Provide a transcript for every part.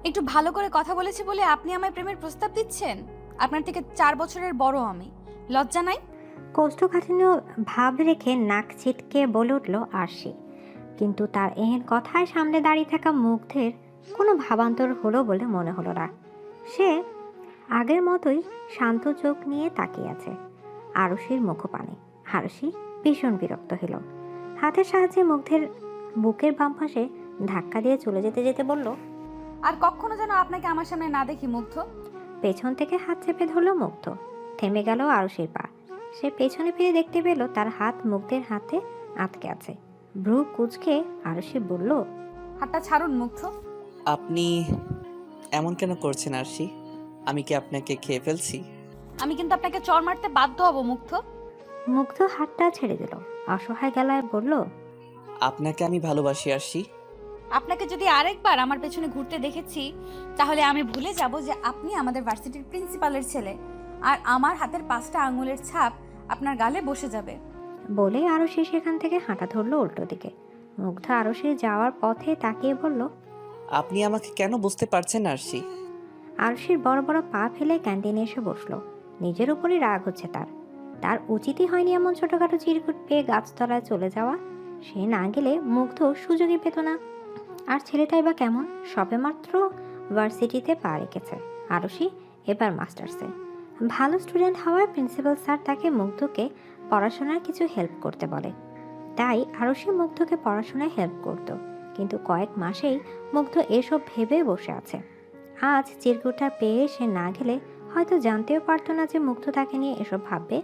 একটু ভালো করে কথা বলেছি বলে আপনি আমায় প্রেমের প্রস্তাব দিচ্ছেন? আপনার থেকে 4 বছরের বড় আমি। লজ্জা নাই? কোষ্ঠকাঠিন্য ভাব রেখে নাক ছিটকে বলে উঠল আরশি। কিন্তু তার এহেন কথায় সামনে দাঁড়িয়ে থাকা মুগ্ধের কোনো ভাবান্তর হলো বলে মনে হলো না। সে আগের মতোই শান্ত চোখ নিয়ে তাকিয়ে আছে আরশির মুখপানে। আরশি ভীষণ বিরক্ত হলো। হাতের সাহায্যে মুগ্ধের বুকের বাম পাশে ধাক্কা দিয়ে চলে যেতে যেতে বলল, আর কখনো যেন আপনাকে আমার সামনে না দেখি মুগ্ধ। পেছন থেকে হাত চেপে ধরল মুগ্ধ। থেমে গেল আরশির পা। সে পেছনে ফিরে দেখতে পেল তার হাত মুগ্ধের হাতে আটকে আছে। ভ্রু কুঁচকে আরশি বলল, হাতটা ছাড়ুন মুগ্ধ। আপনি এমন কেন করছেন আরশি? আমি কি আপনাকে খেয়ে ফেলছি? আমি কিন্তু আপনাকে চড় মারতে বাধ্য হব মুগ্ধ। মুগ্ধ হাতটা ছেড়ে দিল। অসহায় গলায় বলল, আপনাকে আমি ভালোবাসি আরশি। আপনাকে যদি আরেকবার আমার পেছনে ঘুরতে দেখেছি তাহলে আমি ভুলে যাব যে আপনি আমাদের ভার্সিটির প্রিন্সিপালের ছেলে, আর আমার হাতের 5টা আঙুলের ছাপ আপনার গালে বসে যাবে। বলে আরশি সেখান থেকে হাঁটা ধরলো উল্টো দিকে। মুগ্ধ আরশির যাওয়ার পথে তাকিয়ে বলল, আপনি আমাকে কেন বুঝতে পারছেন আরশি? আরশির বড় বড় পা ফেলে ক্যান্টিনে এসে বসলো। নিজের উপরই রাগ হচ্ছে তার। তার উচিতই হয়নি এমন ছোটখাটো চিরকুট পেয়ে গাছতলায় চলে যাওয়া। সে না গেলে মুগ্ধ সুযোগই পেত না। আর ছেলেটাই বা কেমন, সবেমাত্র ভার্সিটিতে পা রেখেছে। আরশি এবার মাস্টার্সে। ভালো স্টুডেন্ট হওয়ায় প্রিন্সিপাল স্যার তাকে মুগ্ধকে পড়াশোনার কিছু হেল্প করতে বলে। তাই আরশি মুগ্ধকে পড়াশোনায় হেল্প করত। কিন্তু কয়েক মাসেই মুগ্ধ এসব ভেবে বসে আছে। আজ চিরকুটটা পেয়ে সে না গেলে হয়তো জানতেও পারতো না যে মুগ্ধ তাকে নিয়ে এসব ভাববে।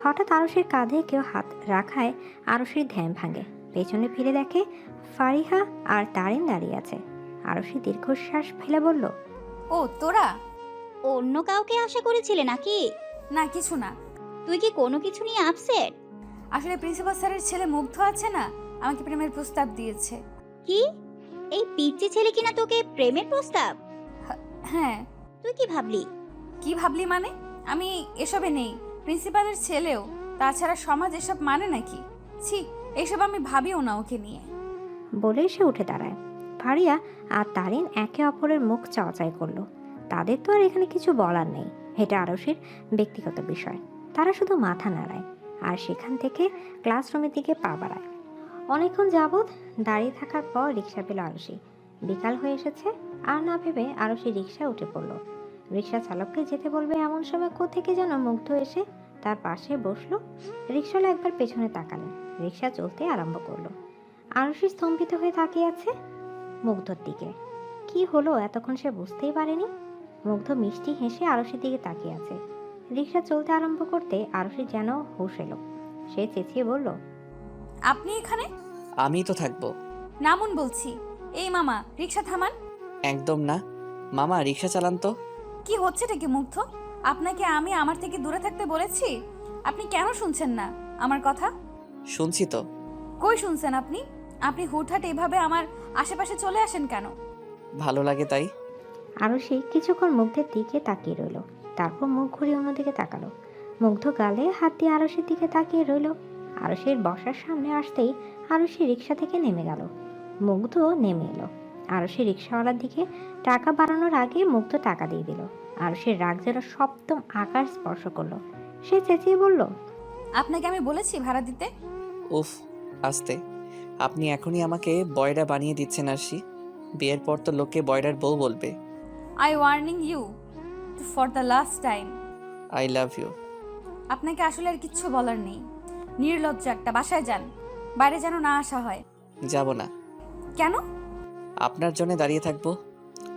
হঠাৎ আরশির কাঁধে কেউ হাত রাখায় আরশির ধ্যান ভাঙে। পেছনে ফিরে দেখে ফারিহা আর তারিন দাঁড়িয়ে আছে। আরশি দীর্ঘশ্বাস ফেলে বলল, ও তোরা? অন্য কাউকে আশা করেছিলে নাকি? না কিছু না। তুই কি কোনো কিছু নিয়ে আপসেট? আসলে প্রিন্সিপাল স্যারের ছেলে মুগ্ধ আছে না, আমাকে প্রেমের প্রস্তাব দিয়েছে। কি? এই পিচ্চি ছেলে কিনা তোকে প্রেমের প্রস্তাব? হ্যাঁ। তুই কি ভাবলি? কি ভাবলি মানে? আমি এসবে নেই। প্রিন্সিপালের ছেলেও, তাছাড়া সমাজ এসব মানে নাকি? ছি, এসব আমি ভাবিও না ওকে নিয়ে। বলে সে উঠে দাঁড়ায়। ফারিয়া আর তারিন একে অপরের মুখ চাওয়াচাই করলো। তাদের তো আর এখানে কিছু বলার নেই। এটা আরশির ব্যক্তিগত বিষয়। তারা শুধু মাথা নাড়ায় আর সেখান থেকে ক্লাসরুমের দিকে পা বাড়ায়। অনেকক্ষণ যাবৎ দাঁড়িয়ে থাকার পর রিক্সা পেল আরশি। বিকাল হয়ে এসেছে। আর না ভেবে আরশি রিক্সায় উঠে পড়ল। রিক্সা চালককে যেতে বলবে এমন সময় কোত্থেকে যেন মুগ্ধ এসে তার পাশে বসলো। রিক্সাওয়ালা একবার পেছনে তাকালেন। রিক্সা চলতে আরম্ভ করলো। আরশি স্তম্ভিত হয়ে তাকিয়ে আছে মুগ্ধর দিকে। কি হলো এতক্ষণ সে বুঝতেই পারেনি। মুগ্ধ মিষ্টি হেসে আরশির দিকে তাকিয়ে আছে। রিক্সা চলতে আরম্ভ করতে আরশি যেন হুঁশ এলো। সে চেঁচিয়ে বলল, আপনি এখানে? আমি তো থাকবো। নামুন বলছি। এই মামা, রিক্সা থামান। একদম না। মামা রিক্সা চালান তো। কি হচ্ছেটা কি মুগ্ধ? আপনাকে আমি আমার থেকে দূরে থাকতে বলেছি? আপনি কেন শুনছেন না আমার কথা? শুনছি তো। কই শুনছেন আপনি? আপনি হুটহাট এভাবে আমার আশেপাশে চলে আসেন কেন? ভালো লাগে তাই। আরশি কিছুক্ষণ মুগ্ধের দিকে তাকিয়ে রইল। তারপর মুখ ঘুরিয়ে অন্যদিকে তাকালো। মুগ্ধ গালে হাত দিয়ে আরশির দিকে তাকিয়ে রইল। আরশির বসার সামনে আসতেই আরশি রিক্সা থেকে নেমে গেল। মুগ্ধ নেমে এলো। আরশি রিক্সাওয়ালার দিকে টাকা বাড়ানোর আগে মুগ্ধ টাকা দিয়ে দিল। আরশির রাগ যেন সপ্তম আকাশ স্পর্শ করলো। সে চেঁচিয়ে বলল, আপনাকে আমি বলেছি ভাড়া দিতে? উফ, আস্তে। আপনি এখনই আমাকে বয়রা বানিয়ে দিচ্ছেন আরশি। বিয়ের পর তো লোকে বয়রার বউ বলবে। I warning you for the last time. I love you. আপনাকে আসলে আর কিচ্ছু বলার নেই। নির্লজ্জ একটা, বাসায় যান। বাইরে যেন না আসা হয়। যাব না। কেন? আপনার জন্য দাঁড়িয়ে থাকবো,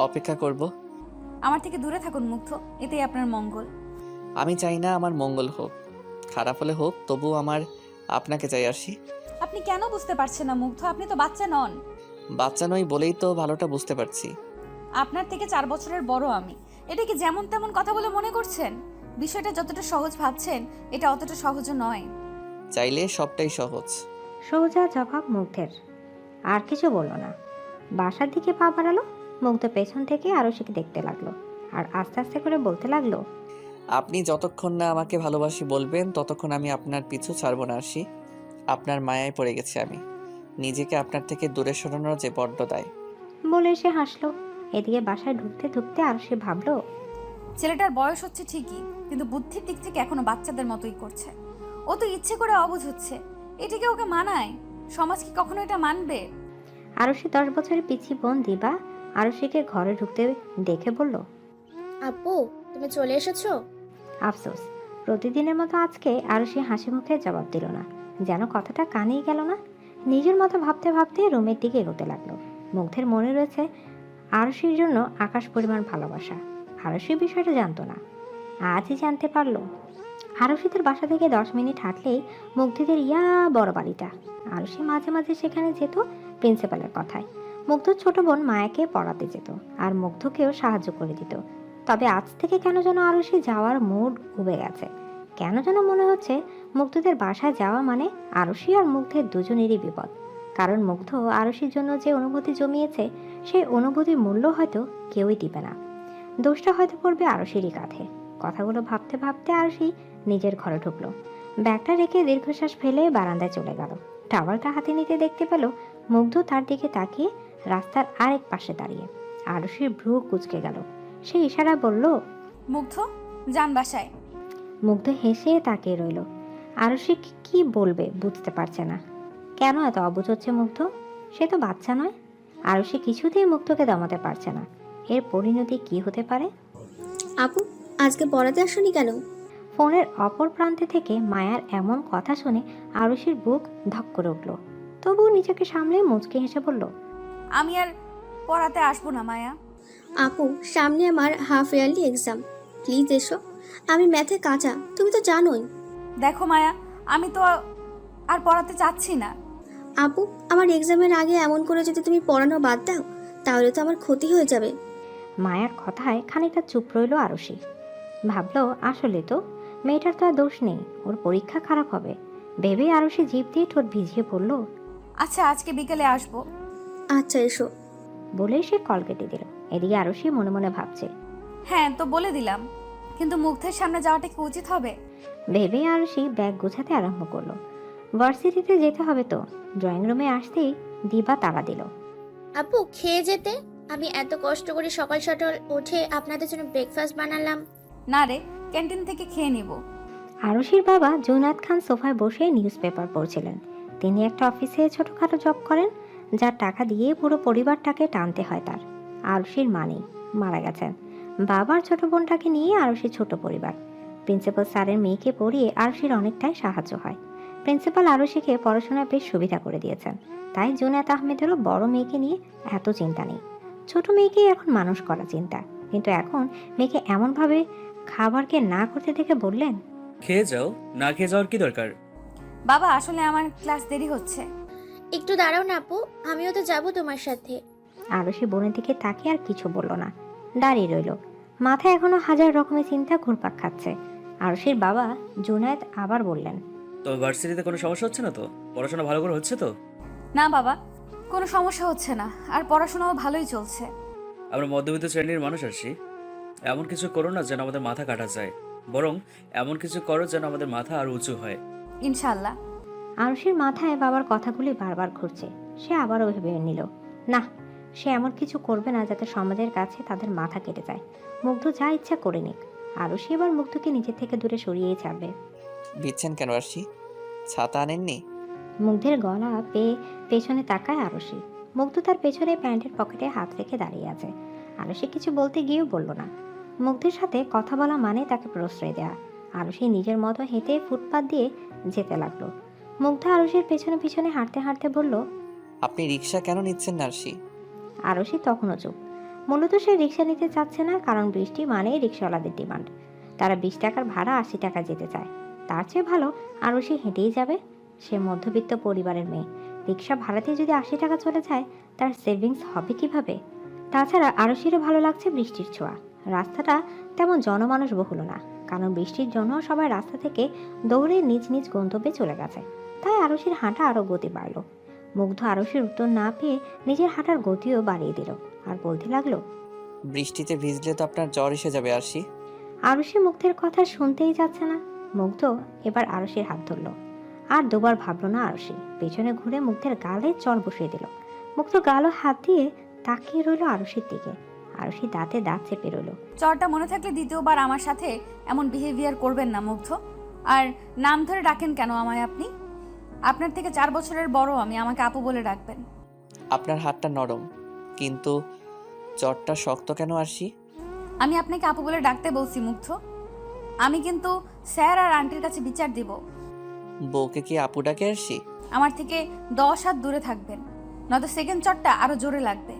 অপেক্ষা করব। আমার থেকে দূরে থাকুন মুগ্ধ, এতেই আপনার মঙ্গল। আমি চাই না আমার মঙ্গল হোক, খারাপ হলে হোক, তবুও আমার আপনাকে চাই আরশি। আপনি কেন বুঝতে পারছেন না মুগ্ধ? আপনি তো বাচ্চা নন। বাচ্চা নই বলেই তো ভালোটা বুঝতে পারছি। আপনার থেকে 4 বছরের বড় আমি। এটা কি যেমন তেমন কথা বলে মনে করছেন? বিষয়টা যতটা সহজ ভাবছেন এটা অতটা সহজও নয়। চাইলে সবটাই সহজ। সোজা জবাব মুগ্ধের। আর কিছু বলল না। বাসার দিকে পা বাড়ালো। মুগ্ধ পেছন থেকে আরশিকে দেখতে লাগলো আর আস্তে আস্তে করে বলতে লাগলো, আপনি যতক্ষণ না আমাকে ভালোবাসি বলবেন ততক্ষণ আমি আপনার পিছু ছাড়বো না আরশি। আপনার মায়ায় পড়ে গেছি আমি। নিজেকে আপনার থেকে দূরে সরানোর যে বড্ড দায়। বলে সে হাসলো। এদিকে বাসায় ঢুকতে ঢুকতে আরশি ভাবলো, ছেলেটার বয়স হচ্ছে ঠিকই, কিন্তু বুদ্ধির দিক থেকে এখনো বাচ্চাদের মতোই করছে। ও তো ইচ্ছে করে অবুঝ হচ্ছে। এটা কি ওকে মানায়? সমাজ কি কখনো এটা মানবে? আরশি 10 বছরের পিচ্ছি বোন দিবা আরশিকে ঘরে ঢুকতে দেখে বলল, আপু, তুমি চলে এসেছো? আফসোস, প্রতিদিনের মতো আজকে আরশি হাসি মুখে জবাব দিল না, যেন কথাটা কানেই গেল না। নিজের মতো ভাবতে ভাবতে রুমের দিকে এগোতে লাগলো। মুগ্ধের মনে রয়েছে আরশির জন্য আকাশ পরিমাণ ভালোবাসা। আরশি বিষয়টা জানতো না, আজই জানতে পারলো। আরশিদের বাসা থেকে 10 মিনিট হাঁটলেই মুগ্ধদের বড় বাড়িটা। আরশি মাঝে মাঝে সেখানে যেত প্রিন্সিপালের কথায়। মুগ্ধর ছোট বোন মায়াকে পড়াতে যেত আর মুগ্ধকেও সাহায্য করে দিত। তবে আজ থেকে কেন যেন আরশি যাওয়ার মুড উবে গেছে। কেন যেন মনে হচ্ছে মুগ্ধদের বাসায় যাওয়া মানে আরশি আর মুগ্ধের দুজনেরই বিপদ। কারণ মুগ্ধ আরশির জন্য যে অনুভূতি জমিয়েছে, সেই অনুভূতির মূল্য হয়তো কেউই দিবে না। দোষটা হয়তো পড়বে আরশিরই কাঁধে। কথাগুলো ভাবতে ভাবতে আরশি নিজের ঘরে ঢুকলো। ব্যাগটা রেখে দীর্ঘশ্বাস ফেলে বারান্দায় চলে গেল। টাওয়ালটা হাতে নিতে দেখতে পেল মুগ্ধ তার দিকে তাকিয়ে রাস্তার আরেক পাশে দাঁড়িয়ে। আরশির ভ্রু কুঁচকে গেল। সে ইশারা বলল, মুগ্ধ, যান বাসায়। মুগ্ধ হেসে তাকিয়ে রইল। আরশি কি বলবে বুঝতে পারছে না। কেন এত অবুঝ হচ্ছে মুগ্ধ? সে তো বাচ্চা নয়। আরশি কিছুতেই মুগ্ধকে দমাতে পারছে না। এর পরিণতি কি হতে পারে? আপু, আজকে পড়াতে আসনি কেন? ফোনের অপর প্রান্তে থেকে মায়ার এমন কথা শুনে আরশির বুক ধক করে উঠল। তবুও নিজেকে সামলে মুচকে হেসে বলল, আমি আর পড়াতে আসবো না মায়া। আপু, সামনে আমার হাফ ইয়ারলি এক্সাম, প্লিজ এসো। আমি ম্যাথে কাঁচা, তুমি তো জানোই। দেখো মায়া, আমি তো আর পড়াতে চাচ্ছি না। আপু, আমার এক্সামের আগে এমন করে যদি তুমি পড়ানো বাদ দাও, তাহলে তো আমার ক্ষতি হয়ে যাবে। মায়ার কথায় খানিকটা চুপ রইল আরশি। ভাবলো আসলে তো মেয়েটার তো আর দোষ নেই, ওর পরীক্ষা খারাপ হবে ভেবে আরশি জিভ দিয়ে ঠোঁট ভিজিয়ে পড়ল, আচ্ছা, আজকে বিকেলে আসবো। আচ্ছা, এসো। বলে সে কল কেটে দিল। এদিকে আরশি মনে মনে ভাবছে, হ্যাঁ তো বলে দিলাম, কিন্তু মুগ্ধের সামনে যাওয়াটা কি উচিত হবে? ভেবে আরশি ব্যাগ গোছাতে আরম্ভ করলো। ভার্সিটিতে যেতে হবে তো। ড্রয়িং রুমে আসতেই দিবা তাড়া দিল। আপু, খেয়ে যেতে। আমি এত কষ্ট করে সকাল সকাল উঠে আপনাদের জন্য ব্রেকফাস্ট বানালাম। না রে, ক্যান্টিন থেকে খেয়ে নিব। আরশির বাবা জুনায়েদ খান সোফায় বসে নিউজ পেপার পড়ছিলেন। তিনি একটা অফিসে ছোটখাটো জব করেন, যার টাকা দিয়ে পুরো পরিবারটাকে টানতে হয় তার। আরশির মা নেই, মারা গেছেন। বাবার ছোট বোনটাকে নিয়ে আরশির ছোট পরিবার। প্রিন্সিপাল স্যারের মেয়েকে পড়িয়ে আরশির অনেকটাই সাহায্য হয়। প্রিন্সিপাল আরশিকে পড়াশোনায় বেশ সুবিধা করে দিয়েছেন। তাই জুনায়েদ আহমেদেরও বড় মেয়েকে নিয়ে এত চিন্তা নেই। ছোট মেয়েকেই এখন মানুষ করা চিন্তা। কিন্তু এখন মেয়েকে এমনভাবে খাবারকে না করতে দেখে বললেন, খেয়ে যাও, না খেয়ে যাওয়ার কি দরকার? বাবা, আসলে আমার ক্লাস দেরি হচ্ছে। একটু দাঁড়াও না আপু, আমিও তো যাব তোমার সাথে। আরশি বোনের দিকে তাকিয়ে আর কিছু বলল না, দাঁড়িয়ে রইল। মাথায় এখনো হাজার রকমের চিন্তা ঘুরপাক খাচ্ছে। আরশির বাবা জুনায়েদ আবার বললেন, তো ভার্সিটিতে কোনো সমস্যা হচ্ছে না তো? পড়াশোনা ভালো করে হচ্ছে তো? না বাবা, কোনো সমস্যা হচ্ছে না, আর পড়াশোনাও ভালোই চলছে। আমরা মধ্যবিত্ত শ্রেণীর মানুষ আসছি। এমন কিছু করো না যেন আমাদের মাথা কাটা যায়, বরং এমন কিছু করো যেন আমাদের মাথা আরো উঁচু হয়। ইনশাল্লাহ। আরশির মাথায় বাবার কথাগুলি বারবার ঘুরছে। সে আবারও ভেবে নিল, না, সে এমন কিছু করবে না যাতে সমাজের কাছে তাদের মাথা কেটে যায়। মুগ্ধ যা ইচ্ছা করে নিক। আরশি এবার মুগ্ধকে নিজের থেকে দূরে সরিয়েই ছাড়বে। দিচ্ছেন কেন আরশি? ছাতা আনেননি? মুগ্ধের গলা পেয়ে পেছনে তাকায় আরশি। মুগ্ধ তার পেছনে প্যান্টের পকেটে হাত রেখে দাঁড়িয়ে আছে। আরশি কিছু বলতে গিয়েও বলল না। মুগ্ধের সাথে কথা বলা মানে তাকে প্রশ্রয় দেওয়া। আরশি নিজের মতো হেঁটে ফুটপাত দিয়ে যেতে লাগলো। মুগ্ধ আরশির পেছনে পিছনে হাঁটতে হাঁটতে বলল, আপনি রিক্সা কেন নিচ্ছেন না আরশি? আরশি তখনও চুপ। মূলত সে রিক্সা নিতে চাচ্ছে না, কারণ বৃষ্টি মানেই রিক্সাওয়ালাদের ডিমান্ড। তারা 20 টাকার ভাড়া 80 টাকা যেতে চায়। তার চেয়ে ভালো আরশি হেঁটেই যাবে। সে মধ্যবিত্ত পরিবারের মেয়ে। রিক্সা ভাড়াতে যদি 80 টাকা চলে যায়, তার সেভিংস হবে কিভাবে? তাছাড়া আরশিরও ভালো লাগছে বৃষ্টির ছোঁয়া। রাস্তাটা তেমন জনমানুষ বহুল না, কারণ বৃষ্টির জন্য সবাই রাস্তা থেকে দৌড়ে নিজ নিজ গন্তব্যে চলে গেছে। তাই আরশির হাঁটা আরও গতি বাড়ল। মুগ্ধ আরশির উত্তর না পেয়ে নিজের হাঁটার গতিও বাড়িয়ে দিল আর বলতে লাগলো, বৃষ্টিতে ভিজলে তো আপনার জ্বর এসে যাবে আরশি। আরশি মুগ্ধের কথা শুনতেই যাচ্ছে না। মুগ্ধ এবার আরশির হাত ধরল। আর দুবার ভাবলো না আরশি। পেছনে ঘুরে মুগ্ধের গালে চড় বসিয়ে দিল। মুগ্ধ গালও হাত দিয়ে তাকিয়ে রইল আরশির দিকে। আরুষি দাঁতে দাঁত চেপে রইল। চরটা মনে থাকলে দ্বিতীয়বার আমার সাথে এমন বিহেভিয়ার করবেন না মুগ্ধ। আর নাম ধরে ডাকেন কেন আমায় আপনি? আপনার থেকে 4 বছরের বড় আমি, আমাকে আপু বলে ডাকবেন। আপনার হাতটা নরম, কিন্তু চটটা শক্ত কেন আরশি? আমি আপনাকে আপু বলে ডাকতে বলছি মুগ্ধ। আমি কিন্তু স্যার আর আন্টির কাছে বিচার দিব। বউকে কি আপু ডাকে আরশি? আমার থেকে 10 হাত দূরে থাকবেন, নয়তো সেকেন্ড চটটা আরো জোরে লাগবে।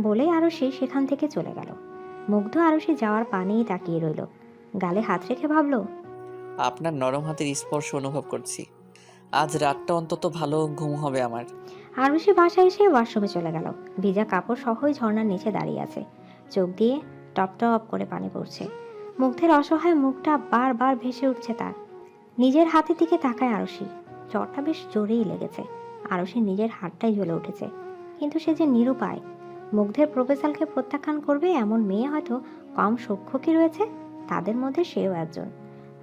বলে আরুষি সেখান থেকে চলে গেল। মুগ্ধ আরুষি যাওয়ার পানেই তাকিয়ে রইল। গালে হাত রেখে ভাবল, আপনার নরম হাতের স্পর্শ অনুভব করছি। আজ রাতটা অন্তত ভালো ঘুম হবে আমার। আরুষি বাসায় এসে ওয়াশরুমে চলে গেল। ভিজা কাপড় সহই ঝর্ণার নিচে দাঁড়িয়ে আছে। চোখ দিয়ে টপ টপ করে পানি পড়ছে। মুগ্ধের অসহায় মুখটা বারবার ভেসে উঠছে তার। নিজের হাতের দিকে তাকায় আরুষি। চরটা বেশ জোরেই লেগেছে। আরুষি নিজের হাতটাই জ্বলে উঠেছে, কিন্তু সে যে নিরুপায়। মুগ্ধের প্রপোজালকে প্রত্যাখ্যান করবে এমন মেয়ে হয়তো কম সূক্ষ্ম কি রয়েছে? তাদের মধ্যে সেও একজন।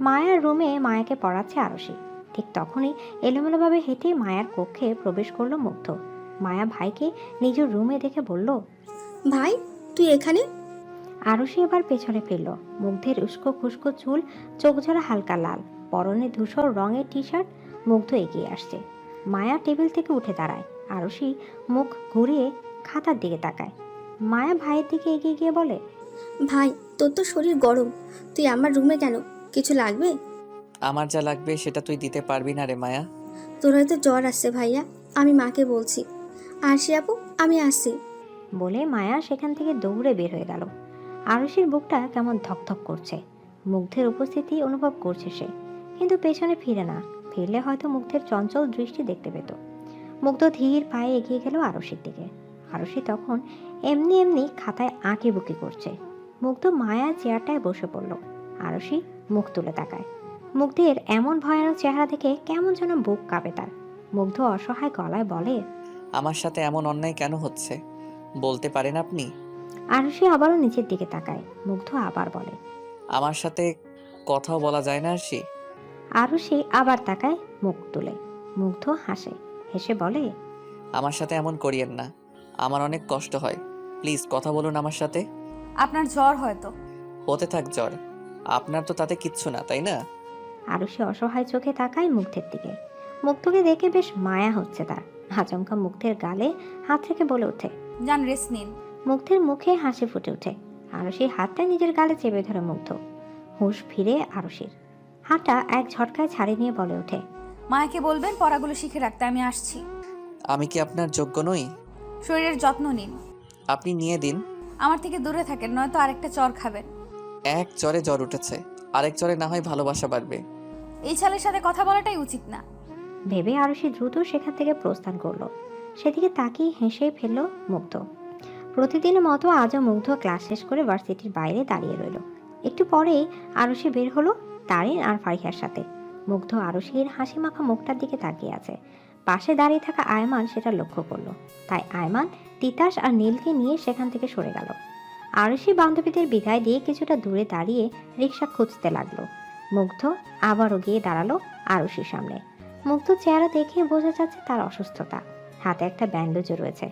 মায়ার রুমে মায়াকে পড়াচ্ছে আরুষি। ঠিক তখনই এলোমেলোভাবে হেঁটে মায়ার কক্ষে প্রবেশ করলো মুগ্ধ। মায়া ভাইকে নিজের রুমে দেখে বলল, ভাই তুই এখানে? আরুষি এবার পেছনে ফিরল। মুগ্ধের উস্কো খুস্কো চুল, চোখ জোড়া হালকা লাল, পরনে ধূসর রঙের টি শার্ট। মুগ্ধ এগিয়ে আসছে। মায়া টেবিল থেকে উঠে দাঁড়ায়। আরুষি মুখ ঘুরিয়ে খাতার দিকে তাকায়। মায়া ভাইয়ের দিকে এগিয়ে গিয়ে বলে, ভাই তোর তো শরীর গরম, তুই আমার রুমে কেন? কিছু লাগবে? আমার যা লাগবে সেটা তুই দিতে পারবি না রে মায়া। তোর হয়তো জ্বর আসছে ভাইয়া, আমি মাকে বলছি। আরশি আপু আমি আসছি। বলে মায়া সেখান থেকে দৌড়ে বের হয়ে গেল। আরুষির বুকটা কেমন ধকধক করছে। মুগ্ধের উপস্থিতি অনুভব করছে সে, কিন্তু পেছনে ফিরে না। ফিরলে হয়তো মুগ্ধের চঞ্চল দৃষ্টি দেখতে পেত। মুগ্ধ ধীর পায়ে এগিয়ে গেল আরুষির দিকে। আরুষি তখন এমনি এমনি খাতায় আঁকি বুকি করছে। মুগ্ধ মায়ার চেয়ারটায় বসে পড়ল। আরুষি মুখ তুলে তাকায়। মুগ্ধের এমন ভয়ানক চেহারা দেখে কেমন যেন বুক কাঁপে তার। মুগ্ধ অসহায় গলায় বলে, আমার সাথে এমন অন্যায় কেন হচ্ছে বলতে পারেন আপনি? আরুষি আবারও নিচের দিকে তাকায়। মুগ্ধ আবার বলে, আমার সাথে কথাও বলা যায় না আরশি? আরুষি আবার তাকায় মুখ তুলে। মুগ্ধ হাসে, হেসে বলে, আমার সাথে এমন করিয়েন না, আমার অনেক কষ্ট হয়। প্লিজ কথা বলুন আমার সাথে। আপনার জ্বর হয়তো। হতে থাক জ্বর, আপনার তো তাতে কিচ্ছু না, তাই না? আরুষি অসহায় চোখে তাকায় মুগ্ধের দিকে। মুগ্ধকে দেখে বেশ মায়া হচ্ছে তার। আচমকা মুগ্ধের গালে হাত রেখে বলে ওঠে, যান রেস্ট নিন। মুগ্ধের মুখে হাসি ফুটে ওঠে। আরুষির হাতটা নিজের গালে চেপে ধরে মুগ্ধ। হুঁশ ফিরে আরুষির। হাতটা এক ঝটকায় ছাড়িয়ে নিয়ে বলে ওঠে, মায়াকে বলবেন পড়াগুলো শিখে রাখতে, আমি আসছি। আমি কি আপনার যোগ্য নই? শরীরের যত্ন নিন। আপনি নিয়ে দিন। আমার থেকে দূরে থাকেন, নয়তো আরেকটা চর খাবেন। এক চরে জ্বর উঠেছে, আরেক চরে না হয় ভালোবাসা বাড়বে। এই ছেলের সাথে কথা বলাটাই উচিত না। ভেবে আরুষি দ্রুত সেখান থেকে প্রস্থান করলো। সেদিকে তাকিয়ে হেসে ফেলল মুগ্ধ। প্রতিদিনের মতো আজও মুগ্ধ ক্লাস শেষ করে ভার্সিটির বাইরে দাঁড়িয়ে রইল। একটু পরেই আরুষি বের হলো তারিন আর ফারিহার সাথে। মুগ্ধ আরুষির হাসি মাখা মুখটার দিকে তাকিয়ে আছে। পাশে দাঁড়িয়ে থাকা আয়মান সেটা লক্ষ্য করলো। তাই আয়মান তিতাস আর নীলকে নিয়ে সেখান থেকে সরে গেল। আরুষি বান্ধবীদের বিদায় দিয়ে কিছুটা দূরে দাঁড়িয়ে রিক্সা খুঁজতে লাগলো। মুগ্ধ আবারও গিয়ে দাঁড়ালো আরুষির সামনে। মুগ্ধ চেহারা দেখে বোঝা যাচ্ছে তার অসুস্থতা। হাতে একটা ব্যান্ডেজও রয়েছে।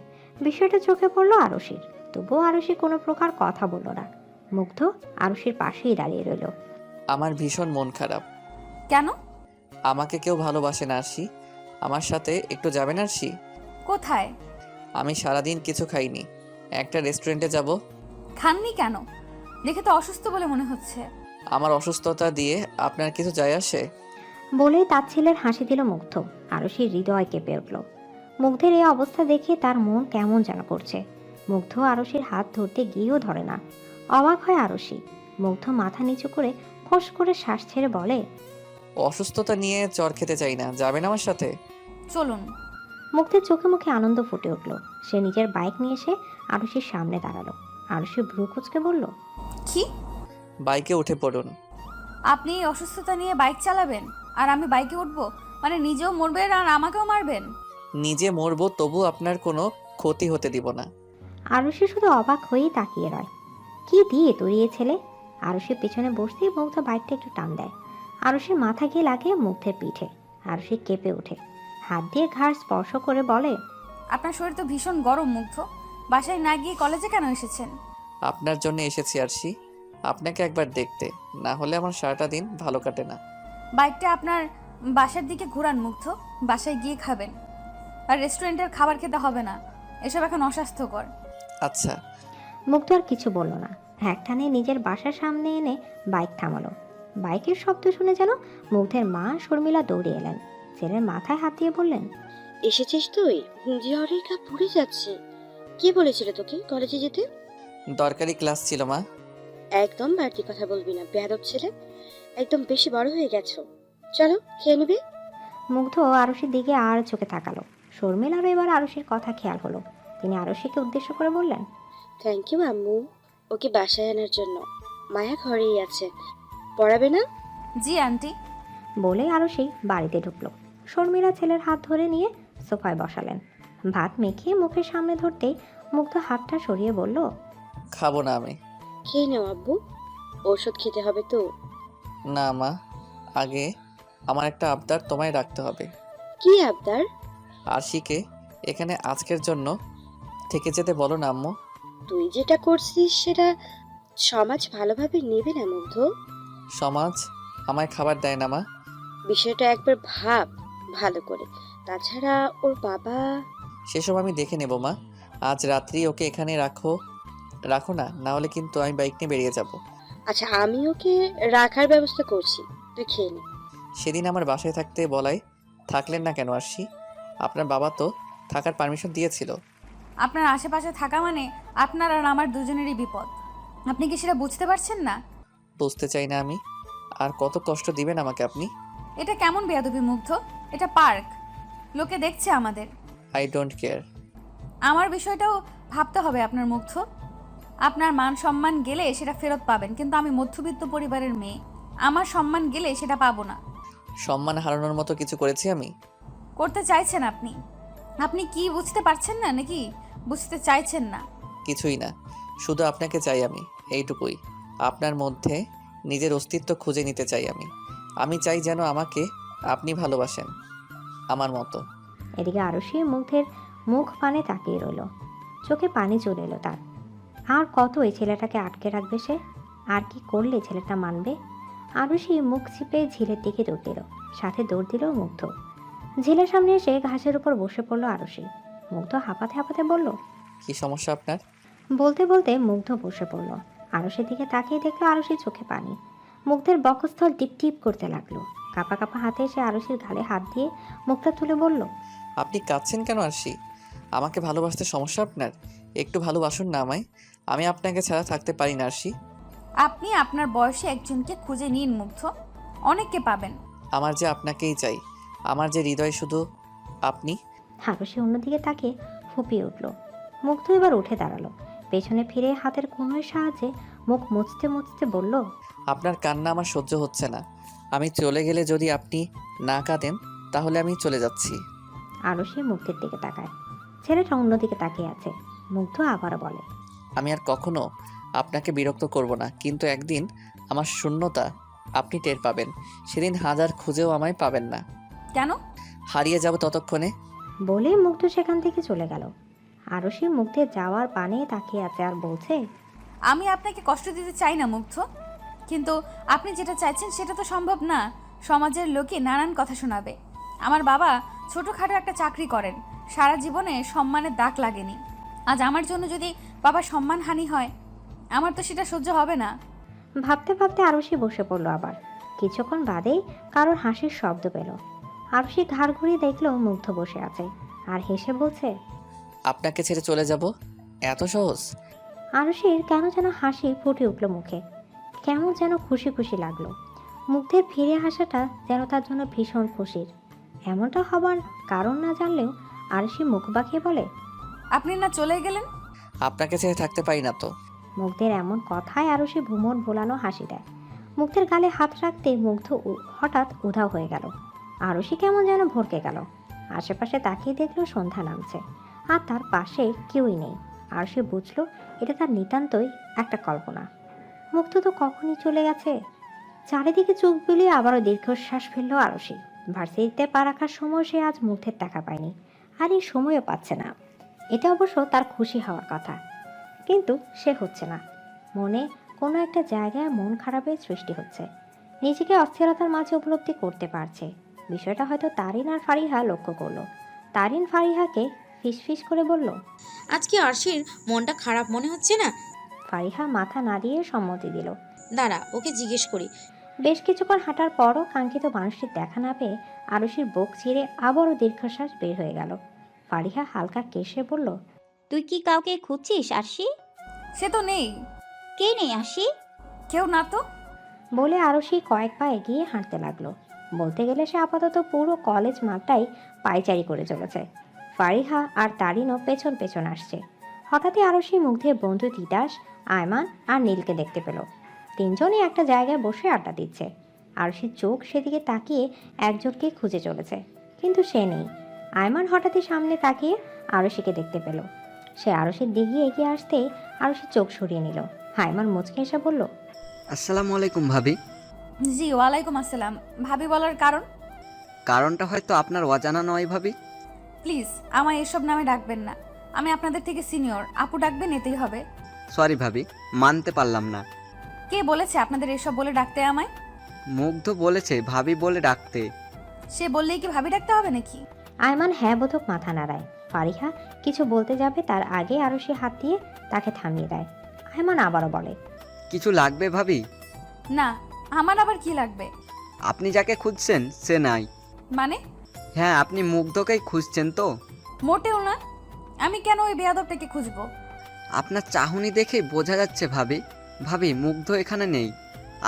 বিষয়টা চোখে পড়লো আরুষির। তবুও আরুষি কোনো প্রকার কথা বলল না। মুগ্ধ আরুষির পাশেই দাঁড়িয়ে রইল। আমার ভীষণ মন খারাপ। কেন? আমাকে কেউ ভালোবাসে না আরশি। আমার সাথে একটু যাবেন আরশি? কোথায়? আমি সারাদিন কিছু খাইনি, একটা রেস্টুরেন্টে যাব। খাননি কেন? দেখে তো অসুস্থ বলে মনে হচ্ছে। আমার অসুস্থতা দিয়ে আপনার কিছু যায় আসে? বলেই তাচ্ছিলের হাসি দিল মুগ্ধ। আরুষির হৃদয় কেঁপে উঠল। মুগ্ধের এই অবস্থা দেখে তার মন কেমন যেন করছে। মুগ্ধ আরুষির হাত ধরতে গিয়েও ধরে না। অবাক হয় আরুষি। মুগ্ধ মাথা নিচু করে ফোঁস করে শ্বাস ছেড়ে বলে, অসুস্থতা নিয়ে চর খেতে চাই না, যাবেন আমার সাথে? চলুন। মুগ্ধের চোখে মুখে আনন্দ ফুটে উঠল। সে নিজের বাইক নিয়ে এসে আরুষির সামনে দাঁড়ালো। আরুষি ভ্রু কুঁচকে বলল, কি? বাইকে উঠে পড়ুন। আপনি এই অসুস্থতা নিয়ে বাইক চালাবেন আর আমি বাইকে উঠবো? মানে নিজেও মরবেন আর আমাকেও মারবেন? নিজে মরবো, তবু আপনার কোনো ক্ষতি হতে দিব না। আরুষি শুধু অবাক হয়েই তাকিয়ে রয়। কি দিয়ে তৈরি এ ছেলে? আরুষির পিছনে বসতেই মুগ্ধ বাইকটা একটু টান দেয়। আরুষির মাথা গিয়ে লাগে মুগ্ধের পিঠে। আরুষি কেঁপে ওঠে, হাত দিয়ে ঘাড় স্পর্শ করে বলে, আপনার শরীর তো ভীষণ গরম মুগ্ধ। বাসায় না গিয়ে কলেজে কেন এসেছেন? আপনার জন্য এসেছি আরশি, আপনাকে একবার দেখতে, না হলে আমার সারাটা দিন ভালো কাটে না। বাইকটা আপনার বাসার দিকে ঘোরান মুগ্ধ, বাসায় গিয়ে খাবেন। আর রেস্টুরেন্টের খাবার খেতে হবে না, এসব এখন অস্বাস্থ্যকর। আচ্ছা। মুগ্ধ আর কিছু বলল না, একটানে নিজের বাসার সামনে এনে বাইক থামালো। বাইকের শব্দ শুনে যেন মুগ্ধের মা শর্মিলা দৌড়ে এলেন। ছেলের মাথায় হাত দিয়ে বললেন, এসেছিস তুই? জ্বরে গা পুড়ে যাচ্ছে। কে বলেছিল তোকে কলেজে যেতে? দরকারি ক্লাস ছিল মা। একদম বাড়তি কথা বলবি না, বেয়াদব ছেলে। একদম বেশি বড় হয়ে গেছো। চলো খেয়ে নিবি। মুগ্ধ আরুষির দিকে আর চোখে তাকালো। শর্মিলারও এবার আরুষির কথা খেয়াল হলো। তিনি আরুষিকে উদ্দেশ্য করে বললেন, থ্যাংক ইউ আম্মু, ওকে বাসায় আনার জন্য। মায়া ঘরেই আছে, পড়াবে না? জি আন্টি। বলে আরুষি বাড়িতে ঢুকলো। শর্মিলা ছেলের হাত ধরে নিয়ে সোফায় বসালেন। ভাত মেখে মুখের সামনে ধরতেই মুগ্ধ হাতটা সরিয়ে বলল, খাবো না আমি। খেয়ে নাও আব্বু, ওষুধ খেতে হবে তো। না মা, আগে আমার একটা আবদার তোমায় রাখতে হবে। কি আবদার? আরশিকে এখানে আজকের জন্য থেকে যেতে বলো না আম্মু। তুই যেটা করছিস সেটা সমাজ ভালোভাবে নেবে না মুগ্ধ। সমাজ আমায় খাবার দেয় না মা। বিষয়টা একবার ভাব ভালো করে। তাছাড়া ওর বাবা। সেসব আমি দেখে নেব মা। আজ রাত্রি ওকে এখানে রাখো, রাখো না, না হলে কিন্তু আমি বাইক নিয়ে বেরিয়ে যাব। আচ্ছা, আমি ওকে রাখার ব্যবস্থা করছি, তুই খেয়ে নে। সেদিন আমার বাসায় থাকতে বলাই থাকলেন না কেন আরশি? আপনার বাবা তো থাকার পারমিশন দিয়েছিল। আপনার আশেপাশে থাকা মানে আপনার আর আমার দুজনেরই বিপদ। আপনি কি সেটা বুঝতে পারছেন না? বুঝতে চাই না আমি। আর কত কষ্ট দিবেন আমাকে আপনি? এটা কেমন বেয়াদবি মুগ্ধ? এটা পার্ক, লোকে দেখছে আমাদের। I don't care. আমার বিষয়টাও ভাবতে হবে আপনার মুগ্ধ। আপনার মান সম্মান গেলে সেটা ফেরত পাবেন, কিন্তু আমি মধ্যবিত্ত পরিবারের মেয়ে, আমার সম্মান গেলে সেটা পাবো না। সম্মান হারানোর মতো কিছু করেছি আমি? করতে চাইছেন আপনি? আপনি কি বুঝতে পারছেন না নাকি বুঝতে চাইছেন না? কিছুই না, শুধু আপনাকে চাই আমি, এইটুকুই। আপনার মধ্যে নিজের অস্তিত্ব খুঁজে নিতে চাই আমি। আমি চাই যেন আমাকে আপনি ভালোবাসেন আমার মতো। এদিকে আরুষি মুগ্ধের মুখ পানে তাকিয়ে রইল। চোখে পানি চলে এলো তার। আর কত এই ছেলেটাকে আটকে রাখবে সে? আর কি করলে ছেলেটা মানবে? আরুষি মুখ চিপে ঝিলের দিকে দৌড় দিল, সাথে দৌড় দিল মুগ্ধ। ঝিলের সামনে এসে ঘাসের উপর বসে পড়ল আরুষি। মুগ্ধ হাঁপাতে হাঁপাতে বলল, কি সমস্যা আপনার? বলতে বলতে মুগ্ধ বসে পড়ল। আরুষির দিকে তাকিয়ে দেখলো আরুষির চোখে পানি। মুগ্ধের বক্ষস্থল টিপ টিপ করতে লাগলো। কাঁপা কাঁপা হাতে এসে আরুষির গালে হাত দিয়ে মুখটা তুলে বলল, আপনি কাঁদছেন কেন আরশি? আমাকে ভালোবাসতে সমস্যা আপনার? একটু ভালোবাসুন না আমায়। আমি আপনাকে ছাড়া থাকতে পারি না আরশি। আপনি আপনার বয়সে একজনকে খুঁজে নিন মুগ্ধ, অনেককে পাবেন। আমার যে আপনাকেই চাই, আমার যে হৃদয় শুধু আপনি। আরুষি অন্যদিকে তাকিয়ে ফুপিয়ে উঠল। মুগ্ধ এবার উঠে দাঁড়ালো। পেছনে ফিরে হাতের কোনোর সাহায্যে মুখ মুছতে মুছতে বলল, আপনার কান্না আমার সহ্য হচ্ছে না। আমি চলে গেলে যদি আপনি না কাঁদেন তাহলে আমি চলে যাচ্ছি। আরুষি মুগ্ধের দিকে তাকায়। ছেলেটা অন্যদিকে তাকিয়ে আছে। মুগ্ধ আবারও বলে, আমি আর কখনো আপনাকে বিরক্ত করব না, কিন্তু একদিন আমার শূন্যতা আপনি টের পাবেন। সেদিন হাজার খুঁজেও আমায় পাবেন না। কেন? হারিয়ে যাব ততক্ষণে। বলে মুগ্ধ সেখান থেকে চলে গেল। আরুষি মুগ্ধের যাওয়ার পানে তাকিয়ে আছে আর বলছে, আমি আপনাকে কষ্ট দিতে চাই না মুগ্ধ, কিন্তু আপনি যেটা চাইছেন সেটা তো সম্ভব না। সমাজের লোকে নানান কথা শোনাবে। আমার বাবা ছোটোখাটো একটা চাকরি করেন, সারা জীবনে সম্মানের দাগ লাগেনি। আজ আমার জন্য যদি বাবার সম্মানহানি হয়, আমার তো সেটা সহ্য হবে না। ভাবতে ভাবতে আরুষি বসে পড়ল আবার। কিছুক্ষণ বাদেই কারোর হাসির শব্দ পেল। আরুষি ঘাড় ঘুরিয়ে দেখলো মুগ্ধ বসে আছে আর হেসে বলছে, আপনাকে ছেড়ে চলে যাব? এত সহজ? আরুষির কেন যেন হাসি ফুটে উঠল মুখে। কেমন যেন খুশি খুশি লাগলো। মুগ্ধের ফিরে আসাটা যেন তার জন্য ভীষণ খুশির। এমনটা হবার কারণ না জানলেও আরুষি মুখ বাঁকিয়ে বলে, আপনি না চলে গেলেন? আপনাকে ছেড়ে থাকতে পারি না তো। মুগ্ধের এমন কথায় আরুষি ভুমর ভোলানো হাসি দেয়। মুগ্ধের গালে হাত রাখতে মুগ্ধ হঠাৎ উধাও হয়ে গেল। আরুষি কেমন যেন ভরকে গেল। আশেপাশে তাকিয়ে দেখলো সন্ধ্যা নামছে আর তার পাশে কেউই নেই। আরুষি বুঝলো এটা তার নিতান্তই একটা কল্পনা। মুগ্ধ তো কখনই চলে গেছে। চারিদিকে চোখ বুলিয়ে আবারও দীর্ঘশ্বাস ফেললো আরুষি। ভার্সিটিতে পা রাখার সময় সে আজ মুগ্ধের টাকা পায়নি, আর এই সময়ও পাচ্ছে না। এটা অবশ্য তার খুশি হওয়ার কথা। কিন্তু সে হচ্ছে না। মনে কোনো একটা জায়গায় মন খারাপের সৃষ্টি হচ্ছে। নিজেকে অস্থিরতার মাঝে উপলব্ধি করতে পারছে। বিষয়টা হয়তো তারিন আর ফারিহা লক্ষ্য করলো। তারিন ফারিহাকে ফিসফিস করে বলল। আজকে আরশির মনটা খারাপ মনে হচ্ছে না? ফারিহা মাথা নাড়িয়ে সম্মতি দিল। দাঁড়া, ওকে জিজ্ঞেস করি। বেশ কিছুক্ষণ হাঁটার পরও কাঙ্ক্ষিত মানুষটির দেখা না পেয়ে আরুষির বুক চিরে আবারও দীর্ঘশ্বাস বের হয়ে গেল। ফারিহা হালকা কেশে বলল, তুই কি কাউকে খুঁজছিস আরশি? সে তো নেই। কে নেই আরশি? কেউ না তো। বলে আরুষি কয়েক পা এগিয়ে হাঁটতে লাগলো। বলতে গেলে সে আপাতত পুরো কলেজ মাঠটাই পায়চারি করে চলেছে। ফারিহা আর তারিনও পেছন পেছন আসছে। হঠাৎই আরুষি মুখ দিয়ে বন্ধু তিতাস, আয়মান আর নীলকে দেখতে পেল। তিনজনই একটা জায়গায় বসে আড্ডা দিচ্ছে। আরুষির চোখ সেদিকে তাকিয়ে একজনকে খুঁজে চলেছে, কিন্তু সে নেই। আয়মান হঠাৎই সামনে তাকিয়ে আরুষিকে দেখতে পেল। সে আরুষির দিকে এগিয়ে আসতেই আরুষির চোখ সরিয়ে নিল। আয়মান মুচকে এসে বলল, আসসালামু আলাইকুম ভাবি। জি ওয়ালাইকুম আসসালাম। ভাবি বলার কারণ? কারণটা হয়তো আপনার অজানা নয় ভাবি। প্লিজ আমায় এসব নামে ডাকবেন না। আমি আপনাদের থেকে সিনিয়র, আপু ডাকবেন এতেই হবে। সরি ভাবি, মানতে পারলাম না। কে বলেছে আপনাদের এসব বলে ডাকতে আমায়? মুগ্ধ বলেছে ভাবি বলে ডাকতে। সে বললেই কি ভাবি ডাকতে হবে নাকি? আয়মান হ্যাঁ বোধক মাথা নাড়ায়। ফারিহা কিছু বলতে যাবে তার আগে আরুষি হাত দিয়ে তাকে থামিয়ে দেয়। আয়মান আবারও বলে, কিছু লাগবে ভাবি? না, আমার আবার কি লাগবে? আপনি যাকে খুঁজছেন সে নাই। মানে? হ্যাঁ, আপনি মুগ্ধকেই খুঁজছেন তো? মোটেও না। আমি কেন ওই বেয়াদবটাকে খুঁজবো? আপনার চাহনি দেখে বোঝা যাচ্ছে ভাবি। ভাবি, মুগ্ধ এখানে নেই,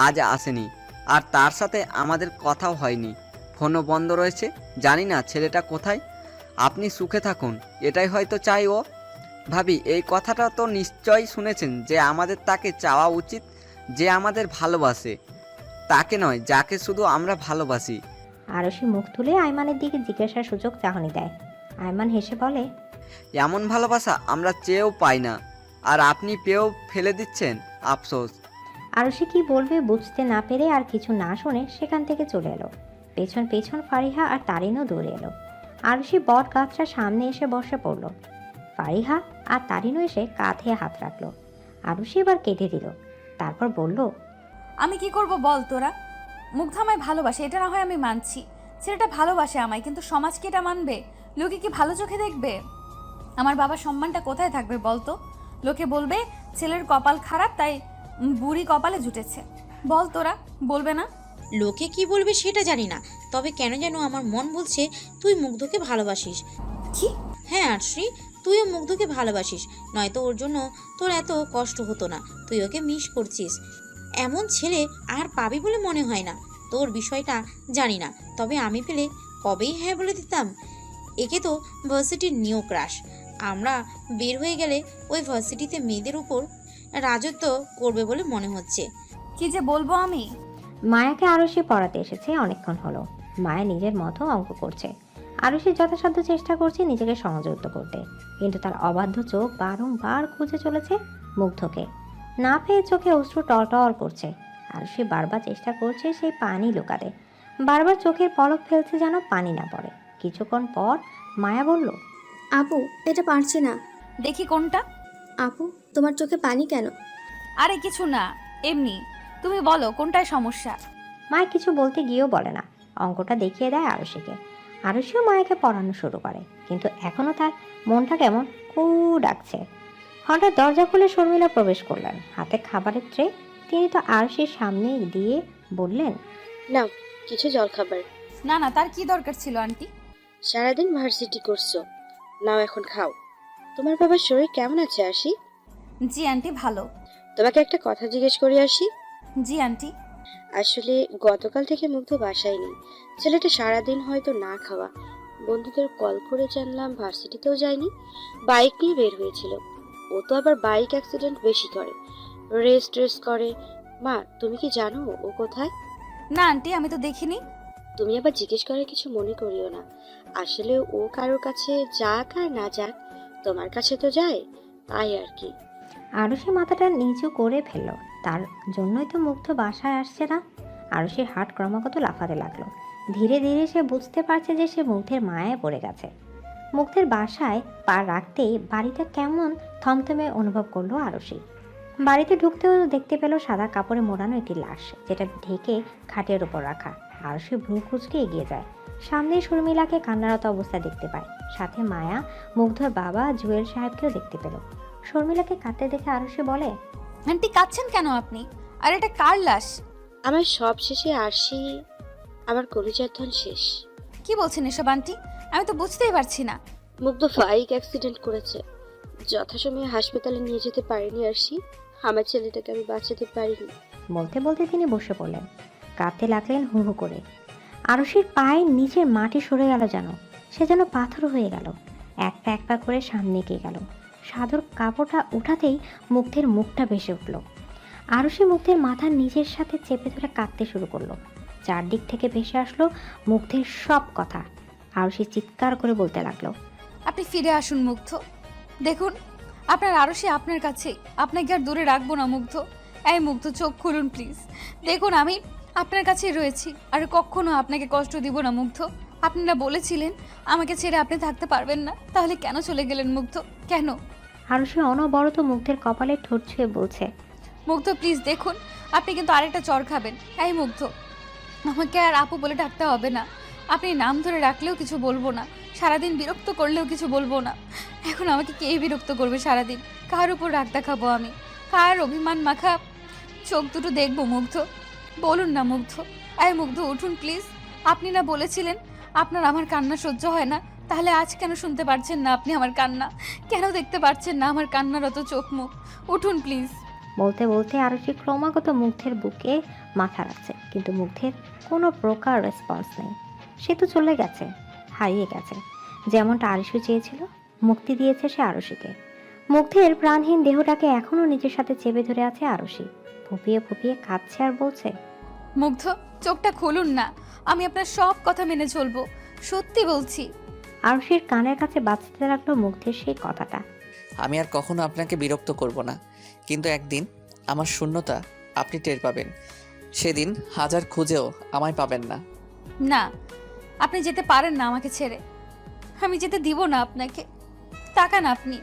আজ আসেনি, আর তার সাথে আমাদের কথাও হয়নি। ফোনও বন্ধ রয়েছে। জানি না ছেলেটা কোথায়। আপনি সুখে থাকুন, এটাই হয়তো চাই ও। ভাবি, এই কথাটা তো নিশ্চয়ই শুনেছেন যে আমাদের তাকে চাওয়া উচিত, যে আমাদের ভালোবাসে, তাকে নয় যাকে শুধু আমরা ভালোবাসি। আরুষি মুখ তুলে আয়মানের দিকে জিজ্ঞাসার সুযোগ চাহনি দেয়। আয়মান হেসে বলে, এমন ভালোবাসা আমরা চেয়েও পাই না, আর আপনি পেয়েও ফেলে দিচ্ছেন, আফসোস। আরুষি কি বলবে বুঝতে না পেরে আর কিছু না শুনে সেখান থেকে চলে এলো। পেছন পেছন ফারিহা আর তারিনও দৌড়ে এলো। আরুষি বট গাছটার সামনে এসে বসে পড়ল। ফারিহা আর তারিনও এসে কাঁধে হাত রাখলো। আরুষি এবার কেটে দিল। তারপর বলল, আমি কি করব বল তোরা? মুগ্ধ আমায় ভালোবাসে, এটা না হয় আমি মানছি। ছেলেটা ভালোবাসে আমায়, কিন্তু সমাজ কি এটা মানবে? লোকে কি ভালো চোখে দেখবে? আমার বাবার সম্মানটা কোথায় থাকবে বলতো? লোকে বলবে ছেলের কপাল খারাপ, তাই বুড়ি কপালে জুটেছে। বল তোরা, বলবে না? লোকে কি বলবে সেটা জানি না, তবে কেন যেন আমার মন বলছে তুই মুগ্ধকে ভালোবাসিস। কি? হ্যাঁ আরশি, তুইও মুগ্ধকে ভালোবাসিস, নয়তো ওর জন্য তোর এত কষ্ট হতো না। তুই ওকে মিস করছিস। এমন ছেলে আর পাবি বলে মনে হয় না। তোর বিষয়টা জানি না, তবে আমি পেলে কবেই হ্যাঁ বলে দিতাম। একে তো ভার্সিটির নিউ ক্রাশ। আমরা বের হয়ে গেলে ওই ভার্সিটিতে মেয়েদের উপর রাজত্ব করবে বলে মনে হচ্ছে। কি যে বলবো আমি। মায়াকে আরুষি পড়াতে এসেছে অনেকক্ষণ হলো। মায়া নিজের মতো অঙ্ক করছে। আরুষি যথাসাধ্য চেষ্টা করছে নিজেকে সংযুক্ত করতে, কিন্তু তার অবাধ্য চোখ বারংবার খুঁজে চলেছে মুগ্ধকে। না পেয়ে চোখে অশ্রু টলটল করছে। আরুষি বারবার চেষ্টা করছে সেই পানি লুকাতে, বারবার চোখের পলক ফেলছে যেন পানি না পড়ে। কিছুক্ষণ পর মায়া বলল, আপু, এটা পারছি না। দেখি কোনটা। আপু, তোমার চোখে পানি কেন? আরে কিছু না, এমনি। তুমি বলো কোনটায় সমস্যা? মায়া কিছু বলতে গিয়েও বলে না, অঙ্কটা দেখিয়ে দেয় আরুষিকে। আরুষিও মায়াকে পড়ানো শুরু করে, কিন্তু এখনও তার মনটা কেমন কু ডাকছে। হঠাৎ দরজা খুলে শর্মিলা প্রবেশ করলেন, হাতে খাবারের ট্রে। তিনি তো আরুষির সামনে দিয়ে বললেন, নাও কিছু জলখাবার। না না, তার কি দরকার ছিল আন্টি? সারাদিন ভার্সিটি করছো, নাও এখন খাও। তোমার বাবার শরীর কেমন আছে আরশি? জি আন্টি, ভালো। তোমাকে একটা কথা জিজ্ঞেস করি আরশি। জি আন্টি। আসলে গতকাল থেকে মুগ্ধ বাসায় নেই। ছেলেটা সারাদিন হয়তো না খাওয়া। বন্ধুদের কল করে জানলাম ভার্সিটিতেও যায়নি, বাইক নিয়ে বের হয়েছিল। ও তো আবার বাইক অ্যাক্সিডেন্ট বেশি করে, রেস করে। মা, তুমি কি জানো ও কোথায়? না আন্টি, আমি তো দেখিনি। তুমি আবার জিজ্ঞেস করে কিছু মনে করিও না। আসলে ও কারোর কাছে যাক আর না যাক, তোমার কাছে তো যায়, তাই আর কি। আরুষি মাথাটা নিচু করে ফেলল। তার জন্যই তো মুগ্ধ বাসায় আসছে না। আরুষির হার্ট ক্রমাগত লাফাতে লাগলো। ধীরে ধীরে সে বুঝতে পারছে যে সে মুগ্ধের মায়ায় পড়ে গেছে। মুগ্ধের বাসায় পা রাখতেই বাড়িটা কেমন থমথমে অনুভব করলো আরশি। বাড়িতে ঢুকতেও দেখতে পেল সাদা কাপড়ে মোড়ানো একটি লাশ, যেটা ঢেকে খাটের উপর রাখা। আরশি ভ্রু কুঁচকে এগিয়ে যায়। সামনে শর্মিলাকে কান্নারত অবস্থায় দেখতে পায়, সাথে মায়া, মুগ্ধর বাবা জুয়েল সাহেবকেও দেখতে পেল। শর্মিলাকে কাঁদতে দেখে আরশি বলে, আন্টি কাঁদছেন কেন আপনি? আর এটা কার লাশ? আমার সব শেষে আসি, আমার কলিজার ধন শেষ। কি বলছেন এসব আন্টি? আমি তো বুঝতেই পারছি না। মুগ্ধ বাইক অ্যাক্সিডেন্ট করেছে, যথাসময়ে হাসপাতালে নিয়ে যেতে পারিনি আরশি। আমার ছেলেটাকে আমি বাঁচাতে পারিনি। বলতে বলতে তিনি বসে পড়লেন, কাঁদতে লাগলেন হু হু করে। আরশির পায়ে নিচের মাটি সরে গেল, সে যেন পাথর হয়ে গেল। এক পা করে সামনে এগিয়ে গেল। সাদর কাপড়টা উঠাতেই মুগ্ধের মুখটা ভেসে উঠল। আরশি মুগ্ধের মাথার নিচের সাথে চেপে ধরে কাঁদতে শুরু করলো। চারদিক থেকে ভেসে আসলো মুগ্ধের সব কথা। আরশি চিৎকার করে বলতে লাগলো, আপনি ফিরে আসুন মুগ্ধ। দেখুন আপনার আরশি আপনার কাছে, আপনাকে আর দূরে রাখবো না মুগ্ধ। এই মুগ্ধ, চোখ খুলুন প্লিজ। দেখুন আমি আপনার কাছেই রয়েছি, আর কখনো আপনাকে কষ্ট দিব না মুগ্ধ। আপনারা বলেছিলেন আমাকে ছেড়ে আপনি থাকতে পারবেন না, তাহলে কেন চলে গেলেন মুগ্ধ? কেন? আরশি অনবরত মুগ্ধের কপালে ঠোঁট ছুঁয়ে বলছে, মুগ্ধ প্লিজ দেখুন, আপনি কিন্তু আরেকটা চর খাবেন। এই মুগ্ধ, আমাকে আর আপু বলে ডাকতে হবে না। আপনি নাম ধরে রাখলেও কিছু বলবো না, সারাদিন বিরক্ত করলেও কিছু বলবো না। এখন আমাকে কে বিরক্ত করবে সারাদিন? কার উপর রাগ দেখাবো আমি? কার অভিমান মাখা চোখ দুটো দেখবো মুগ্ধ? বলুন না মুগ্ধ। এই মুগ্ধ উঠুন প্লিজ। আপনি না বলেছিলেন আপনার আমার কান্না সহ্য হয় না, তাহলে আজ কেন শুনতে পারছেন না আপনি আমার কান্না? কেন দেখতে পারছেন না আমার কান্নারত চোখ মুখ? উঠুন প্লিজ। বলতে বলতে আরশি ক্রমাগত মুগ্ধের বুকে মাথা রাখছে, কিন্তু মুগ্ধের কোনো প্রকার রেসপন্স নেই। সে তো চলে গেছে, হারিয়ে গেছে। যেমনটা আরশি চেয়েছিল, মুক্তি দিয়েছে সে আরশিকে। মুগ্ধের প্রাণহীন দেহটাকে এখনও নিজের সাথে চেপে ধরে আছে আরশি। ফুপিয়ে ফুপিয়ে কাঁদছে আর বলছে, মুগ্ধ চোখটা খুলুন না, আমি আপনার সব কথা মেনে চলবো, সত্যি বলছি। আরশির কানের কাছে বাজতে লাগলো মুগ্ধের সেই কথাটা। আমি আর কখনো আপনাকে বিরক্ত করব না, কিন্তু একদিন আমার শূন্যতা আপনি টের পাবেন। সেদিন হাজার খুঁজেও আমায় পাবেন না। না, আপনি যেতে পারেন না আমাকে ছেড়ে। আমি যেতে দিব না আপনাকে। তাকান আপনি,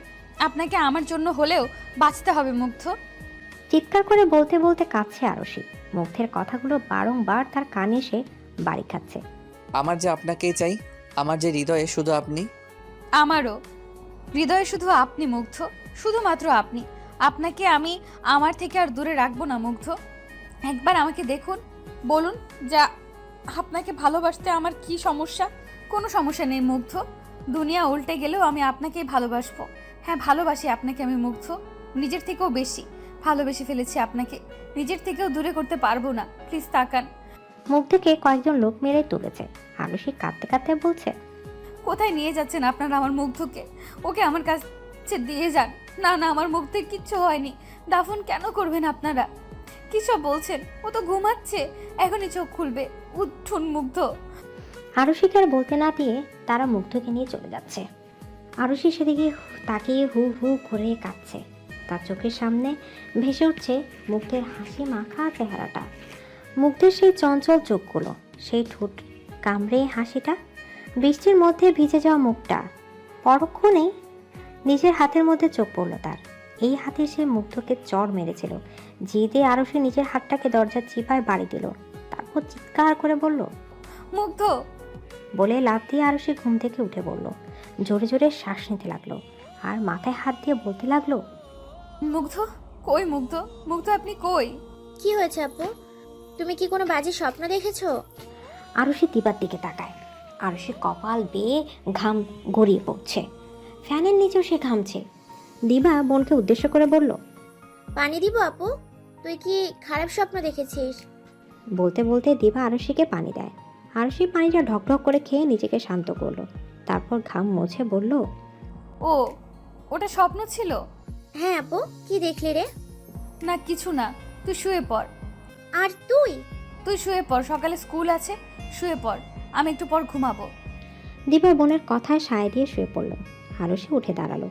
আপনাকে আমার জন্য হলেও বাঁচতে হবে মুগ্ধ। চিৎকার করে বলতে বলতে কাঁদছে আরশি। মুগ্ধের কথাগুলো বারংবার তার কানে এসে বাড়ি খাচ্ছে। আমার যে আপনাকেই চাই, আমার যে হৃদয়ে শুধু আপনি। আমারও হৃদয়ে শুধু আপনি মুগ্ধ, শুধুমাত্র আপনি। আপনাকে আমি আমার থেকে আর দূরে রাখবো না মুগ্ধ। একবার আমাকে দেখুন, বলুন যা আপনাকে ভালোবাসতে আমার কি সমস্যা? কোনো সমস্যা নেই মুগ্ধ। দুনিয়া উল্টে গেলেও আমি আপনাকেই ভালোবাসবো। হ্যাঁ, ভালোবাসি আপনাকে আমি মুগ্ধ, নিজের থেকেও বেশি ভালোবেসে ফেলেছি আপনাকে। নিজের থেকেও দূরে করতে পারবো না। প্লিজ তাকান। মুগ্ধকে কয়েকজন লোক মেরে তুলেছে। আরশি কাঁদতে কাঁদতে বলছে, কোথায় নিয়ে যাচ্ছেন আপনারা আমার মুগ্ধকে? ওকে আমার কাছে দিয়ে যান। না না, আমার মুগ্ধের কিচ্ছু হয়নি। দাফন কেন করবেন আপনারা? কি সব বলছেন? ও তো ঘুমাচ্ছে, এখনই চোখ খুলবে। উঠুন মুগ্ধ। আরশিকে আর বলতে না দিয়ে তারা মুগ্ধকে নিয়ে চলে যাচ্ছে। আরশি সেদিকে তাকিয়ে হু হু করে কাঁদছে। তার চোখের সামনে ভেসে উঠছে মুগ্ধের হাসি মাখা চেহারাটা, মুগ্ধের সেই চঞ্চল চোখগুলো, সেই ঠোঁট কামড়ে হাসিটা, বৃষ্টির মধ্যে ভিজে যাওয়া মুখটা। পরক্ষণেই নিজের হাতের মধ্যে চোখ পড়ল তার। এই হাতে সে মুগ্ধকে চড় মেরেছিল। জিদে আরশি নিজের হাতটাকে দরজার চিপায় বাড়ি দিল। তারপর চিৎকার করে বলল, মুগ্ধ। বলে লাফ দিয়ে আরশি ঘুম থেকে উঠে পড়ল। জোরে জোরে শ্বাস নিতে লাগলো আর মাথায় হাত দিয়ে বলতে লাগলো, মুগ্ধ কই? মুগ্ধ, মুগ্ধ আপনি কই? কি হয়েছে আপু? তুমি কি কোনো বাজে স্বপ্ন দেখেছো? আরশি দিবার দিকে তাকায়। আরশি কপাল বেয়ে ঘাম গড়িয়ে পড়ছে। ফ্যানের নিচেও সে ঘামছে। দিবা বোনকে উদ্দেশ্য করে বলল, পানি দিব আপু? তুই কি খারাপ স্বপ্ন দেখেছিস? বলতে বলতে দিবা আরশিকে পানি দেয়। আরশি পানিটা ঢকঢক করে খেয়ে নিজেকে শান্ত করলো। তারপর ঘাম মুছে বলল, ও, ওটা স্বপ্ন ছিল? হ্যাঁ আপু, কি দেখলি রে? না কিছু না, তুই শুয়ে পড়। আর তুই? তুই শুয়ে পড়, সকালে স্কুল আছে, শুয়ে পড়। আমি একটু পর ঘুমাবো। দিবা বোনের কথায় সায় দিয়ে শুয়ে পড়ল। আরশি উঠে দাঁড়ালো।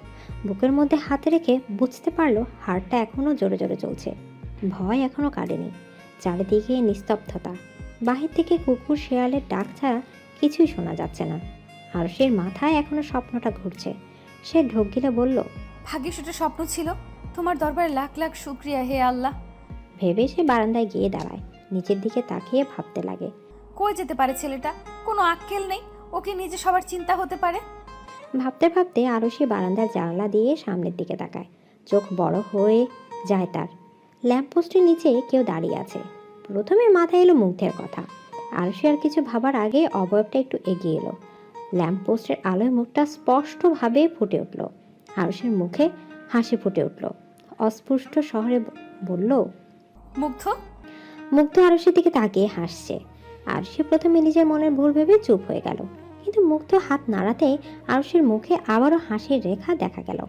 বুকের মধ্যে হাতে রেখে বুঝতে পারলো হাড়টা এখনো জোরে জোরে চলছে। ভয় এখনো কাটেনি। চারিদিকে নিস্তব্ধতা। বাহির থেকে কুকুর শেয়ালের ডাক ছাড়া কিছুই শোনা যাচ্ছে না। আরুষির মাথায় এখনো স্বপ্নটা ঘুরছে। সে ঢোক গিলে বলল, ভাগ্যিস ওটা স্বপ্ন ছিল। তোমার দরবারে লাখ লাখ শুক্রিয়া হে আল্লাহ। ভেবে সে বারান্দায় গিয়ে দাঁড়ায়। নিচের দিকে তাকিয়ে ভাবতে লাগে। কই যেতে পারে ছেলেটা? কোনো আক্কেল নেই, ওকে নিজে সবার চিন্তা হতে পারে। ভাবতে ভাবতে আরুষি বারান্দার জানলা দিয়ে সামনের দিকে তাকায়। চোখ বড় হয়ে যায় তার। ল্যাম্পপোস্টের নিচে কেউ দাঁড়িয়ে আছে। প্রথমে মাথায় এলো মুগ্ধের কথা। আরুষি আর কিছু ভাবার আগে অবয়বটা একটু এগিয়ে এলো। ল্যাম্পপোস্টের আলোয় মুখটা স্পষ্টভাবে ফুটে উঠল। আরুষির মুখে হাসি ফুটে উঠল। অস্পষ্ট শহরে বলল, মুগ্ধ। মুগ্ধ আরুষির দিকে তাকিয়ে হাসছে। আরুষি প্রথমে নিজের মনের ভুল ভেবে চুপ হয়ে গেল, কিন্তু মুগ্ধ হাত নাড়াতে আরুষির মুখে আবারও হাসির রেখা দেখা গেল।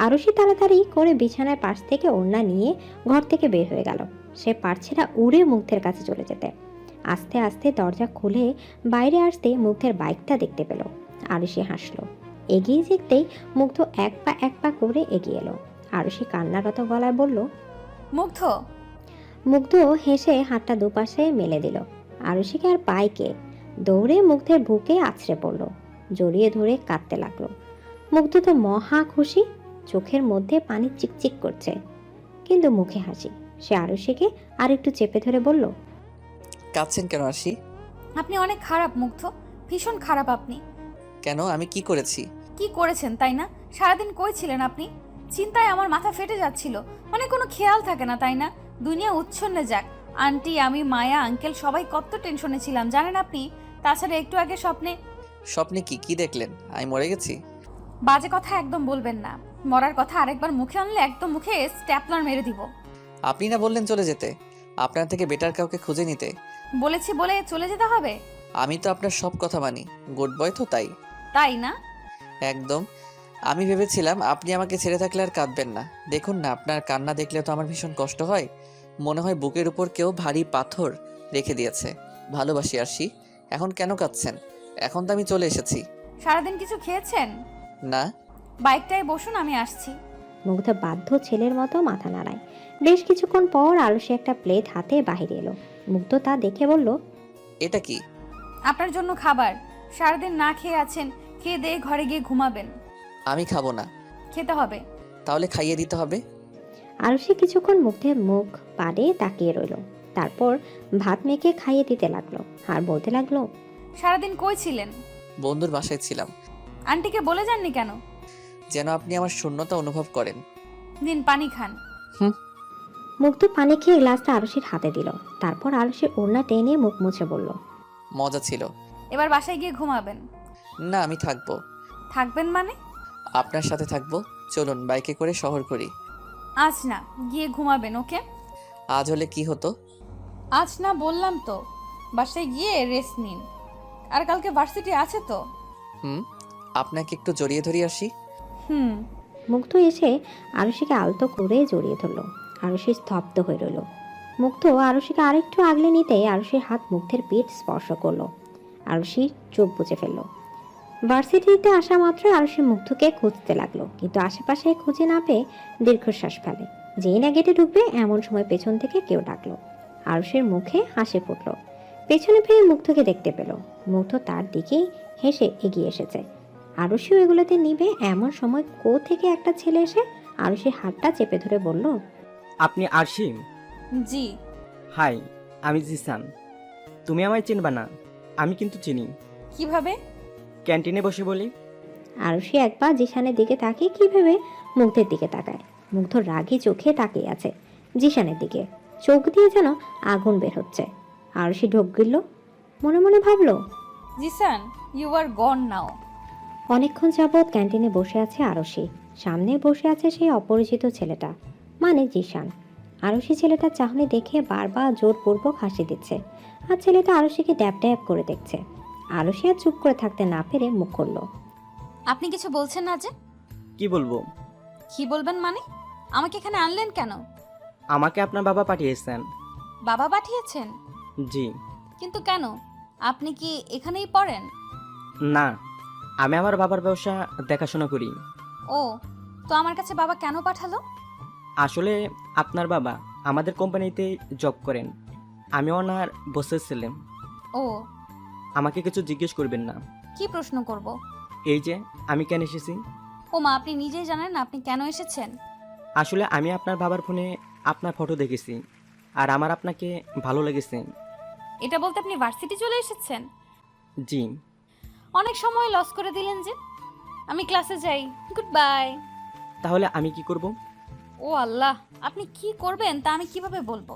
আরুষি তাড়াতাড়ি করে বিছানার পাশ থেকে ওড়না নিয়ে ঘর থেকে বের হয়ে গেল। সে পারছে না উড়ে মুগ্ধের কাছে চলে যেতে। আস্তে আস্তে দরজা খুলে বাইরে আসতে মুগ্ধের বাইকটা দেখতে পেল। আরুষি হাসলো। এগিয়ে যেতেই মুগ্ধ এক পা করে এগিয়ে এলো। আরুষি কান্নারত গলায় বলল, মুগ্ধ। মুগ্ধ হেসে হাতটা দুপাশে মেলে দিল। আরুষিকে আর পাইকে দৌড়ে মুগ্ধের বুকে আছড়ে পড়ল, জড়িয়ে ধরে কাঁদতে লাগলো। মুগ্ধ তো মহা খুশি, চোখের মধ্যে পানি চিকচিক করছে, কিন্তু মুখে হাসি। সে আরুষিকে আর একটু চেপে ধরে বলল, কাঁদছেন কেন আরশি? আপনি অনেক খারাপ মুগ্ধ, ভীষণ খারাপ আপনি। কেন, আমি কি করেছি? কি করেছেন তাই না? সারাদিন কই ছিলেন আপনি? চিন্তায় আমার মাথা ফেটে যাচ্ছিল। মানে কোনো খেয়াল থাকে না তাই না? দুনিয়া উচ্ছন্নে যাক। আন্টি, আমি, মায়া, আঙ্কেল সবাই কত টেনশনে ছিলাম জানেন আপনি। তাছাড়া একটু আগে স্বপ্নে কি দেখলেন? আমি মরে গেছি? বাজে কথা একদম বলবেন না। মরার কথা আরেকবার মুখে আনলে একদম মুখে স্ট্যাপলার মেরে দিব। আপনি না বললেন চলে যেতে? আপনার থেকে বেটার কাউকে খুঁজে নিতে। বলেছি বলে চলে যেতে হবে? আমি তো আপনার সব কথা মানি, গুড বয় তো, তাই। তাই না? একদম। আমি ভেবেছিলাম আপনি আমাকে ছেড়ে থাকলে আর কাঁদবেন না। দেখুন না, আপনার কান্না দেখলে তো আমার ভীষণ কষ্ট হয়। মনে হয় বুকের উপর কেউ ভারী পাথর রেখে দিয়েছে। ভালোবাসি আরশি। এখন কেন কাঁদছেন? এখন তো আমি চলে এসেছি। সারাদিন কিছু খেয়েছেন? না। বাইকটায় বসুন, আমি আসছি। মুগ্ধ বাধ্য ছেলের মতো মাথা নাড়ায়। বেশ কিছুক্ষণ পর আরুষি একটা প্লেট হাতে বাহিরে এলো। মুগ্ধ তা দেখে বলল, এটা কি? আপনার জন্য খাবার। সারাদিন না খেয়ে আছেন, খেয়ে দিয়ে ঘরে গিয়ে ঘুমাবেন। আমি খাবো না। খেতে হবে। তাহলে খাইয়ে দিতে হবে। আরুষি কিছুক্ষণ মুগ্ধের মুখ পাড়ে তাকিয়ে রইল। তারপর ভাত মেখে খাইয়ে দিতে লাগলো আর বলতে লাগলো, সারাদিন কই ছিলেন? বন্ধুর বাসায় ছিলাম। আন্টিকে বলে যাননি কেন? যেন আপনি আমার শূন্যতা অনুভব করেন। দিন, পানি খান। মুগ্ধ পানি খেয়ে গ্লাসটা আরুষির হাতে দিল। তারপর আরুষি ওড়না টেনে মুখ মুছে বলল, মজা ছিল। এবার বাসায় গিয়ে ঘুমাবেন। না, আমি থাকবো। থাকবেন মানে? আপনার সাথে থাকবো। চলুন বাইকে করে শহর করি। আজ না, গিয়ে ঘুমাবেন। ওকে? আজ হলে কি হতো? আজ না বললাম তো। বাসায় গিয়ে রেস্ট নিন। আর কালকে ভার্সিটি আছে তো। আপনাকে একটু জড়িয়ে ধরি আসি। মুগ্ধ এসে আরুষিকে আলতো করে জড়িয়ে ধরল। আরুষি স্তব্ধ হয়ে রইল। মুগ্ধ আরুষিকে আরেকটু আগলে নিতে আরুষির হাত মুগ্ধের পিঠ স্পর্শ করলো। আরুষি চোখ বুজে ফেলল। ভার্সিটিতে আসা মাত্র আরুষি মুগ্ধকে খুঁজতে লাগলো, কিন্তু আশেপাশে খুঁজে না পেয়ে দীর্ঘশ্বাস ফেলে। যেই না গেটে ঢুকবে এমন সময় পেছন থেকে কেউ ডাকলো। আরুষির মুখে হাসি ফুটল। পেছনে ফিরে মুগ্ধকে দেখতে পেল। মুগ্ধ তার দিকেই হেসে এগিয়ে এসেছে। আরুষিও এগুলোতে নিবে এমন সময় থেকে একটা ছেলে এসে আরুষির হাতটা চেপে ধরে বলল, আপনি আরশি? জি। হাই, আমি জিসান। তুমি আমায় চিনবা না, আমি কিন্তু চিনি। কিভাবে? ক্যান্টিনে বসে বলি। আরুষি একবার জিশানের দিকে তাকিয়ে কি ভেবে মুগ্ধের দিকে তাকায়। মুগ্ধ রাগী চোখে তাকিয়ে আছে জিশানের দিকে। চোখ দিয়ে যেন আগুন বের হচ্ছে। আরুষি ঢোক গিলল। মনে মনে ভাবলো, জিসান, ইউ আর গন নাও। অনেকক্ষণ যাবৎ ক্যান্টিনে বসে আছে আরুষি। সামনে বসে আছে সেই অপরিচিত ছেলেটা, মানে জিশান। আরুষি ছেলেটার চাহনি দেখে বারবার জোরপূর্বক হাসি দিচ্ছে, আর ছেলেটা আরুষিকে ড্যাব ড্যাব করে দেখছে। আরুষি আর চুপ করে থাকতে না পেরে মুখ করল। আপনি কিছু বলছেন না যে? কি বলবো? কি বলবেন মানে? আমাকে এখানে আনলেন কেন? আমাকে আপনার বাবা পাঠিয়েছেন। বাবা পাঠিয়েছেন? জি। কিন্তু কেন? আপনি কি এখানেই পড়েন? না, আমি আমার বাবার ব্যবসা দেখাশোনা করি। ও, তো আমার কাছে বাবা কেন পাঠালো? আসলে আপনার বাবা আমাদের কোম্পানিতে জব করেন। আমি ওনার বসের ছেলে। ও। আমাকে কিছু জিজ্ঞেস করবেন না, কি প্রশ্ন করব? এই যে আমি কেন এসেছি। ও মা, আপনি নিজেই জানেন না আপনি কেন এসেছেন? আসলে আমি আপনার বাবার ফোনে আপনার ফটো দেখেছি, আর আমার আপনাকে ভালো লেগেছে। এটা বলতে আপনি ভার্সিটি চলে এসেছেন? জি। অনেক সময় লস করে দিলেন যে। আমি ক্লাসে যাই, গুড বাই। তাহলে আমি কি করব? ও আল্লাহ, আপনি কি করবেন তা আমি কিভাবে বলবো?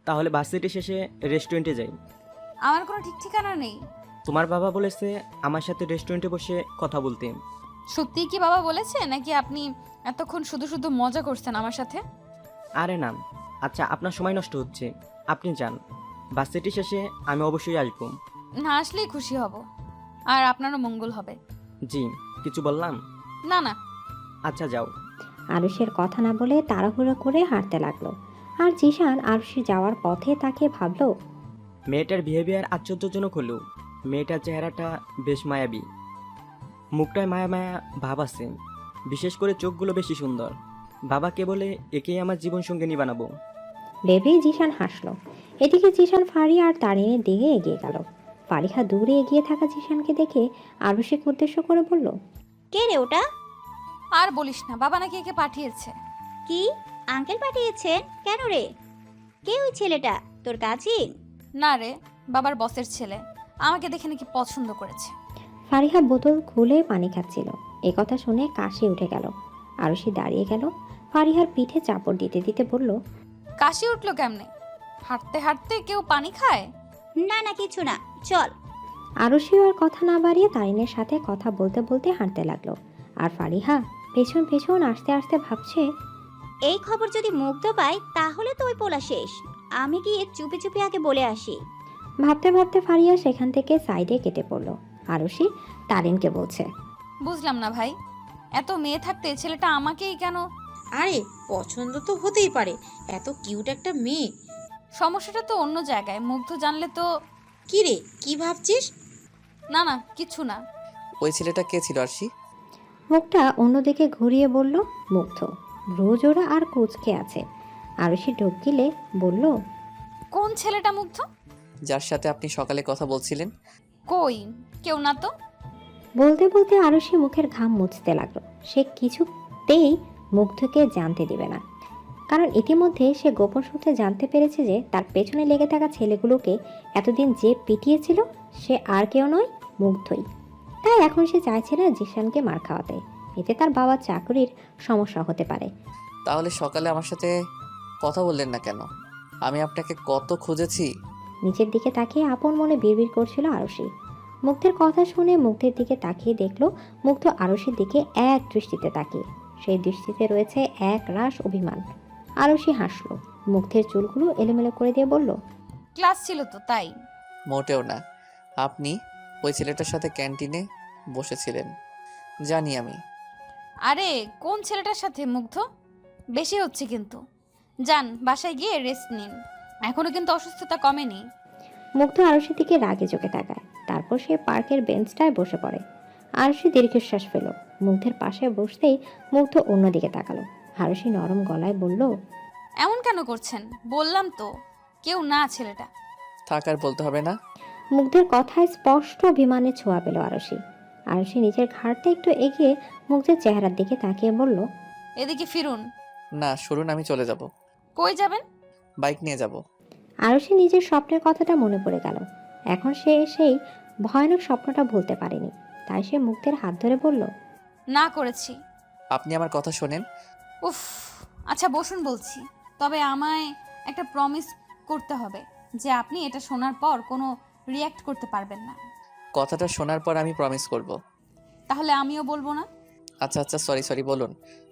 তাহলে ভার্সিটি শেষে রেস্টুরেন্টে যাই। আমার কোনো ঠিক ঠিকানা নেই। তোমার বাবা বলেছে আমার সাথে রেস্টুরেন্টে বসে কথা বলতে। সত্যিই কি বাবা বলেছে, নাকি আপনি এতক্ষণ শুধু শুধু মজা করছেন আমার সাথে? আরে না, আচ্ছা আপনার সময় নষ্ট হচ্ছে, আপনি যান। ভার্সিটি শেষে আমি অবশ্যই আসবো। না আসলেই খুশি হব, আর আপনারও মঙ্গল হবে। জি, কিছু বললাম? না না। আচ্ছা যাও। আরুষের কথা না বলে তাড়াহুড়ো করে হাঁটতে লাগলো। আর জিশান আরুষি যাওয়ার পথে তাকে ভাবলো, মেয়েটার বিহেভিয়ার আশ্চর্যজনক হলেও মেয়েটার চেহারাটা বেশ মায়াবী, মুখটায় মায়া মায়া ভাব আছে, বিশেষ করে চোখগুলো বেশি সুন্দর। বাবাকে বলে একেই আমার জীবন সঙ্গিনী বানাবো। ভেবে জিশান হাসলো। এদিকে জিশান ফারিয়া আর তারিনের দিকে এগিয়ে গেল। ফারিহা দূরে এগিয়ে থাকা জিশানকে দেখে আরুষিকে উদ্দেশ্য করে বলল, কে রে ওটা? আর বলিস না, বাবা নাকি একে পাঠিয়েছে। কি? আঙ্কেল পাঠিয়েছেন? কেন রে? কে ওই ছেলেটা? তোর কাজিন? না রে, বাবার বসের ছেলে, আমাকে দেখে নাকি পছন্দ করেছে। ফারিহা বোতল খুলে পানি খাচ্ছিল। কথা শুনে কাশি উঠে গেল। আরুষি দাঁড়িয়ে গেল। ফারিহার পিঠে চাপড় দিতে দিতে বলল, কাশি উঠলো কেমনে? হাঁটতে হাঁটতে কেউ পানি খায়? না না, কিছু না, চল। আরুষিও আর কথা না বাড়িয়ে তারিনের সাথে কথা বলতে বলতে হাঁটতে লাগলো। আর ফারিহা পেছন পেছন আসতে আসতে ভাবছে, এই খবর যদি মুগ্ধ পায় তাহলে তো ওই পোলা শেষ। আমি গিয়ে চুপি চুপি আগে বলে আসি। ভাবতে ভাবতে ফারিয়া সেখান থেকে সাইডে কেটে পড়লো। আরুষি তারিনকে বলছে, বুঝলাম না ভাই, এত মেয়ে থাকতে ছেলেটা আমাকেই কেন? আরে পছন্দ তো হতেই পারে, এত কিউট একটা মেয়ে। সমস্যাটা তো অন্য জায়গায়, মুগ্ধ জানলে তো। কি রে, কি ভাবছিস? না না, কিছু না। ওই ছেলেটা কে ছিল আরশি? মুখটা অন্যদিকে ঘুরিয়ে বলল মুগ্ধ। ভ্রুজোড়া আর কুচকে আছে। আরুষি ঢোক গিলে বলল, কোন ছেলেটা মুগ্ধ? যার সাথে আপনি সকালে কথা বলছিলেন। কই, কেউ না তো। বলতে বলতে আরুষি মুখের ঘাম মুছতে লাগলো। সে কিছুতেই মুগ্ধকে জানতে দিবে না, কারণ ইতিমধ্যে সে গোপন সূত্রে জানতে পেরেছে যে তার পেছনে লেগে থাকা ছেলেগুলোকে এতদিন যে পিটিয়েছিল সে আর কেউ নয়, মুগ্ধই। তাই এখন সে চাইছে না জিশানকে মার খাওয়াতে, এতে তার বাবার চাকরির সমস্যা হতে পারে। তাহলে সকালে আমার সাথে কথা বললেন না কেন? আমি আপনাকে কত খুঁজেছি। নিচের দিকে তাকিয়ে আপন মনে বিড়বিড় করছিল আরুষি। মুগ্ধের কথা শুনে মুগ্ধের দিকে তাকিয়ে দেখলো মুগ্ধ আরুষির দিকে এক দৃষ্টিতে তাকিয়ে। সেই দৃষ্টিতে রয়েছে এক রাশ অভিমান। আরুষি হাসলো। মুগ্ধের চুলগুলো এলোমেলো করে দিয়ে বলল, ক্লাস ছিল তো তাই। মোটেও না, আপনি ওই ছেলেটার সাথে ক্যান্টিনে বসেছিলেন জানি আমি। আরে কোন ছেলেটার সাথে মুগ্ধ? বেশি হচ্ছে কিন্তু। যান বাসায় গিয়ে রেস্ট নিন, এখনো কিন্তু অসুস্থতা কমেনি। মুগ্ধ আরুষির দিকে রাগে চোখে তাকায়। তারপর সে পার্কের বেঞ্চটায় বসে পড়ে। আরুষি দীর্ঘশ্বাস ফেল। মুগ্ধের পাশে বসতেই মুগ্ধ অন্যদিকে তাকালো। আরুষি নরম গলায় বলল, এমন কেন করছেন? বললাম তো কেউ না ছেলেটা। থাক, আর বলতে হবে না। মুগ্ধের কথায় স্পষ্ট অভিমানের ছোঁয়া পেল আরুষি। আরুষি নিজের ঘাড়টা একটু এগিয়ে মুগ্ধের চেহারার দিকে তাকিয়ে বলল, এদিকে ফিরুন। না শুনুন, আমি চলে যাব। কই যাবেন? বাইক নিয়ে যাব। আরুষি নিজের স্বপ্নের কথাটা মনে পড়ে গেল। এখন সে সেই ভয়ানক স্বপ্নটা ভুলতে পারেনি। তাই সে মুগ্ধের হাত ধরে বলল, না করেছি। আপনি আমার কথা শোনেন। উফ, আচ্ছা বসুন বলছি। তবে আমায় একটা প্রমিস করতে হবে যে আপনি এটা শোনার পর কোনো রিয়্যাক্ট করতে পারবেন না। কথাটা শোনার পর আমি প্রমিস করব। তাহলে আমিও বলবো না। আচ্ছা আচ্ছা, সরি বলুন।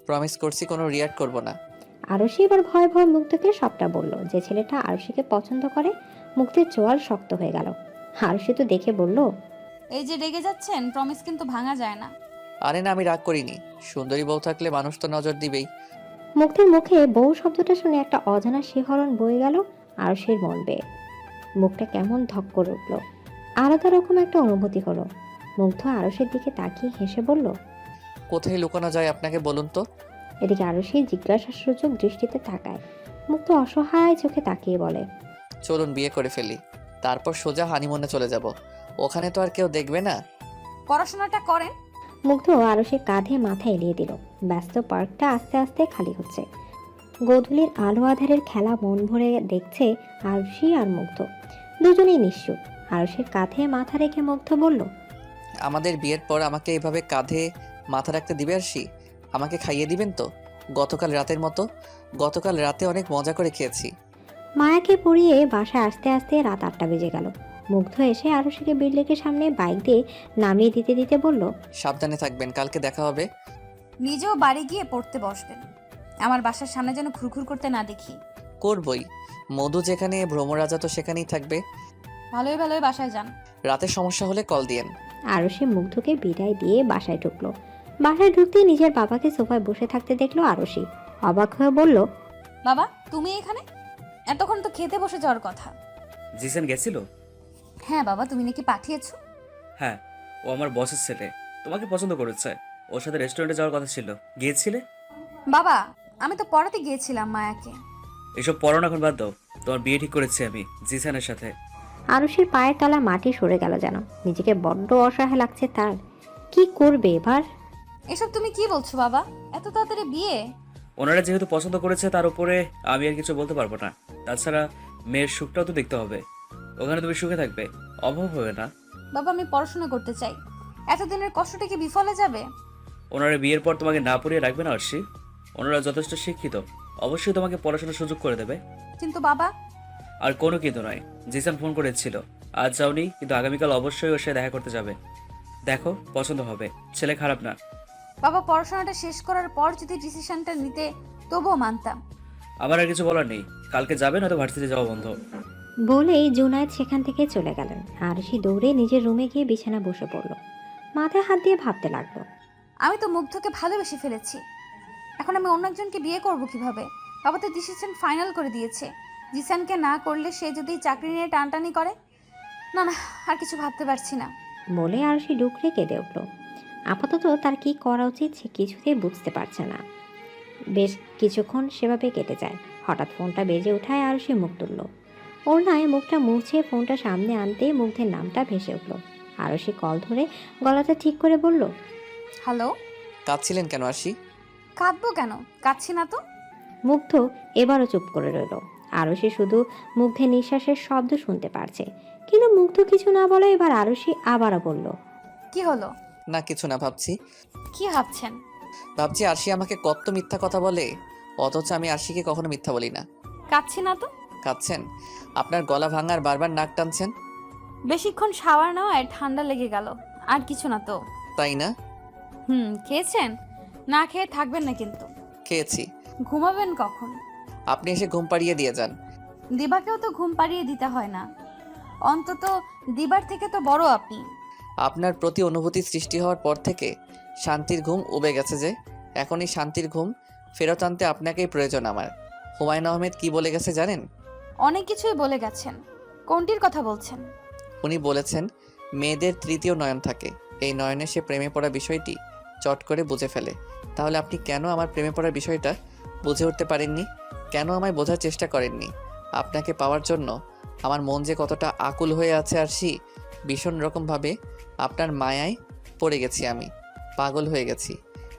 প্রমিস করছি কোনো রিয়্যাক্ট করব না। আরুষি এবার ভয় ভয় মুগ্ধকে সবটা বলল। যে ছেলেটা আরুষিকে পছন্দ করে। মুগ্ধের চোয়াল শক্ত হয়ে গেল। আরুষি তো দেখে বলল, এই যে রেগে যাচ্ছেন, প্রমিস কিন্তু ভাঙা যায় না। আরে না, আমি রাগ করিনি। সুন্দরী বউ থাকলে মানুষ তো নজর দিবেই। মুগ্ধের মুখে বউ শব্দটা শুনে একটা অজানা শিহরণ বয়ে গেল আরুষির মন বেয়ে। মুখটা কেমন ধক করে উঠল। আলাদা রকম একটা অনুভূতি হলো। মুগ্ধ আরুষির দিকে তাকিয়ে হেসে বলল, কোথায় লুকানো যায় আপনাকে বলুন তো? এদিকে আরুষি জিজ্ঞাসাসূচক দৃষ্টিতে তাকায়। মুগ্ধ অসহায় চোখে তাকিয়ে বলে, চলুন বিয়ে করে ফেলি, তারপর সোজা হানিমুনে চলে যাব। ওখানে তো আর কেউ দেখবে না। পড়াশোনাটা করেন। মুগ্ধ আরুষের কাঁধে মাথা এলিয়ে দিল। ব্যস্ত পার্কটা আস্তে আস্তে খালি হচ্ছে। গোধূলির আলো আধারের খেলা মন ভরে দেখছে আরুষি আর মুগ্ধ। দুজনেই নিশ্চুপ। আরুষের কাঁধে মাথা রেখে মুগ্ধ বলল, আমাদের বিয়ের পর আমাকে এভাবে কাঁধে মাথা রাখতে দিবে আরশি? আমাকে খাইয়ে দিবেন তো? গতকাল রাতের মতো? গতকাল রাতে অনেক মজা করে খেয়েছি। মায়াকে পড়িয়ে বাসায় আসতে আসতে রাত 8টা বেজে গেল। মুগ্ধ এসে আরুষিকে বিল্ডিংয়ের সামনে বাইক দিয়ে নামিয়ে দিতে দিতে বলল, সাবধানে থাকবেন, কালকে দেখা হবে। নিজেও বাড়ি গিয়ে পড়তে বসবেন। আমার বাসার সামনে যেন ঘুরঘুর করতে না দেখি। করবই। মধু যেখানে ভ্রমরাজা তো সেখানেই থাকবে। ভালোই ভালোই বাসায় যান। রাতে সমস্যা হলে কল দিয়েন। আরুষি মুগ্ধকে বিদায় দিয়ে বাসায় ঢুকলো। বাসায় ঢুকতেই নিজের বাবাকে সোফায় বসে থাকতে দেখলো আরুষি। অবাক হয়ে বলল, বাবা তুমি এখানে? এতক্ষণ তো খেতে বসে যাওয়ার কথা। জিসান গেছিল? হ্যাঁ বাবা, তুমি নাকি পাঠিয়েছো? হ্যাঁ, ও আমার বসের ছেলে, তোমাকে পছন্দ করেছে। ওর সাথে রেস্টুরেন্টে যাওয়ার কথা ছিল, গিয়েছিলে? বাবা আমি তো পড়াতে গিয়েছিলাম মায়াকে। এসব পড়ানো এখন বাদ দাও, তোমার বিয়ে ঠিক করেছি আমি জিসানের সাথে। আরুষির পায়ের তলা মাটি সরে গেল যেন। নিজেকে বড্ড অসহায় লাগছে তার। কি করবে এবার? এসব তুমি কি বলছো বাবা? এত তাড়াতাড়ি বিয়ে? ওনারা যেহেতু পছন্দ করেছে তার উপরে আমি আর কিছু বলতে পারবো না। তাছাড়া মেয়ের সুখটাও তো দেখতে হবে। ওখানে তুমি সুখে থাকবে, অভাব হবে না। বাবা আমি পড়াশোনা করতে চাই। এতদিনের কষ্টটা কি বিফলে যাবে? ওনারা বিয়ের পর তোমাকে না পড়িয়ে রাখবে না আরশি। ওনারা যথেষ্ট শিক্ষিত, অবশ্যই তোমাকে পড়াশোনার সুযোগ করে দেবে। কিন্তু বাবা। আর কোনো কিন্তু নয়। জিসান ফোন করেছিল, আজ যাওনি কিন্তু আগামীকাল অবশ্যই ওর সাথে দেখা করতে যাবে। দেখো পছন্দ হবে, ছেলে খারাপ না। বাবা পড়াশোনাটা শেষ করার পর যদি ডিসিশনটা নিতে তবুও মানতাম। আমার আর কিছু বলার নেই, কালকে যাবে নয়তো ভার্সিটি যাওয়া বন্ধ। বলেই জুনায়েদ সেখান থেকে চলে গেলেন। আরুষি দৌড়ে নিজের রুমে গিয়ে বিছানা বসে পড়ল। মাথায় হাত দিয়ে ভাবতে লাগলো, আমি তো মুগ্ধকে ভালোবেসে ফেলেছি। এখন আমি অন্য একজনকে বিয়ে করব কিভাবে? বাবা তো ডিসিশন ফাইনাল করে দিয়েছে। জিসানকে না করলে সে যদি চাকরি নিয়ে টানটানি করে। না না, আর কিছু ভাবতে পারছি না। বলে আরুষি ডুকরে কেঁদে উঠল। আপাতত তার কি করা উচিত সে কিছুতেই বুঝতে পারছে না। বেশ কিছুক্ষণ সেভাবে কেটে যায়। হঠাৎ ফোনটা বেজে ওঠায় আরুষি মুখ তুলল। ওড়নায় মুখটা মুছে ফোনটা সামনে আনতেই মুগ্ধের নামটা ভেসে উঠল। আরুষি কল ধরে গলাটা ঠিক করে বলল, হ্যালো। কাঁদছিলেন কেন আরশি? কাঁদবো কেন? কাঁদছি না তো। মুগ্ধ এবারও চুপ করে রইল। আরুষি শুধু মুগ্ধের নিঃশ্বাসের শব্দ শুনতে পারছে, কিন্তু মুগ্ধ কিছু না বলে এবার আরুষি আবারও বলল, কি হলো? না কিছু না, ভাবছি। কি ভাবছেন? ভাবছি আরশি আমাকে কত মিথ্যা কথা বলে, অথচ আমি আরশিকে কখনো মিথ্যা বলি না। কাঁদছি না তো। কাঁদছেন? আপনার গলা ভাঙার বারবার নাক টানছেন। বেশিক্ষণ শাওয়ার নেওয়ায় ঠান্ডা লেগে গেল, আর কিছু না তো। তাই না? খেয়েছেন? না খেয়ে থাকবেন না কিন্তু। খেয়েছি। ঘুমাবেন কখন? আপনি এসে ঘুম পাড়িয়ে দিয়ে যান। দিবাকেও তো ঘুম পাড়িয়ে দিতে হয় না। অন্তত দিবার থেকে তো বড় আপনি। আপনার প্রতি অনুভূতি সৃষ্টি হওয়ার পর থেকে শান্তির ঘুম উবে গেছে যে, এখনই শান্তির ঘুম ফেরত আনতে আপনাকেই প্রয়োজন আমার। হুমায়ুন আহমেদ কি বলে গেছে জানেন? অনেক কিছুই বলে গেছেন। কোনটির কথা বলছেন? উনি বলেছেন মেয়েদের তৃতীয় নয়ন থাকে, এই নয়নে সে প্রেমে পড়া বিষয়টি চট করে বুঝে ফেলে। তাহলে আপনি কেন আমার প্রেমে পড়ার বিষয়টা বুঝে উঠতে পারেননি? কেন আমায় বোঝার চেষ্টা করেননি? আপনাকে পাওয়ার জন্য আমার মন যে কতটা আকুল হয়ে আছে আরশি, ভীষণ রকমভাবে আপনার মায়ায় পড়ে গেছি আমি, পাগল হয়ে গেছি।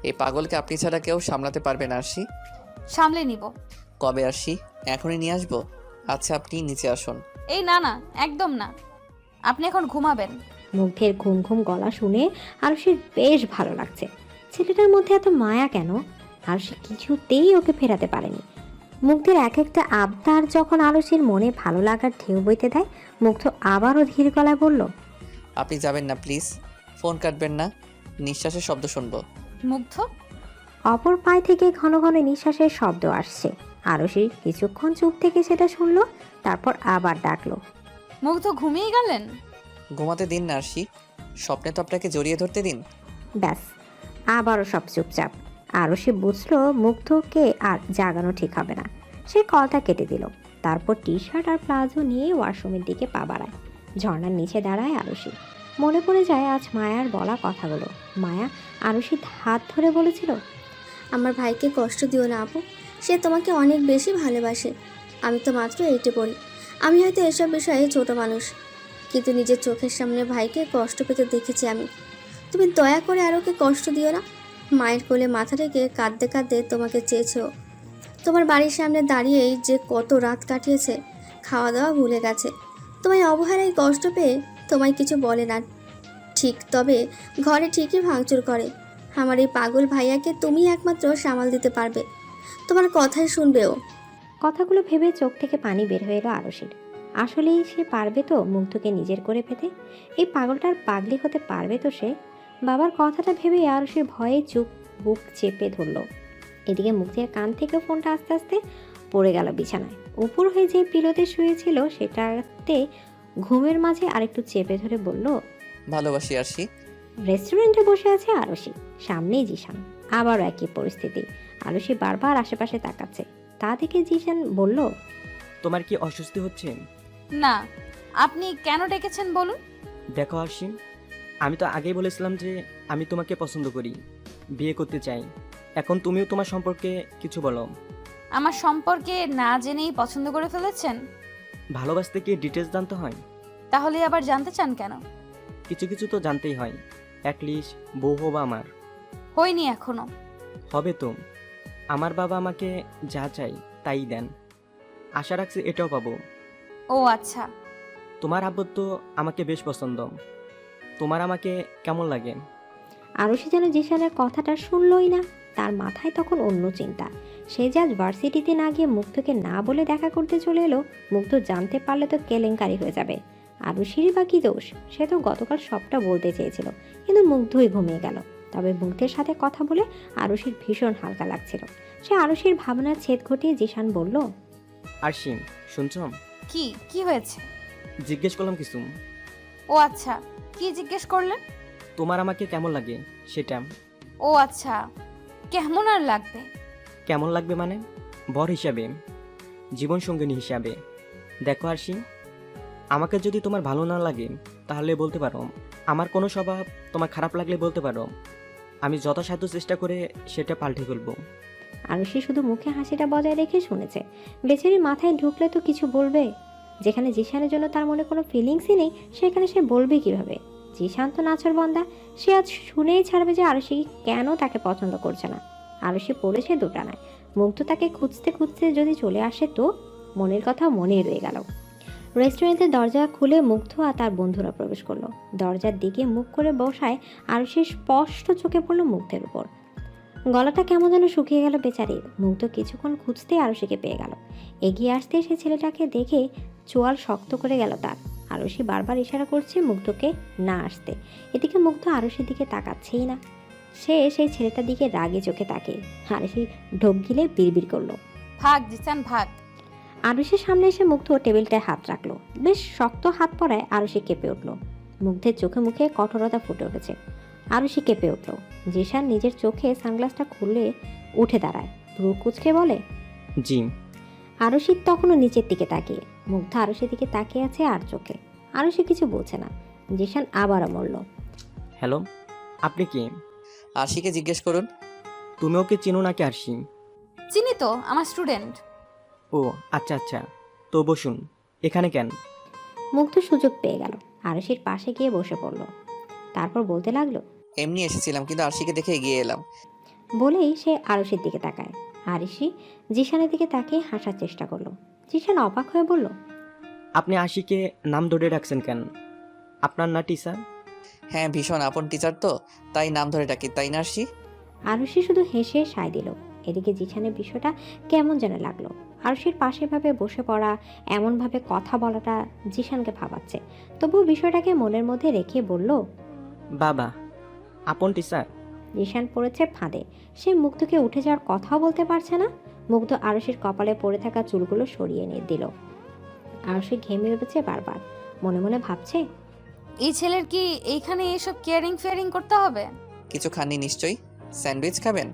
এই পাগলকে আপনি ছাড়া কেউ সামলাতে পারবে না আরশি। সামলে নিব। কবে আরশি? এখনই নিয়ে আসবো? আচ্ছা আপনি নিচে আসুন। এই না না, একদম না। আপনি এখন ঘুমাবেন। মুগ্ধের ঘুম ঘুম গলা শুনে আরুষির বেশ ভালো লাগছে। ছেলেটার মধ্যে এত মায়া কেন? আরুষি কিছুতেই ওকে ফেরাতে পারেনি। মুগ্ধের এক একটা আবদার যখন আরুষির মনে ভালো লাগার ঢেউ বইতে দেয়, মুগ্ধ আবারও ধীর গলায় বলল, আপনি যাবেন না প্লিজ, ফোন কাটবেন না, নিঃশ্বাসের শব্দ শুনবো। মুগ্ধ। অপর পায়ে থেকে ঘন ঘন নিঃশ্বাসের শব্দ আসছে। আরুষি কিছুক্ষণ চুপ থেকে সেটা শুনলো, তারপর আবার ডাকলো, মুগ্ধ ঘুমিয়ে গেলেন? ঘুমাতে দিন না আরশি, স্বপ্নে তো আপনাকে জড়িয়ে ধরতে দিন। ব্যাস আবারও সব চুপচাপ। আরুষি বুঝলো মুগ্ধকে আর জাগানো ঠিক হবে না। সে কলটা কেটে দিল। তারপর টি শার্ট আর প্লাজো নিয়ে ওয়াশরুমের দিকে পা বাড়ায়। ঝর্ণার নিচে দাঁড়ায় আরুষি। মনে পড়ে যায় আজ মায়ার বলা কথাগুলো। মায়া আরুষির হাত ধরে বলেছিল, আমার ভাইকে কষ্ট দিও না আপু, সে তোমাকে অনেক বেশি ভালোবাসে। আমি তো মাত্র 8-এ পড়ি। আমি হয়তো এসব বিষয়ে ছোট মানুষ, কিন্তু নিজের চোখের সামনে ভাইকে কষ্ট পেতে দেখেছি আমি। তুমি দয়া করে আর ওকে কষ্ট দিও না। মায়ের কোলে মাথা রেখে কাঁদতে কাঁদতে তোমাকে চেয়েছেও। তোমার বাড়ির সামনে দাঁড়িয়েই যে কত রাত কাটিয়েছে, খাওয়া দাওয়া ভুলে গেছে। তোমায় অবহেলায় কষ্ট পেয়ে তোমায় কিছু বলে না ঠিক, তবে ঘরে ঠিকই ভাঙচুর করে। আমার এই পাগল ভাইয়াকে তুমি একমাত্র সামাল দিতে পারবে, তোমার কথাই শুনবেও। কথাগুলো ভেবে চোখ থেকে পানি বের হয়ে এলো আরশির। আসলেই সে পারবে তো মুগ্ধকে নিজের করে পেতে? এই পাগলটার পাগলি হতে পারবে তো সে? বাবার কথাটা ভেবে আরশির ভয়ে চুপ বুক চেপে ধরল। এদিকে মুগ্ধের কান থেকে ফোনটা আস্তে আস্তে পড়ে গেল বিছানায়। উপর হয়ে যে পিলোতে শুয়েছিল সেটাতে ঘুমের মাঝে আরেকটু চেপে ধরে বলল, ভালোবাসি আরশি। রেস্টুরেন্টে বসে আছে আরশি, সামনেই জিশান। আবারও একই পরিস্থিতি, আরশি বারবার আশেপাশে তাকাচ্ছে। তা দেখে জিশান বলল, তোমার কি অস্বস্তি হচ্ছে? না, আপনি কেন ডেকেছেন বলুন? দেখো আরশি, আমি তো আগেই বলেছিলাম যে আমি তোমাকে পছন্দ করি, বিয়ে করতে চাই। এখন তুমিও তোমার সম্পর্কে কিছু বলো। আমার সম্পর্কে না জেনেই পছন্দ করে ফেলেছেন? ভালোবাসতে কি ডিটেলস জানতে হয়? তাহলে আবার জানতে চান কেন? কিছু কিছু তো জানতেই হয়, অ্যাটলিস্ট বউ হবা আমার। হয়নি এখনো। হবে তো। আমার বাবা আমাকে যা চাই তাই দেন, আশা রাখছি এটাও পাবো। ও আচ্ছা। তোমার আব্বু তো আমাকে বেশ পছন্দ। তোমার আমাকে কেমন লাগে? আরশি যেন জিশানের কথাটা শুনলই না। তার মাথায় তখন অন্য চিন্তা। সে যে আজ ভার্সিটিতে না গিয়ে মুগ্ধকে না বলে দেখা করতে চলে এলো, মুগ্ধ জানতে পারলে তো কেলেঙ্কারি হয়ে যাবে। আরশিরই বা কি দোষ? সে তো গতকাল সবটা বলতে চেয়েছিল, কিন্তু মুগ্ধই ঘুমিয়ে গেল। তবে মুগ্ধের সাথে কথা বলে আরশির ভীষণ হালকা লাগছিল। সে আরশির ভাবনার ছেদ ঘটিয়ে জিশান বলল, আরশি শুনছ? কি কি হয়েছে? জিজ্ঞেস করলাম কিছু। ও আচ্ছা, কি জিজ্ঞেস করলেন? তোমার আমাকে কেমন লাগে সেটা। ও আচ্ছা, কেমন আর লাগবে? কেমন লাগবে মানে? বর হিসাবে, জীবন সঙ্গিনী হিসাবে। দেখো আরশি, আমাকে যদি তোমার ভালো না লাগে তাহলে বলতে পারো। আমার কোনো স্বভাব তোমার খারাপ লাগলে বলতে পারো, আমি যথাসাধ্য চেষ্টা করে সেটা পাল্টে ফেলবো। আরশি শুধু মুখে হাসিটা বজায় রেখে শুনেছে। বেচারি মাথায় ঢুকলে তো কিছু বলবে। যেখানে জিশানের জন্য তার মনে কোনো ফিলিংসই নেই, সেখানে সে বলবে কিভাবে? জিশান তো নাছরবান্দা, সে আজ শুনেই ছাড়বে যে আরশি কেন তাকে পছন্দ করছে না। আরশি পড়েছে দুটানায়। মুগ্ধ তাকে খুঁজতে খুঁজতে যদি চলে আসে তো? মনের কথা মনেই রয়ে গেল। রেস্টুরেন্টের দরজা খুলে মুগ্ধ আর তার বন্ধুরা প্রবেশ করলো। দরজার দিকে মুখ করে বসায় আরশি স্পষ্ট চোখে পড়লো মুগ্ধের উপর। গলাটা কেমন যেন শুকিয়ে গেল বেচারির। মুগ্ধ কিছুক্ষণ খুঁজতেই আরশিকে পেয়ে গেল। এগিয়ে আসতে সে ছেলেটাকে দেখে চোয়াল শক্ত করে গেল তার। আরশি বারবার ইশারা করছে মুগ্ধকে না আসতে। এদিকে মুগ্ধ আরশির দিকে তাকাচ্ছেই না। সে সেই ছেলেটার দিকে রাগে চোখে তাকে। আরশি ঢোক গিলে বিড়বিড় করলো, ভাগ জিসান ভাগ। আরুষির সামনে এসে মুগ্ধ টেবিলটায় হাত রাখলো। বেশ শক্ত হাত পড়ায় আরুষি কেঁপে উঠল। মুগ্ধের চোখে মুখে কঠোরতা ফুটে উঠেছে। আরুষি কেঁপে উঠল। জিশান নিজের চোখে সানগ্লাসটা খুলে উঠে দাঁড়ায়, ভ্রু কুঁচকে বলে, জি। আরুষি তখনও নিচের দিকে তাকিয়ে। মুগ্ধ আরুষির দিকে তাকিয়ে আছে আর চোখে। আরুষি কিছু বলছে না। জিশান আবারও বলল, হ্যালো, আপনি কি? আরশিকে জিজ্ঞেস করুন। তুমি ওকে চিনো নাকি আরশি? চিনি তো, আমার স্টুডেন্ট। ও আচ্ছা আচ্ছা, তো বসুন। এখানে কেন? মুগ্ধ সুযোগ পেয়ে গেল, আরুষির পাশে গিয়ে বসে পড়ল। তারপর বলতে লাগলো, এমনি এসেছিলাম, কিন্তু আরশিকে দেখে এগিয়ে এলাম। বলেই সে আরুষির দিকে তাকায়। আরুষি জিশানের দিকে তাকিয়ে হাসার চেষ্টা করলো। জিশান অবাক হয়ে বলল, আপনি আশিকে নাম ধরে ডাকছেন কেন? আপনার না টিচার? হ্যাঁ, ভীষণ আপন টিচার তো, তাই নাম ধরে ডাকি, তাই না আরশি? আরুষি শুধু হেসে সায় দিল। এদিকে জিশানের বিষয়টা কেমন যেন লাগলো। আরুষির পাশে ভাবে বসে পড়া, এমনভাবে কথা বলাটা জিশানকে ভাবাচ্ছে। তবুও বিষয়টাকে মনের মধ্যে রেখে বলল, বাবা, আপন টিচার? জিশান পড়েছে ফাঁদে। সে মুগ্ধকে উঠে যাওয়ার কথাও বলতে পারছে না। মুগ্ধ আরুষির কপালে পড়ে থাকা চুলগুলো সরিয়ে নিয়ে দিল। আরুষি ঘেমে উঠেছে বারবার, মনে মনে ভাবছে, এই ছেলের কি এইখানে এইসব কেয়ারিং ফেয়ারিং করতে হবে? কিছু খাননি নিশ্চয়ই, স্যান্ডউইচ খাবেন?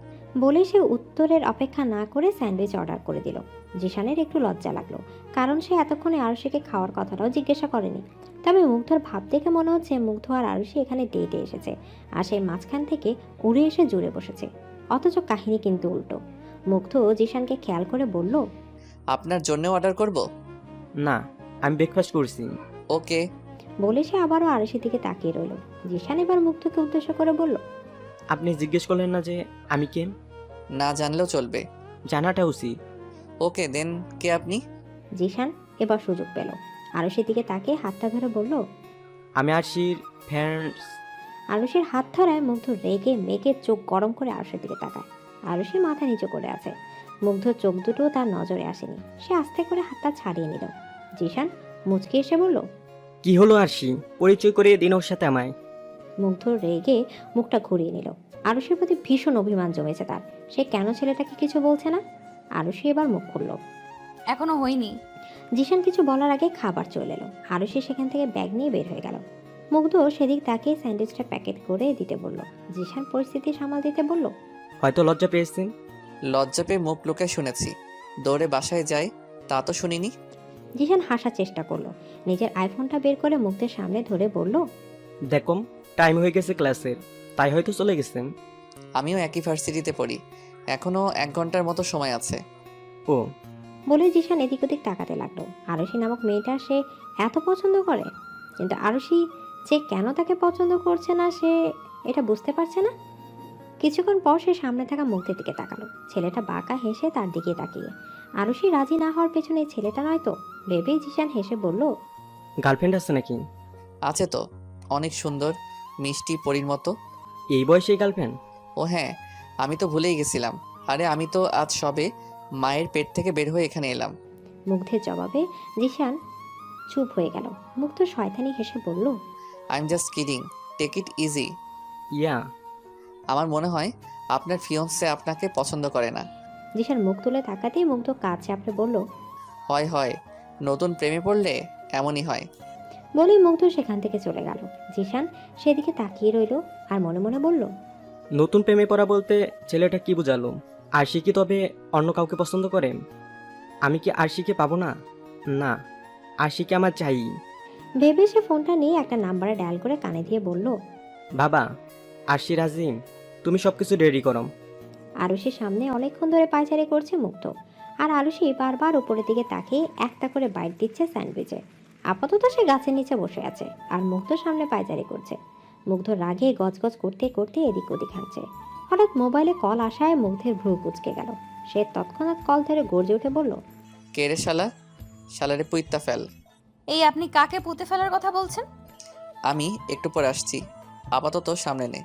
বলে সে উত্তরের অপেক্ষা না করে স্যান্ডউইচ অর্ডার করে দিল। জিশানের একটু লজ্জা লাগলো, কারণ সে এতক্ষণে আরুষিকে খাওয়ার কথাটাও জিজ্ঞাসা করেনি। তবে মুগ্ধর ভাব দেখে মনে হচ্ছে মুগ্ধ আর আরুষি এখানে ডেটে এসেছে, আর সেই মাঝখান থেকে উড়ে এসে জুড়ে বসেছে। অথচ কাহিনী কিন্তু উল্টো। মুগ্ধ জিশানকে খেয়াল করে বলল, আপনার জন্য অর্ডার করব? না, আমি ব্রেকফাস্ট করছি। ওকে। বলে সে আবারও আরুষির দিকে তাকিয়ে রইল। জিশান এবার মুগ্ধকে উদ্দেশ্য করে বলল, আপনি জিজ্ঞেস করলেন না যে আমি কে? না জানলেও চলবে। জানাটা উচিত। ওকে দেন, কে আপনি? জিশান এবার সুযোগ পেল। আরুষির দিকে তাকিয়ে হাতটা ধরে বলল, আমি আরশির ফ্রেন্ডস। আরুষির হাত ধরায় মুগ্ধ রেগে মেঘের চোখ গরম করে আরুষের দিকে তাকায়। আরুষি মাথা নিচু করে আছে। মুগ্ধর চোখ দুটো তার নজরে আসেনি। সে আস্তে করে হাতটা ছাড়িয়ে নিল। জিশান মুচকি এসে বলল, কি হলো আরশি? পরিচয় করিয়ে দিন ওর সাথে আমায়। মুগ্ধ রেগে মুখটা ঘুরিয়ে নিল। আরুষির প্রতি ভীষণ অভিমান জমেছে তার। সে কেন ছেলেটাকে কিছু বলছে না? আরুষি এবার মুখ খুলল। এখনো হয়নি। জিশান কিছু বলার আগে খাবার চলে এলো। আরুষি সেখান থেকে ব্যাগ নিয়ে বের হয়ে গেল। মুগ্ধ সেদিক তাকিয়ে স্যান্ডউইচটা প্যাকেট করে দিতে বলল। জিশান পরিস্থিতি সামাল দিতে বলল, হয়তো লজ্জা পেয়েছেন। লজ্জা পেয়ে মুখ লুকায় শুনেছি, দৌড়ে বাসায় যায় তা তো শুনিনি। জিশান হাসার চেষ্টা করলো। নিজের আইফোনটা বের করে মুগ্ধের সামনে ধরে বলল, দেখুন টাইম হয়ে গেছে ক্লাসের, তাই হয়তো চলে গেছেন। আমিও একই ভার্সিটিতে পড়ি, এখনো 1 ঘন্টার মতো সময় আছে। ও, বলে জিশান এদিক ওদিক তাকাতে লাগলো। আরুষি নামক মেয়েটা সে এত পছন্দ করে, কিন্তু আরুষি যে কেন তাকে পছন্দ করছে না সে এটা বুঝতে পারছে না। কিছুক্ষণ পর সে সামনে থাকা মুগ্ধের দিকে তাকালো। ছেলেটা বাঁকা হেসে তার দিকে তাকিয়ে। আরুষি রাজি না হওয়ার পেছনে এই ছেলেটা নয় তো ভেবেই জিশান হেসে বলল, গার্লফ্রেন্ড আছে নাকি? আছে তো, অনেক সুন্দর, মিষ্টি, পরীর মতো। এই বয়সে গার্লফ্রেন্ড? ও হ্যাঁ, আমি তো ভুলেই গেছিলাম। আরে আমি তো আজ সবে মায়ের পেট থেকে বের হয়ে এখানে এলাম। মুগ্ধের জবাবে জিশান চুপ হয়ে গেল। মুগ্ধ শয়তানি হেসে বলল, I am just kidding, take it easy. Yeah. আমার মনে হয় আপনার ফিয়ন্সে আপনাকে পছন্দ করে না। জিশান মুখ তুলে তাকাতেই মুগ্ধ কাজ চাপড়ে বলল, হয় হয়, নতুন প্রেমে পড়লে এমনই হয়। বলেই মুগ্ধ সেখান থেকে চলে গেল। জিশান সেদিকে তাকিয়ে রইল আর মনে মনে বলল, নতুন প্রেমে পড়া বলতে ছেলেটা কি বোঝালো? আরশি কি তবে অন্য কাউকে পছন্দ করে? আমি কি আরশিকে পাবো না? না, আরশিকে আমার চাই। ভেবে সে ফোনটা নিয়ে একটা নাম্বারে ডায়াল করে কানে দিয়ে বলল, বাবা, আরশি রাজিম, তুমি সবকিছু রেডি করো। আরুষির সামনে অনেকক্ষণ ধরে পায়চারি করছে মুগ্ধ। আর আরুষি বারবার উপরের দিকে তাকিয়ে একটা করে বাইট দিচ্ছে স্যান্ডউইচে। আপাতত সে গাছের নিচে বসে আছে আর মুগ্ধ সামনে পায়চারি করছে। মুগ্ধ রাগে গজগজ করতে করতে এদিক ওদিক হাঁটছে। হঠাৎ মোবাইলে কল আসায় মুগ্ধের ভ্রু কুঁচকে গেল। সে তৎক্ষণাৎ কল ধরে গর্জে উঠে বলল, কে রে শালা? শালারে পুইত্তা ফেল। এই আপনি কাকে পুঁতে ফেলার কথা বলছেন? আমি একটু পরে আসছি, আপাতত সামনে নে।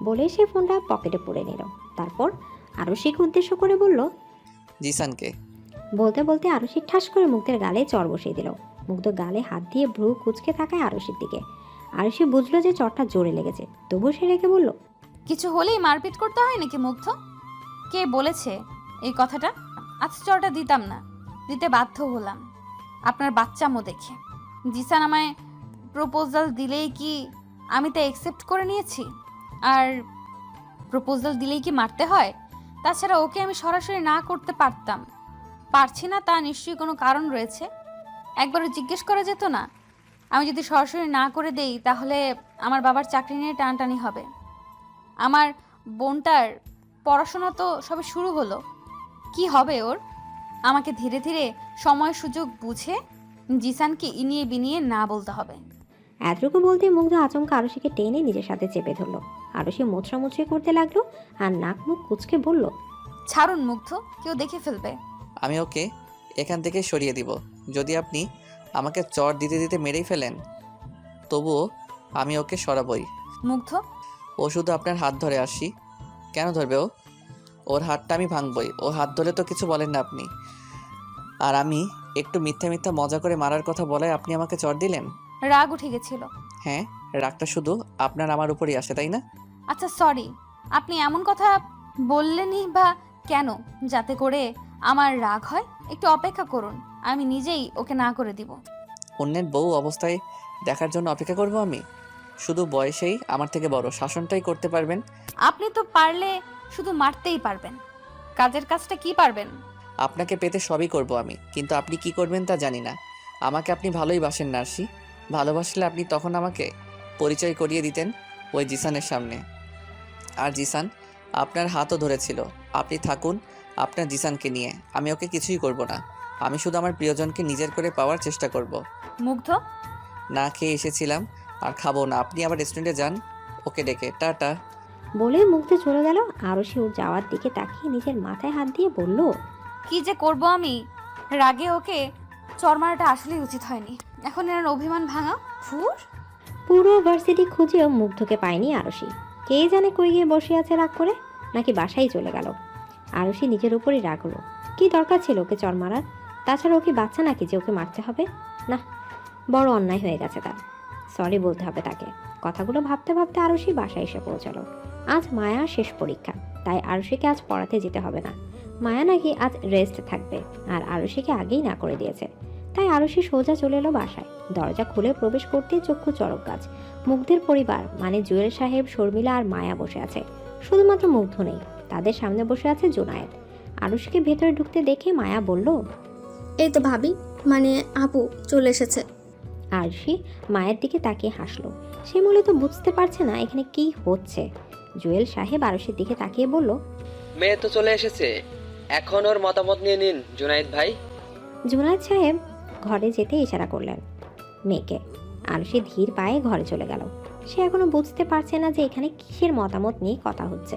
বলে সে ফোনটা পকেটে পুরে নিল। তারপর আরুষিকে উদ্দেশ্য করে বলল, জিসানকে। বলতে বলতে আরুষি ঠাস করে মুগ্ধের গালে চড় বসিয়ে দিল। মুগ্ধ গালে হাত দিয়ে ভ্রু কুঁচকে তাকায় আরুষির দিকে। আরুষি বুঝলো যে চড়টা জোরে লেগেছে, তবু সে রেখে বলল, কিছু হলেই মারপিট করতে হয় নাকি মুগ্ধ? কে বলেছে এই কথাটা? আজ চড়টা দিতাম না, দিতে বাধ্য হলাম আপনার বাচ্চামো দেখে। জিসান আমায় প্রপোজাল দিলেই কি আমি তা অ্যাকসেপ্ট করে নিয়েছি? আর প্রপোজাল দিলেই কি মারতে হয়? তাছাড়া ওকে আমি সরাসরি না করতে পারতাম, পারছি না তা নিশ্চয়ই কোনো কারণ রয়েছে। একবারও জিজ্ঞেস করা যেত না? আমি যদি সরাসরি না করে দেই তাহলে আমার বাবার চাকরি নিয়ে টানটানি হবে। আমার বোনটার পড়াশোনা তো সবে শুরু হলো, কি হবে ওর? আমাকে ধীরে ধীরে সময় সুযোগ বুঝে জিসানকে ইনিয়ে বিনিয়ে না বলতে হবে। এতটুকু বলতে মুগ্ধ আচমকা আরুষিকে টেনে নিজের সাথে চেপে ধরলো। আরুষি মোছরামুছরি করতে লাগলো আর নাক মুখ কুচকে বলল, ছাড়ুন মুগ্ধ, কেউ দেখে ফেলবে। আমি ওকে এখান থেকে সরিয়ে দিব। যদি আপনি আমাকে চড় দিতে দিতে মেরেই ফেলেন তবুও আমি ওকে সরাবই। মুগ্ধ, ও শুধু আপনার হাত ধরে আসি। কেন ধরবে ও? ওর হাতটা আমি ভাঙবই। ও হাত ধরে তো কিছু বলেন না আপনি। আর আমি একটু মিথ্যা মিথ্যা মজা করে মারার কথা বলায় আপনি আমাকে চড় দিলেন। রাগ উঠে গেছিল। হ্যাঁ, রাগটা শুধু আপনার আমার উপরই আসে, তাই না? আচ্ছা সরি, আপনি এমন কথা বললেনই বা কেন যাতে করে আমার রাগ হয়? একটু অপেক্ষা করুন, আমি নিজেই ওকে না করে দিব। অন্যের বউ অবস্থায় দেখার জন্য অপেক্ষা করব আমি? শুধু বয়সেই আমার থেকে বড়, শাসনটাই করতে পারবেন। আপনি তো পারলে শুধু মারতেই পারবেন, কাজের কাজটা কি পারবেন? আপনাকে পেতে সবই করব আমি, কিন্তু আপনি কি করবেন তা জানি না। আমাকে আপনি ভালোই বাসেন নার্সি। ভালোবাসলে আপনি তখন আমাকে পরিচয় করিয়ে দিতেন ওই জিসানের সামনে। আর জিসান আপনার হাতও ধরেছিল। আপনি থাকুন আপনার জিসানকে নিয়ে, আমি ওকে কিছুই করব না। আমি শুধু আমার প্রিয়জনকে নিজের করে পাওয়ার চেষ্টা করব। মুগ্ধ, না খেয়ে এসেছিলাম আর খাবো না। আপনি আবার রেস্টুরেন্টে যান ওকে ডেকে। টাটা। বলে মুগ্ধ চলে গেল। আরশি ওর যাওয়ার দিকে তাকিয়ে নিজের মাথায় হাত দিয়ে বলল, কি যে করব আমি, রাগে ওকে চর মারাটা আসলেই উচিত হয়নি। এখন এর অভিমান ভাঙা ধুর। পুরো ভার্সিটি খুঁজেও মুগ্ধকে পায়নি আরশি। কে জানে কই গিয়ে বসে আছে রাগ করে, নাকি বাসায় চলে গেল। আরশি নিজের উপরই রাগ হলো। কি দরকার ছিল ওকে চর মারার? তাছাড়া ও কি বাচ্চা নাকি যে ওকে মারতে হবে? না, বড় অন্যায় হয়ে গেছে তার। সরি বলতে হবে তাকে। কথাগুলো ভাবতে ভাবতে আরশি বাসায় এসে পৌঁছালো। আজ মায়া শেষ পরীক্ষা, তাই আরশিকে আজ পড়াতে যেতে হবে না। মায়া নাকি আজ রেস্ট থাকবে, আর আরশিকে আগেই না করে দিয়েছে। তাই আরশি সোজা চলে এলো বাসায়। দরজা খুলে প্রবেশ করতেই চক্ষু চড়ক গাছ। মুগ্ধের পরিবার মানে জুয়েল সাহেব, শর্মিলা আর মায়া বসে আছে। শুধুমাত্র মুগ্ধ নেই, তাদের সামনে বসে আছে জুনায়েদ। আরশিকে ভেতরে ঢুকতে দেখে মায়া বলল, এই তো ভাবি, মানে আপু চলে এসেছে। আরশি মায়ের দিকে তাকিয়ে হাসলো। সে মূলত বুঝতে পারছে না এখানে কি হচ্ছে। জুয়েল সাহেব আরশির দিকে তাকিয়ে বলল, মেয়ে তো চলে এসেছে, এখন ওর মতামত নিয়ে নিন জুনাইদ ভাই। জুনায়েদ সাহেব ঘরে যেতে ইশারা করলেন মেয়েকে। আরশি ধীর পায়ে ঘরে চলে গেল। সে এখনো বুঝতে পারছে না যে এখানে কিসের মতামত নিয়ে কথা হচ্ছে।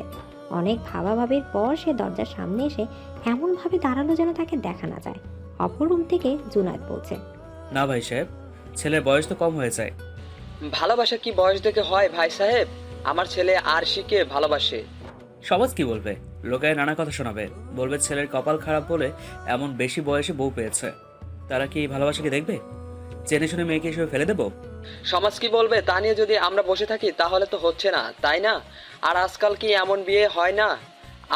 অনেক ভাবাভাবির পর সে দরজার সামনে এসে এমনভাবে দাঁড়ালো যেন তাকে দেখা না যায়। অপর রুম থেকে জুনায়েদ বলছে, না ভাই সাহেব, ছেলের বয়স তো কম হয়ে যায়। ভালোবাসা কি বয়স দেখে হয় ভাই সাহেব? আমার ছেলে আরশিকে ভালোবাসে। সমাজ কি বলবে? লোকের নানা কথা শোনাবে, বলবে ছেলের কপাল খারাপ বলে এমন বেশি বয়সে বউ পেয়েছে। তারা কি এই ভালোবাসাকে দেখবে? জেনে শুনে মেয়েকে এসবে ফেলে দেবো? সমাজ কি বলবে তা নিয়ে যদি আমরা বসে থাকি তাহলে তো হচ্ছে না, তাই না? আর আজকাল কি এমন বিয়ে হয় না?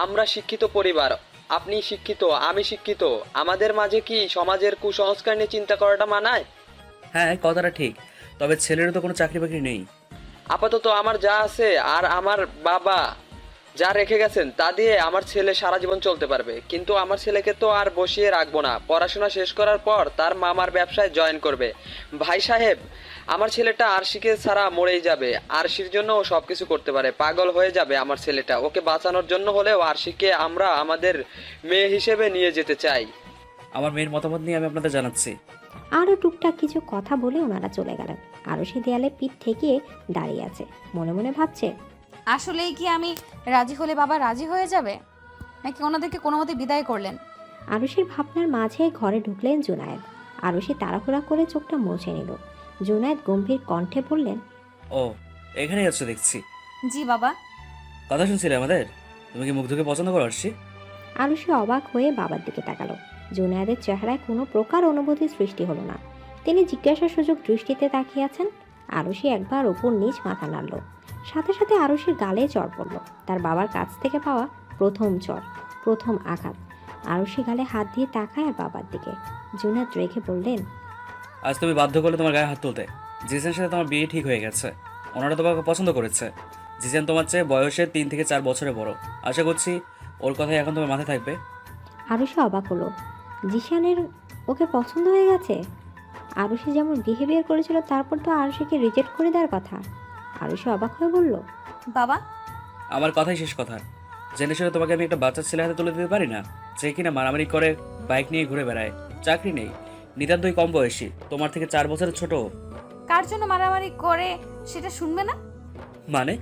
আমরা শিক্ষিত পরিবার, আপনি শিক্ষিত, আমি শিক্ষিত, আমাদের মাঝে কি সমাজের কুসংস্কার নিয়ে চিন্তা করাটা মানায়? হ্যাঁ, কথাটা ঠিক, তবে ছেলেরও তো কোনো চাকরি বাকরি নেই। আপাতত আমার যা আছে আর আমার বাবা যা রেখে গেছেন তা দিয়ে আমার ছেলে সারা জীবন চলতে পারবে। কিন্তু আমার ছেলেকে তো আর বসিয়ে রাখবো না। পড়াশোনা শেষ করার পর তার মামার ব্যবসায় জয়েন করবে। ভাই সাহেব, আমার ছেলেটা আরশিকে ছাড়া মরেই যাবে। আরশির জন্য ও সবকিছু করতে পারে, পাগল হয়ে যাবে আমার ছেলেটা। ওকে বাঁচানোর জন্য হলেও আরশিকে আমরা আমাদের মেয়ে হিসেবে নিয়ে যেতে চাই। আমার মেয়ের মতামত নিয়ে আমি আপনাদের জানাচ্ছি। আরও টুকটাক কিছু কথা বলে ওনারা চলে গেলেন। আরশি দেয়ালে পিঠ ঠেকিয়ে দাঁড়িয়ে আছে, মনে মনে ভাবছে, আসলেই কি আমি রাজি হলে বাবা রাজি হয়ে যাবে, নাকি ওনাদেরকে কোনো মতে বিদায় করলেন? আরশির ভাবনার মাঝে ঘরে ঢুকলেন জুনায়েদ। আরশি তাড়াহুড়া করে চোখটা মুছে নিল। জুনায়েদ গম্ভীর কণ্ঠে বললেন, ও, এখানেই আছো দেখছি। জি বাবা। কথা শুনছিলে আমাদের? তুমি কি মুগ্ধকে পছন্দ করো আরশি? আরশি অবাক হয়ে বাবার দিকে তাকালো। জুনায়েদের চেহারায় কোনো প্রকার অনুভূতির সৃষ্টি হলো না। তিনি জিজ্ঞাসার সুযোগ দৃষ্টিতে তাকিয়ে আছেন। আরশি একবার ওপর নিচ মাথা নাড়ল। সাথে সাথে আরশির গালে চড় পড়ল। তার বাবার কাছ থেকে পাওয়া প্রথম চড়, প্রথম আঘাত। আরশি গালে হাত দিয়ে তাকায় আর বাবার দিকে। জুনায়েদ রেখে বললেন, আজ তুমি বাধ্য করলে তোমার গায়ে হাত তুলতে। জিসেনের সাথে তোমার বিয়ে ঠিক হয়ে গেছে। ওনারা তোমাকে পছন্দ করেছে। জিসেন তোমার চেয়ে বয়সে 3 থেকে 4 বছরের বড়। আশা করছি ওর কথাই এখন তোমার মাথায় থাকবে। আরশি অবাক হলো। জিশানের ওকে পছন্দ হয়ে গেছে? আরশি যেমন বিহেভিয়ার করেছিল তারপর তো আরশিকে রিজেক্ট করে দেওয়ার কথা। আরশি অবাক হয়ে বলল, বাবা, আমার কথাই শেষ কথা। জেনে শুনে তোমাকে আমি একটা বাচ্চা ছেলে হাতে তুলে দিতে পারি না, যে কিনা মারামারি করে বাইক নিয়ে ঘুরে বেড়ায়, চাকরি নেই, নিতান্তই কম বয়সী, তোমার থেকে 4 বছরের ছোট। কার জন্য মারামারি করে সেটা শুনবে না? মানে?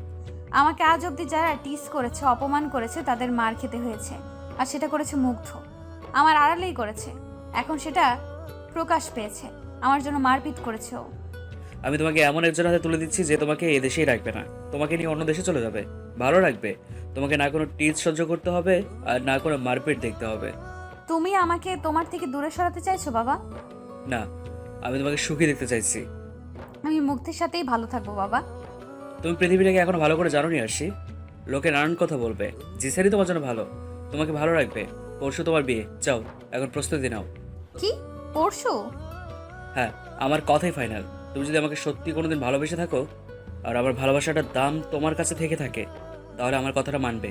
আমাকে আজ অবধি যারা টিস করেছে, অপমান করেছে, তাদের মার খেতে হয়েছে। আর সেটা করেছে মুগ্ধ, আমার আড়ালেই করেছে। এখন সেটা প্রকাশ পেয়েছে, আমার জন্য মারপিট করেছে ও। আমি তোমাকে এমন একজন হাতে তুলে দিচ্ছি যে তোমাকে এই দেশেই রাখবে না, তোমাকে নিয়ে অন্য দেশে চলে যাবে, ভালো রাখবে। তোমাকে না কোনো টিচ সহ্য করতে হবে আর না কোনো মারপিট দেখতে হবে। তুমি আমাকে তোমার থেকে দূরে সরাতে চাইছো বাবা? না, আমি তোমাকে সুখী দেখতে চাইছি। আমি মুগ্ধের সাথেই ভালো থাকবো বাবা। তুমি পৃথিবীটাকে এখনো ভালো করে জানো নি আরশি। লোকে নানান কথা বলবে, জিসারি তোমার জন্য ভালো, তোমাকে ভালো রাখবে। পরশু তোমার বিয়ে, যাও এখন প্রস্তুতি নাও। কি পরশু? হ্যাঁ, আমার কথাই ফাইনাল। তুমি যদি আমাকে সত্যি কোনোদিন ভালোবেসে থাকো আর আমার ভালোবাসাটার দাম তোমার কাছে থেকে থাকে, তাহলে আমার কথাটা মানবে।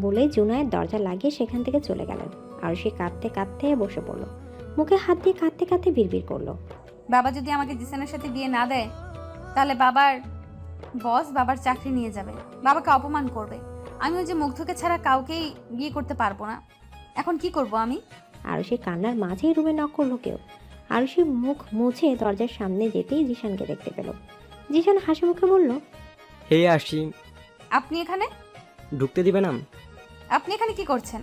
বলে জুনায়েদ দরজা লাগিয়ে সেখান থেকে চলে গেলেন। আরশি কাঁদতে কাঁদতে বসে পড়ল। মুখে হাত দিয়ে কাঁদতে কাঁদতে বিড়বিড় করলো, বাবা যদি আমাকে জিসানের সাথে বিয়ে না দেয়, তাহলে বাবার বস বাবার চাকরি নিয়ে যাবে, বাবাকে অপমান করবে। আমি ওই যে মুগ্ধকে ছাড়া কাউকেই বিয়ে করতে পারবো না। এখন কি করব আমি? আরশি কান্নার মাঝেই রুমে নক করলো কেউ। আরুষি মুখ মুছে দরজার সামনে যেতেই জিশানকে দেখতে পেল। জিশান হাসি মুখে বলল, হে আসি, আপনি এখানে? ঢুকতে দিবে না? আপনি এখানে কি করছেন?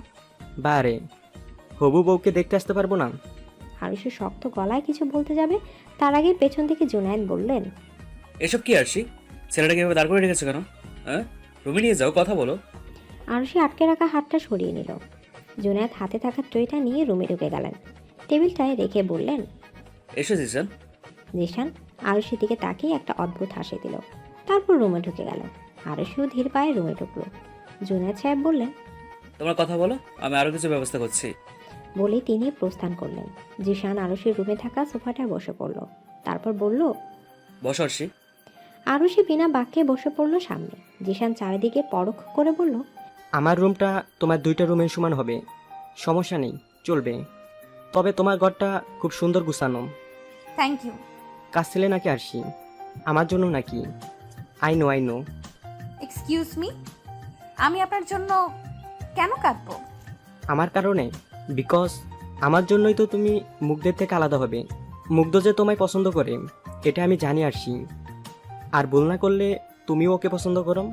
বারে, হবু বউকে দেখতে আসতে পারবো না? আরুষি শক্ত গলায় কিছু বলতে যাবে, তার আগে পেছন থেকে জুনায়েদ বললেন, এসব কি আরশি? ছেলেটাকে এভাবে দাঁড় করে রেখেছো কেন? হ্যাঁ, রুমে নিয়ে যাও, কথা বলো। আরুষি আটকে রাখা হাতটা সরিয়ে নিল। জুনায়েদ হাতে থাকা ট্রেটা নিয়ে রুমে ঢুকে গেলেন, টেবিলটায় রেখে বললেন, এসো জিসান। জিশান আরুষির দিকে তাকিয়ে একটা অদ্ভুত হাসি দিল, তারপর রুমে ঢুকে গেল। আরুষিও ধীর পায়ে রুমে ঢুকলো। জুনায়েদ সাহেব বললেন, তোমরা কথা বলো, আমি আরো কিছু ব্যবস্থা করছি। বলেই তিনি প্রস্থান করলেন। জিশান আরুষির রুমে থাকা সোফাটায় বসে পড়ল, তারপর বলল, বসো আরশি। আরুষি বিনা বাক্যে বসে পড়ল সামনে। জিশান চারিদিকে পরখ করে বলল, আমার রুমটা তোমার 2টা রুমের সমান হবে, সমস্যা নেই, চলবে। তবে তোমার ঘরটা খুব সুন্দর গুছানো। Thank you. কাজ ছেলে নাকি আরশি? আমার জন্য নাকি? I know. এক্সকিউজ মি, আমি আপনার জন্য কেন কাঁদবো? আমার কারণে? বিকজ আমার জন্যই তো তুমি মুগ্ধের থেকে আলাদা হবে। মুগ্ধ যে তোমায় পছন্দ করে এটা আমি জানি আরশি। আর ভুল না করলে তুমিও ওকে পছন্দ করো।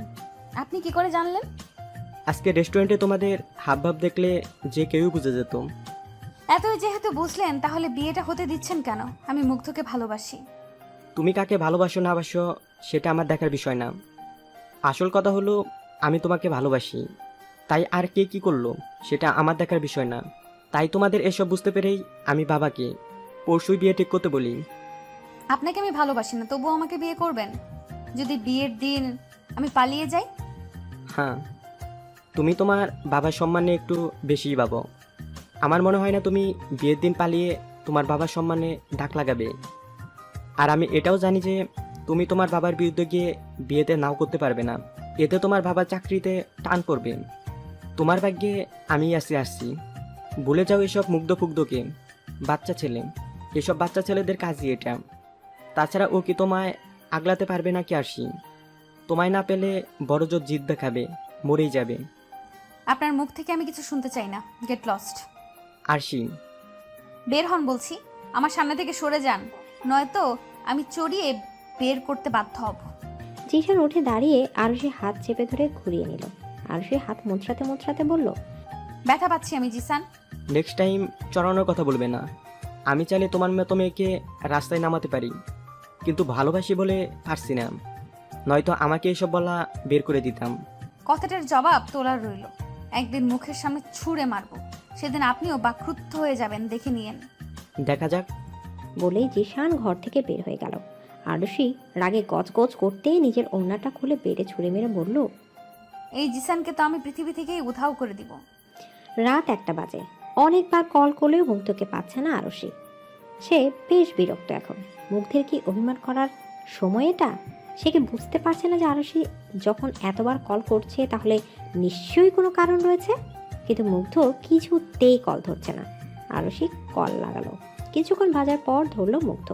আপনি কি করে জানলেন? আজকে রেস্টুরেন্টে তোমাদের হাবভাব দেখলে যে কেউই বুঝে যেত। এতই যেহেতু বুঝলেন, তাহলে বিয়েটা হতে দিচ্ছেন কেন? আমি মুগ্ধকে ভালোবাসি। তুমি কাকে ভালোবাসো না বাসো সেটা আমার দেখার বিষয় না। আসল কথা হলো আমি তোমাকে ভালোবাসি। তাই আর কে কি করলো সেটা আমার দেখার বিষয় না। তাই তোমাদের এসব বুঝতে পেরেই আমি বাবাকে পরশুই বিয়ে ঠিক করতে বলি। আপনাকে আমি ভালোবাসি না, তবুও আমাকে বিয়ে করবেন? যদি বিয়ের দিন আমি পালিয়ে যাই? হ্যাঁ, তুমি তোমার বাবার সম্মানে একটু বেশিই ভাবো। আমার মনে হয় না তুমি বিয়ের দিন পালিয়ে তোমার বাবার সম্মানে ডাক লাগাবে। আর আমি এটাও জানি যে তুমি তোমার বাবার বিরুদ্ধে গিয়ে বিয়েতে নাও করতে পারবে না। এতে তোমার বাবার চাকরিতে টান পড়বে। তোমার ভাগ্যে আমি আসছি। ভুলে যাও এসব মুগ্ধ ফুগ্ধকে। বাচ্চা ছেলে, এসব বাচ্চা ছেলেদের কাজই এটা। তাছাড়া ও কি তোমায় আগলাতে পারবে নাকি আরশি? তোমায় না পেলে বড় জোর জিদ দেখাবে, মরেই যাবে। আপনার মুখ থেকে আমি কিছু শুনতে চাই না। Get lost. আরশি, বের হন বলছি। আমার সামনে থেকে সরে যান, নয়তো আমি চড়িয়ে বের করতে বাধ্য হব। জিশান উঠে দাঁড়িয়ে আরুষির হাত চেপে ধরে ঘুরিয়ে নিল। আরুষির হাত মোচড়াতে মোচড়াতে বলল, ব্যথা পাচ্ছি আমি জিসান। নেক্সট টাইম চড়ানোর কথা বলবে না। আমি চাইলে তোমার মতো মেয়েকে রাস্তায় নামাতে পারি, কিন্তু ভালোবাসি বলে পারছি না। নয়তো আমাকে এসব বলা বের করে দিতাম। কথাটার জবাব তোলার রইল। একদিন মুখের সামনে ছুঁড়ে মারবো, সেদিন আপনিও বাক্রুদ্ধ হয়ে যাবেন, দেখে নিয়েন। দেখা যাক। বলেই জিশান ঘর থেকে বের হয়ে গেল। আরুষি রাগে গজগজ করতেই নিজের ওড়নাটা খুলে বেড়ে ছুঁড়ে মেরে বলল, এই জিসানকে তো আমি পৃথিবী থেকেই উধাও করে দিব। রাত 1টা বাজে। অনেকবার কল করলেও মুগ্ধকে পাচ্ছে না আরুষি। সে বেশ বিরক্ত এখন। মুগ্ধের কি অভিমান করার সময় এটা? সে কি বুঝতে পারছে না যে আরুষি যখন এতবার কল করছে তাহলে নিশ্চয়ই কোনো কারণ রয়েছে? কিন্তু মুগ্ধ কিছুতেই কল ধরছে না। আরুষি কল লাগালো। কিছুক্ষণ বাজার পর ধরলো মুগ্ধ।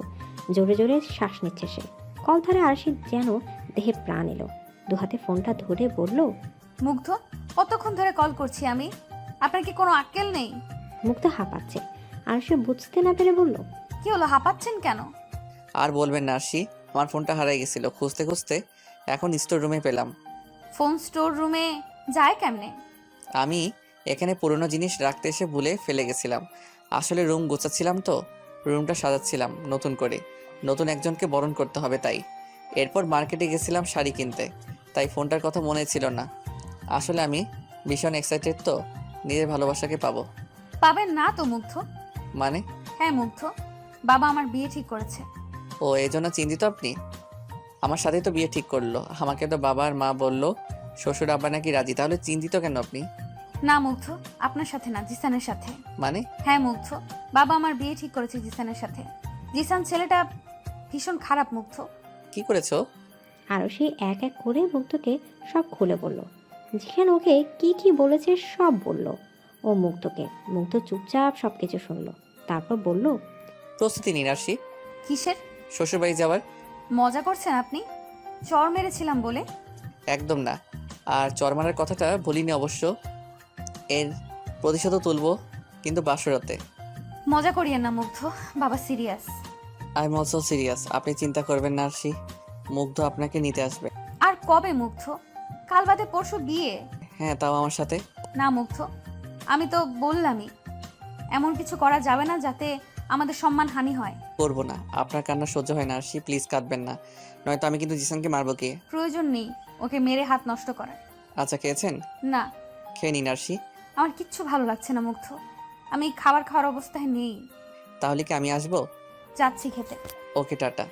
জোরে জোরে শ্বাস নিচ্ছে সে। কল ধরে আরুষির যেন দেহে প্রাণ এলো। দুহাতে ফোনটা ধরে বলল, মুগ্ধ, কতক্ষণ ধরে কল করছি আমি, আপনার কি কোনো আক্কেল নেই? মুগ্ধ হাঁপাচ্ছে। আরুষি বুঝতে না পেরে বলল, কি হলো, হাঁপাচ্ছেন কেন? আর বলবেন না আরশি, আমার ফোনটা হারাই গেছিল, খুঁজতে খুঁজতে এখন স্টোর রুমে পেলাম। ফোন স্টোর রুমে যায় কেমনে? আমি এখানে পুরনো জিনিস রাখতে এসে ভুলে ফেলে গেছিলাম। আসলে রুম গোছাচ্ছিলাম তো, রুমটা সাজাচ্ছিলাম নতুন করে। নতুন একজনকে বরণ করতে হবে তাই। এরপর মার্কেটে গেছিলাম শাড়ি কিনতে, তাই ফোনটার কথা মনে ছিল না। আসলে আমি ভীষণ এক্সাইটেড তো, নিজের ভালোবাসাকে পাবো। পাবেন না তো মুগ্ধ। মানে? হ্যাঁ মুগ্ধ, বাবা আমার বিয়ে ঠিক করেছে। ও এই জন্য চিন্তিত আপনি? আমার সাথেই তো বিয়ে ঠিক করলো, আমাকে তো বাবা আর মা বললো শ্বশুর আব্বা নাকি রাজি, তাহলে চিন্তিত কেন আপনি? না মুগ্ধ, আপনার সাথে না, জিসানের সাথে। মানে? হ্যাঁ মুগ্ধ, বাবা আমার বিয়ে ঠিক করেছে জিসানের সাথে। জিসান ছেলেটা ভীষণ খারাপ মুগ্ধ। কি করেছো? আরুষি এক এক করে মুগ্ধকে সব খুলে বলল। জিশান ওকে কি কি বলেছে সব বলল ও মুগ্ধকে। মুগ্ধ চুপচাপ সবকিছু শুনলো, তারপর বলল, প্রস্তুতি নিন আরশি। কিসের? শ্বশুরবাড়ি যাওয়ার। মজা করছেন আপনি? চর মেরেছিলাম বলে? একদম না, আর চর মারার কথাটা বলিনি অবশ্য। এর প্রতিশোধও তুলবো, কিন্তু বাসরাতে। মজা করিয়েন না মুগ্ধ, বাবা serious. I am also serious. আপনি চিন্তা করবেন না আরশি, মুগ্ধ আপনাকে নিতে আসবে। আর কবে মুগ্ধ? কাল বাদে পরশু বিয়ে। হ্যাঁ, তাও আমার সাথে। না মুগ্ধ, আমি তো বললামই এমন কিছু করা যাবে না যাতে আমাদের সম্মান হানি হয়। করবো না, আপনার কান্না সহ্য হয় না আরশি, প্লিজ কাঁদবেন না, নয়তো আমি কিন্তু জিসানকে মারবো। কে? প্রয়োজন নেই ওকে মেরে হাত নষ্ট করার। আচ্ছা, খেয়েছেন? না, খেয়ে নিন আরশি। আমার কিচ্ছু ভালো লাগছে না মুগ্ধ, আমি খাবার খাওয়ার অবস্থায় নেই। তাহলে কি আমি আসবো? যাচ্ছি খেতে। ওকে, টাটা।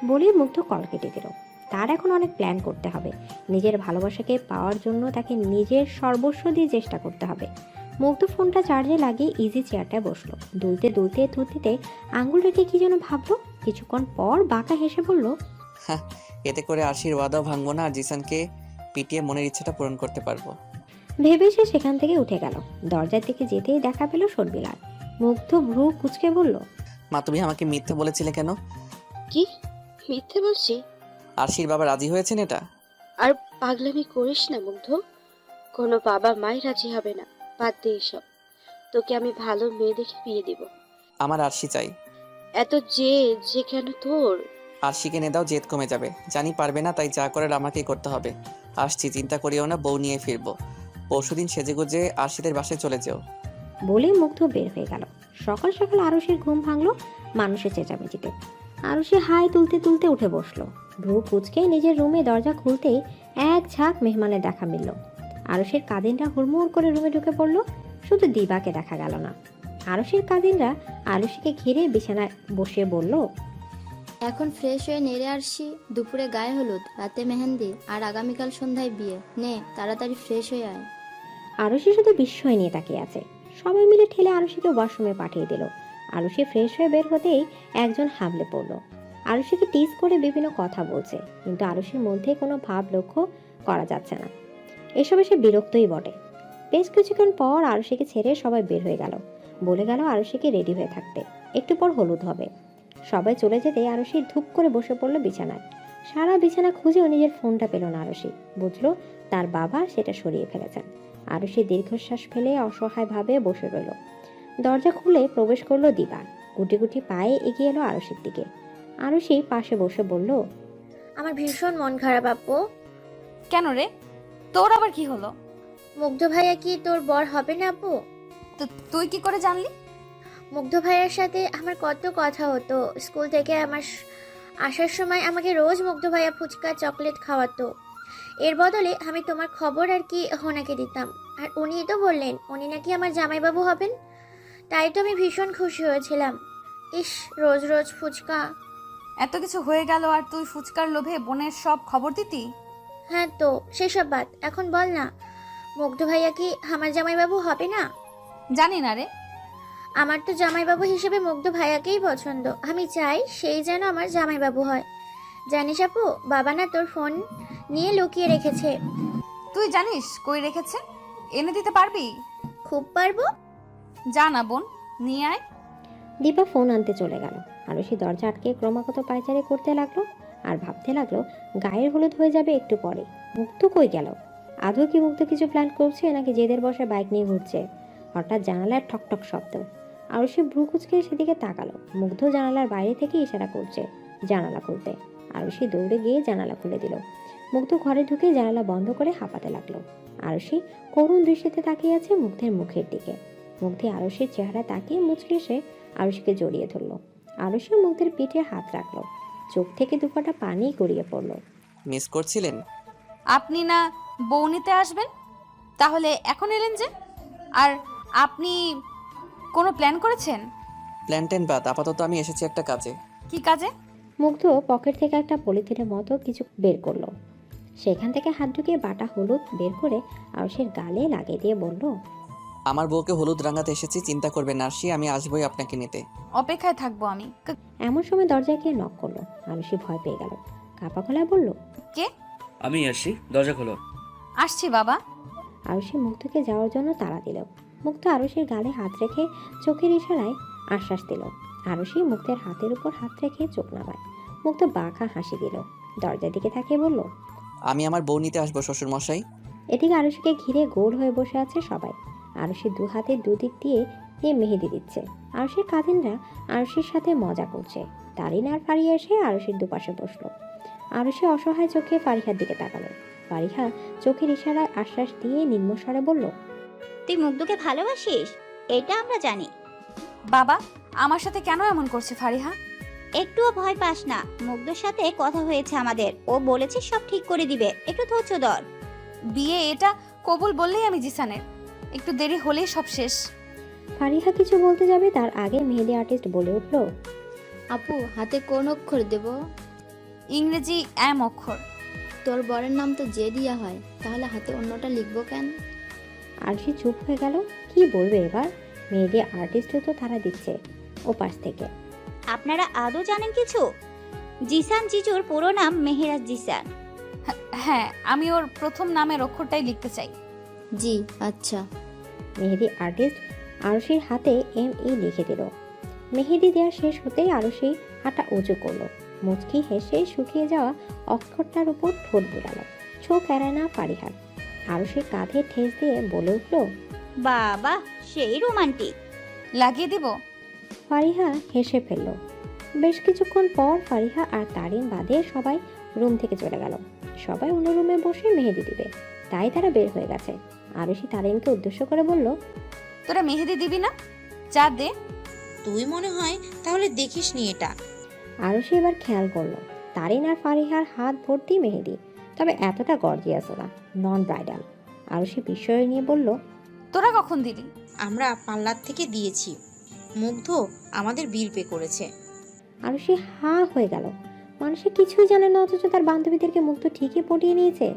বলেই মুগ্ধ কল কেটে দিল। তার এখন অনেক প্ল্যান করতে হবে। নিজের ভালোবাসাকে পাওয়ার জন্য তাকে নিজের সর্বস্ব দিয়ে চেষ্টা করতে হবে। মুগ্ধ ফোনটা চার্জে লাগিয়ে ইজি চেয়ারটায় বসলো। দুলতে দুলতে থুতিতে আঙুল রেখে কি যেন ভাবলো। কিছুক্ষণ পর বাঁকা হেসে বলল, হ্যাঁ, এতে করে আরশির ওয়াদাও ভাঙবো না আর জিসানকে পিটিয়ে মনের ইচ্ছাটা পূরণ করতে পারবো। ভেবে সে সেখান থেকে উঠে গেল। দরজার দিকে যেতেই দেখা পেল শর্মিলার। মুগ্ধ ভ্রু কুঁচকে বলল, মা, তুমি আমাকে মিথ্যে বলেছিলে কেন? কি মিথ্যে বলছি? আরশির বাবা রাজি হয়েছেন এটা? আর পাগলামি করিস না মুগ্ধ, কোনো বাবা মাই রাজি হবে না। বাদ দে এসব, তোকে আমি ভালো মেয়ে দেখে বিয়ে দিব। আমার আরশি চাই। এত যে কেন তোর? আরশিকে এনে দাও, জেদ কমে যাবে। জানি পারবে না, তাই যা করার আমাকেই করতে হবে। আসছি, চিন্তা করিও না, বউ নিয়ে ফিরবো। পরশুদিন সেজেগুজে আরশিদের বাসায় চলে যেও। বলে মুগ্ধ বের হয়ে গেল। সকাল সকাল আরুষির ঘুম ভাঙলো মানুষের চেঁচামেচিতে। আরুষি হাই তুলতে তুলতে উঠে বসলো। ভ্রু কুচকে নিজের রুমে দরজা খুলতেই এক ঝাঁক মেহমানের দেখা মিলল। আরুষির কাজিনরা হুড়মুড় করে রুমে ঢুকে পড়লো। শুধু দিবাকে দেখা গেল না। আরুষির কাজিনরা আরুষিকে ঘিরে বিছানায় বসে বলল, এখন ফ্রেশ হয়ে নেড়ে আসছি। দুপুরে গায়ে হলুদ, রাতে মেহেন্দি, আর আগামীকাল সন্ধ্যায় বিয়ে। নে তাড়াতাড়ি ফ্রেশ হয়ে আয়। আরুষি শুধু বিস্ময় নিয়ে তাকিয়ে আছে। সবাই মিলে ঠেলে আরুষিকে ওয়াশরুমে পাঠিয়ে দিল। আরুষি ফ্রেশ হয়ে বের হতেই একজন হামলে পড়ল। আরুষিকে টিজ করে বিভিন্ন কথা বলছে, কিন্তু আরুষির মধ্যে কোনো ভাব লক্ষ্য করা যাচ্ছে না। এসবে সে বিরক্তই বটে। বেশ কিছুক্ষণ পর আরুষিকে ছেড়ে সবাই বের হয়ে গেল। বলে গেল আরুষিকে রেডি হয়ে থাকতে, একটু পর হলুদ হবে। সবাই চলে যেতে আরুষি ধূপ করে বসে পড়লো বিছানায়। সারা বিছানা খুঁজেও নিজের ফোনটা পেল না আরুষি। বুঝলো তার বাবা সেটা সরিয়ে ফেলেছেন। আরুষি দীর্ঘশ্বাস ফেলে অসহায়ভাবে বসে রইল। দরজা খুলে প্রবেশ করলো দিবা। গুটি গুটি পায়ে এগিয়ে এলো আরুষির দিকে। আরুষি পাশে বসে বলল, আমার ভীষণ মন খারাপ আপু। কেন রে, তোর আবার কি হলো? মুগ্ধ ভাইয়া কি তোর বর হবে না আপু? তো তুই কি করে জানলি? মুগ্ধ ভাইয়ার সাথে আমার কত কথা হতো। স্কুল থেকে আসার সময় আমাকে রোজ মুগ্ধ ভাইয়া ফুচকা চকলেট খাওয়াতো। এর বদলে আমি তোমার খবর আর কি ওনাকে দিতাম। আর উনি তো বললেন উনি নাকি আমার জামাইবাবু হবেন। তাই তো আমি ভীষণ খুশি হয়েছিলাম। ইস, রোজ রোজ ফুচকা। এত কিছু হয়ে গেল আর তুই ফুচকার লোভে বোনের সব খবর দিতি? হ্যাঁ তো সেসব বাদ, এখন বল না, মুগ্ধ ভাইয়া কি আমার জামাইবাবু হবে না? জানি না রে। আমার তো জামাইবাবু হিসেবে মুগ্ধ ভাইয়াকেই পছন্দ। আমি চাই সেই যেন আমার জামাইবাবু হয়। জানিস আপু, বাবা না তোর ফোন নিয়ে লুকিয়ে রেখেছে। তুই জানিস কই রেখেছে? এনে দিতে পারবি? খুব পারবো। যা না বোন, নিয়ে আয়। দীপা ফোন আনতে চলে গেল। আরুষি দরজা আটকে ক্রমাগত পায়চারি করতে লাগলো আর ভাবতে লাগলো গায়ের হলুদ হয়ে যাবে একটু পরে। মুগ্ধ কই গেল? আদৌ কি মুগ্ধ কিছু প্ল্যান করছে নাকি জেদের বসে বাইক নিয়ে ঘুরছে? হঠাৎ জানালার ঠকঠক শব্দ। আরুষি ভ্রু কুচকে সেদিকে তাকালো। মুগ্ধ জানালার বাইরে থেকে ইশারা করছে জানালা খুলতে। আরুষি দৌড়ে গিয়ে জানালা খুলে দিল। মুগ্ধ ঘরে ঢুকে জানালা বন্ধ করে হাঁপাতে লাগলো। আরুষি করুণ দৃষ্টিতে তাকিয়ে আছে মুগ্ধের মুখের দিকে। মুগ্ধে আরুষির চেহারা তাকিয়ে মুচকে এসে আরুষিকে জড়িয়ে ধরলো। আরুষি মুগ্ধের পিঠে হাত রাখলো। চোখ থেকে দুপাটা পানি গড়িয়ে পড়লো। মিস করছিলেন? আপনি না বউ নিতে আসবেন, তাহলে এখন এলেন যে? আর আপনি কোনো প্ল্যান করেছেন? প্ল্যান টেন বাদ, আপাতত আমি এসেছি একটা কাজে। কি কাজে? মুগ্ধ পকেট থেকে একটা পলিথিনের মতো কিছু বের করলো। সেখান থেকে হাত ঢুকিয়ে বাটা হলুদ বের করে আরুষির গালে লাগিয়ে দিয়ে বলল, আমার বউকে হলুদ রাঙাতে এসেছি, চিন্তা করবেন আরশি, আমি আসবোই আপনাকে নিতে। অপেক্ষায় থাকবো আমি। এমন সময় দরজায় গিয়ে নক করলো। আরুষি ভয় পেয়ে গেল। কাপা গলায় বলল, কে? আমি আসছি, দরজা খোলো। আসছি বাবা। আরুষি মুগ্ধকে যাওয়ার জন্য তাড়া দিল। মুগ্ধ আরুষির গালে হাত রেখে চোখের ইশারায় আশ্বাস দিল। আরুষি মুগ্ধের হাতের উপর হাত রেখে চোখ নামায়। মুগ্ধ বাঁকা হাসি দিল। দরজার দিকে তাকিয়ে বলল, আমি আমার বউ নিতে আসবো শ্বশুর মশাই। এদিকে আরুষিকে ঘিরে গোল হয়ে বসে আছে সবাই। আরুষি দু হাতে দুদিক দিয়ে দিয়ে মেহেদি দিচ্ছে। আরুষের কাজিনরা আরুষের সাথে মজা করছে। তারিন আর ফারিয়া এসে আরুষের দুপাশে বসলো। আরুষে অসহায় চোখে ফারিহার দিকে তাকালো। ফারিহা চোখের ইশারায় আশ্বাস দিয়ে নিম্নস্বরে বলল, তুই মুগ্ধকে ভালোবাসিস? এটা আমরা জানি। বাবা আমার সাথে কেন এমন করছে ফারিহা? একটুও ভয় পাস না, মুগ্ধর সাথে কথা হয়েছে আমাদের, ও বলেছে সব ঠিক করে দিবে, একটু ধৈর্য ধর। বিয়ে এটা কবুল বললেই আমি জিসানের, একটু দেরি হলেই সব শেষ। ফারিহা কিছু বলতে যাবে তার আগে মেহেদি আর্টিস্ট বলে উঠল, আপু হাতে কোন অক্ষর দেব? ইংরেজি এম অক্ষর। তোর বরের নাম তো যে দিয়া হয়, তাহলে হাতে অন্যটা লিখবো কেন? আরুষি চুপ হয়ে গেল। কি বলবে এবার? মেহেদি আর্টিস্টও তো তারা দিচ্ছে ওপাশ থেকে। আপনারা আদৌ জানেন কিছু? জিসান জিজুর পুরো নাম মেহেরাজ জিসান। হ্যাঁ, আমি ওর প্রথম নামের অক্ষরটাই লিখতে চাই। জি আচ্ছা। মেহেদি আর্টিস্ট আরুষির হাতে ME লিখে দিল। মেহেদি দেওয়া শেষ হতেই আরুষি হাঁটা উঁচু করলো। মুচকি হেসে শুকিয়ে যাওয়া অক্ষরটার উপর ঠোঁট বুলালো। চোখ এড়ায় না ফারিহার। আরুষির কাঁধে ঠেস দিয়ে বলে উঠল, বাবা সেই রোমান্টিক। লাগিয়ে দিব? ফারিহা হেসে ফেলল। বেশ কিছুক্ষণ পর ফারিহা আর তারিন বাদে সবাই রুম থেকে চলে গেল। সবাই অন্য রুমে বসে মেহেদি দিবে, তাই তারা বের হয়ে গেছে। আরুষি তারিনকে উদ্দেশ্য করে বলল, তোরা মেহেদি দিবি না? যা দে। তুই মনে হয় তাহলে দেখিস নি এটা। আরুষি এবার খেয়াল করলো তারিন আর ফারিহার হাত ভর্তি মেহেদি, তবে এতটা গর্জিয়াস না, নন ব্রাইডাল। আরুষি বিস্ময় নিয়ে বলল, তোরা কখন দিলি? আমরা পার্লার থেকে দিয়েছি, মুগ্ধ আমাদের বিল পে করেছে। আরুষি হা হয়ে গেল। মানুষে কিছুই জানে না, অথচ তার বান্ধবীদেরকে মুগ্ধ ঠিকই পটিয়ে নিয়েছে।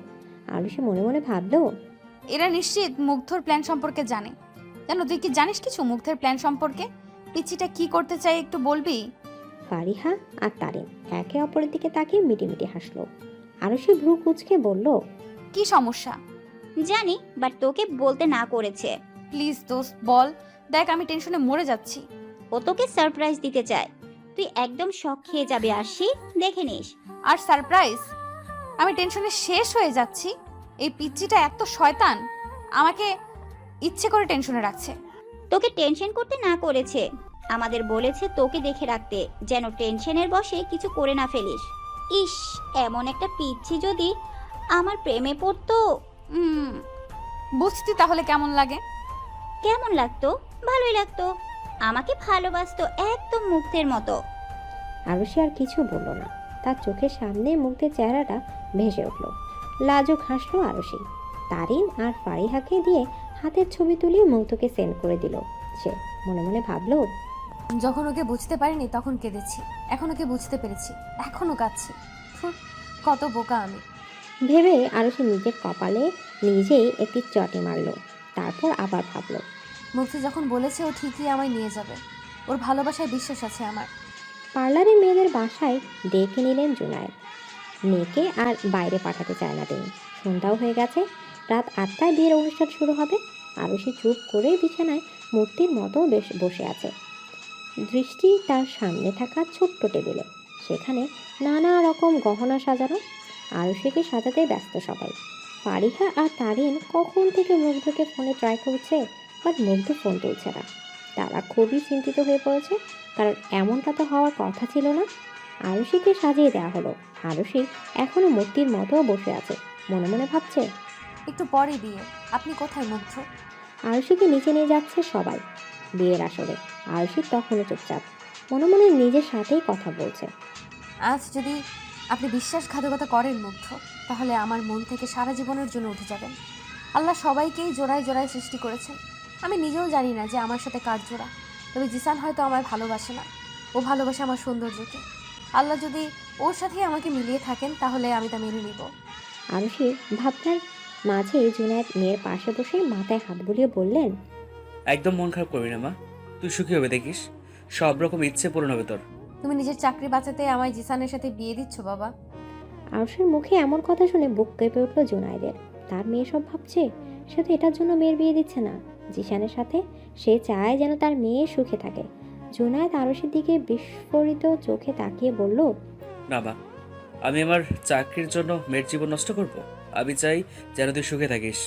আরুষি মনে মনে ভাবলো, এরা নিশ্চিত মুগ্ধর প্ল্যান সম্পর্কে জানে। জানো, তুই কি জানিস কিছু মুগ্ধের প্ল্যান সম্পর্কে? পিচিটা কি করতে চাই একটু বলবি? ফারিহা আর তারিন একে অপরের দিকে তাকিয়ে মিটিমিটি হাসলো। আরুষি ভ্রু কুঁচকে বলল, কি সমস্যা? জানি, বাট তোকে বলতে না করেছে। প্লিজ দোস্ত বল, দেখ আমি টেনশনে মরে যাচ্ছি। ও তোকে সারপ্রাইজ দিতে চায়, তুই একদম শক খেয়ে যাবে আরশি, দেখে নিস। আর সারপ্রাইজ? আমি টেনশনে শেষ হয়ে যাচ্ছি। এই পিচ্চিটা এত শয়তান, আমাকে ইচ্ছে করে টেনশনে রাখছে। তোকে টেনশন করতে না করেছে, আমাদের বলেছে তোকে দেখে রাখতে, যেন টেনশনের বশে কিছু করে না ফেলিস। ইস, এমন একটা পিচ্ছি যদি আমার প্রেমে পড়তো। বুঝতি তাহলে কেমন লাগে? কেমন লাগতো? ভালোই লাগতো, আমাকে ভালোবাসতো একদম মুগ্ধের মতো। আরুষি আর কিছু বলল না। তার চোখের সামনে মুগ্ধের চেহারাটা ভেসে উঠল। লাজুক হাসলো আরুষি। তারিন আর ফারিহাকে দিয়ে হাতের ছবি তুলে মুগ্ধকে সেন্ড করে দিল। সে মনে মনে ভাবলো, যখন ওকে বুঝতে পারিনি তখন কেঁদেছি, এখন ওকে বুঝতে পেরেছি, এখনো কাঁদছি। কত বোকা আমি। ভেবে আরুষি নিজের কপালে নিজেই একটি চটি মারল। তারপর আবার ভাবলো, মুগ্ধ যখন বলেছে ও ঠিকই আমায় নিয়ে যাবে, ওর ভালোবাসায় বিশ্বাস আছে আমার। পার্লারে মেয়েদের বাসায় ডেকে নিলেন জুনায়েদ। মেয়েকে আর বাইরে পাঠাতে চায় না তিনি। সন্ধ্যাও হয়ে গেছে, রাত 8টায় বিয়ের অনুষ্ঠান শুরু হবে। আরুষি চুপ করে বিছানায় মূর্তির মতো বেশ বসে আছে। দৃষ্টি তার সামনে থাকা ছোট্ট টেবিলে, সেখানে নানা রকম গহনা সাজানো। আরুষিকে সাজাতে ব্যস্ত সবাই। ফারিহা আর তারিন কখন থেকে মুগ্ধকে ফোনে ট্রাই করছে, বাট মুগ্ধ ফোন তুলছে না। তারা খুবই চিন্তিত হয়ে পড়েছে, কারণ এমনটা তো হওয়ার কথা ছিল না। আরুষিকে সাজিয়ে দেওয়া হলো। আরুষি এখনো মূর্তির মতো বসে আছে, মনে মনে ভাবছে, একটু পরে বিয়ে, আপনি কোথায় মুগ্ধ? আরুষিকে নিচে নিয়ে যাচ্ছে সবাই বিয়ের আসরে। আরুষি তখনও চুপচাপ, মনে মনে নিজের সাথেই কথা বলছে। আজ যদি আপনি বিশ্বাসঘাতকতা করেন মুগ্ধ, তাহলে আমার মন থেকে সারা জীবনের জন্য উঠে যাবেন। আল্লাহ সবাইকেই জোড়ায় জোড়ায় সৃষ্টি করেছেন। আমি নিজেও জানি না যে আমার সাথে কার জোড়া, তবে জিসান হয়তো আমায় ভালোবাসে না, ও ভালোবাসে আমার সৌন্দর্যকে। আল্লাহ যদি ওর সাথে আমাকে মিলিয়ে থাকেন তাহলে আমি তা মেনে নিব। আরুষি ভাবনার মাঝে জুনায়েদ মেয়ের পাশে বসে মাথায় হাত বুলিয়ে বললেন, একদম মন খারাপ করবি না মা, তুই সুখী হবে দেখিস, সব রকম ইচ্ছে পূরণ হবে তোর। তুমি নিজের চাকরি বাঁচাতে আমায় জিসানের সাথে বিয়ে দিচ্ছ বাবা? আরুষির মুখে এমন কথা শুনে বুক কেঁপে উঠল জুনায়েদের। তার মেয়ে সব ভাবছে, সে তো এটার জন্য মেয়ের বিয়ে দিচ্ছে না জিসানের সাথে। সে চায় যেন তার মেয়ে সুখে থাকে। জুনায়েদ আরুষির দিকে বিস্ফোরিত চোখে তাকিয়ে বলল, না মা, আমি আমার চাকরির জন্য মেয়ের জীবন নষ্ট করব? আমি চাই যেন তুই সুখে থাকিস,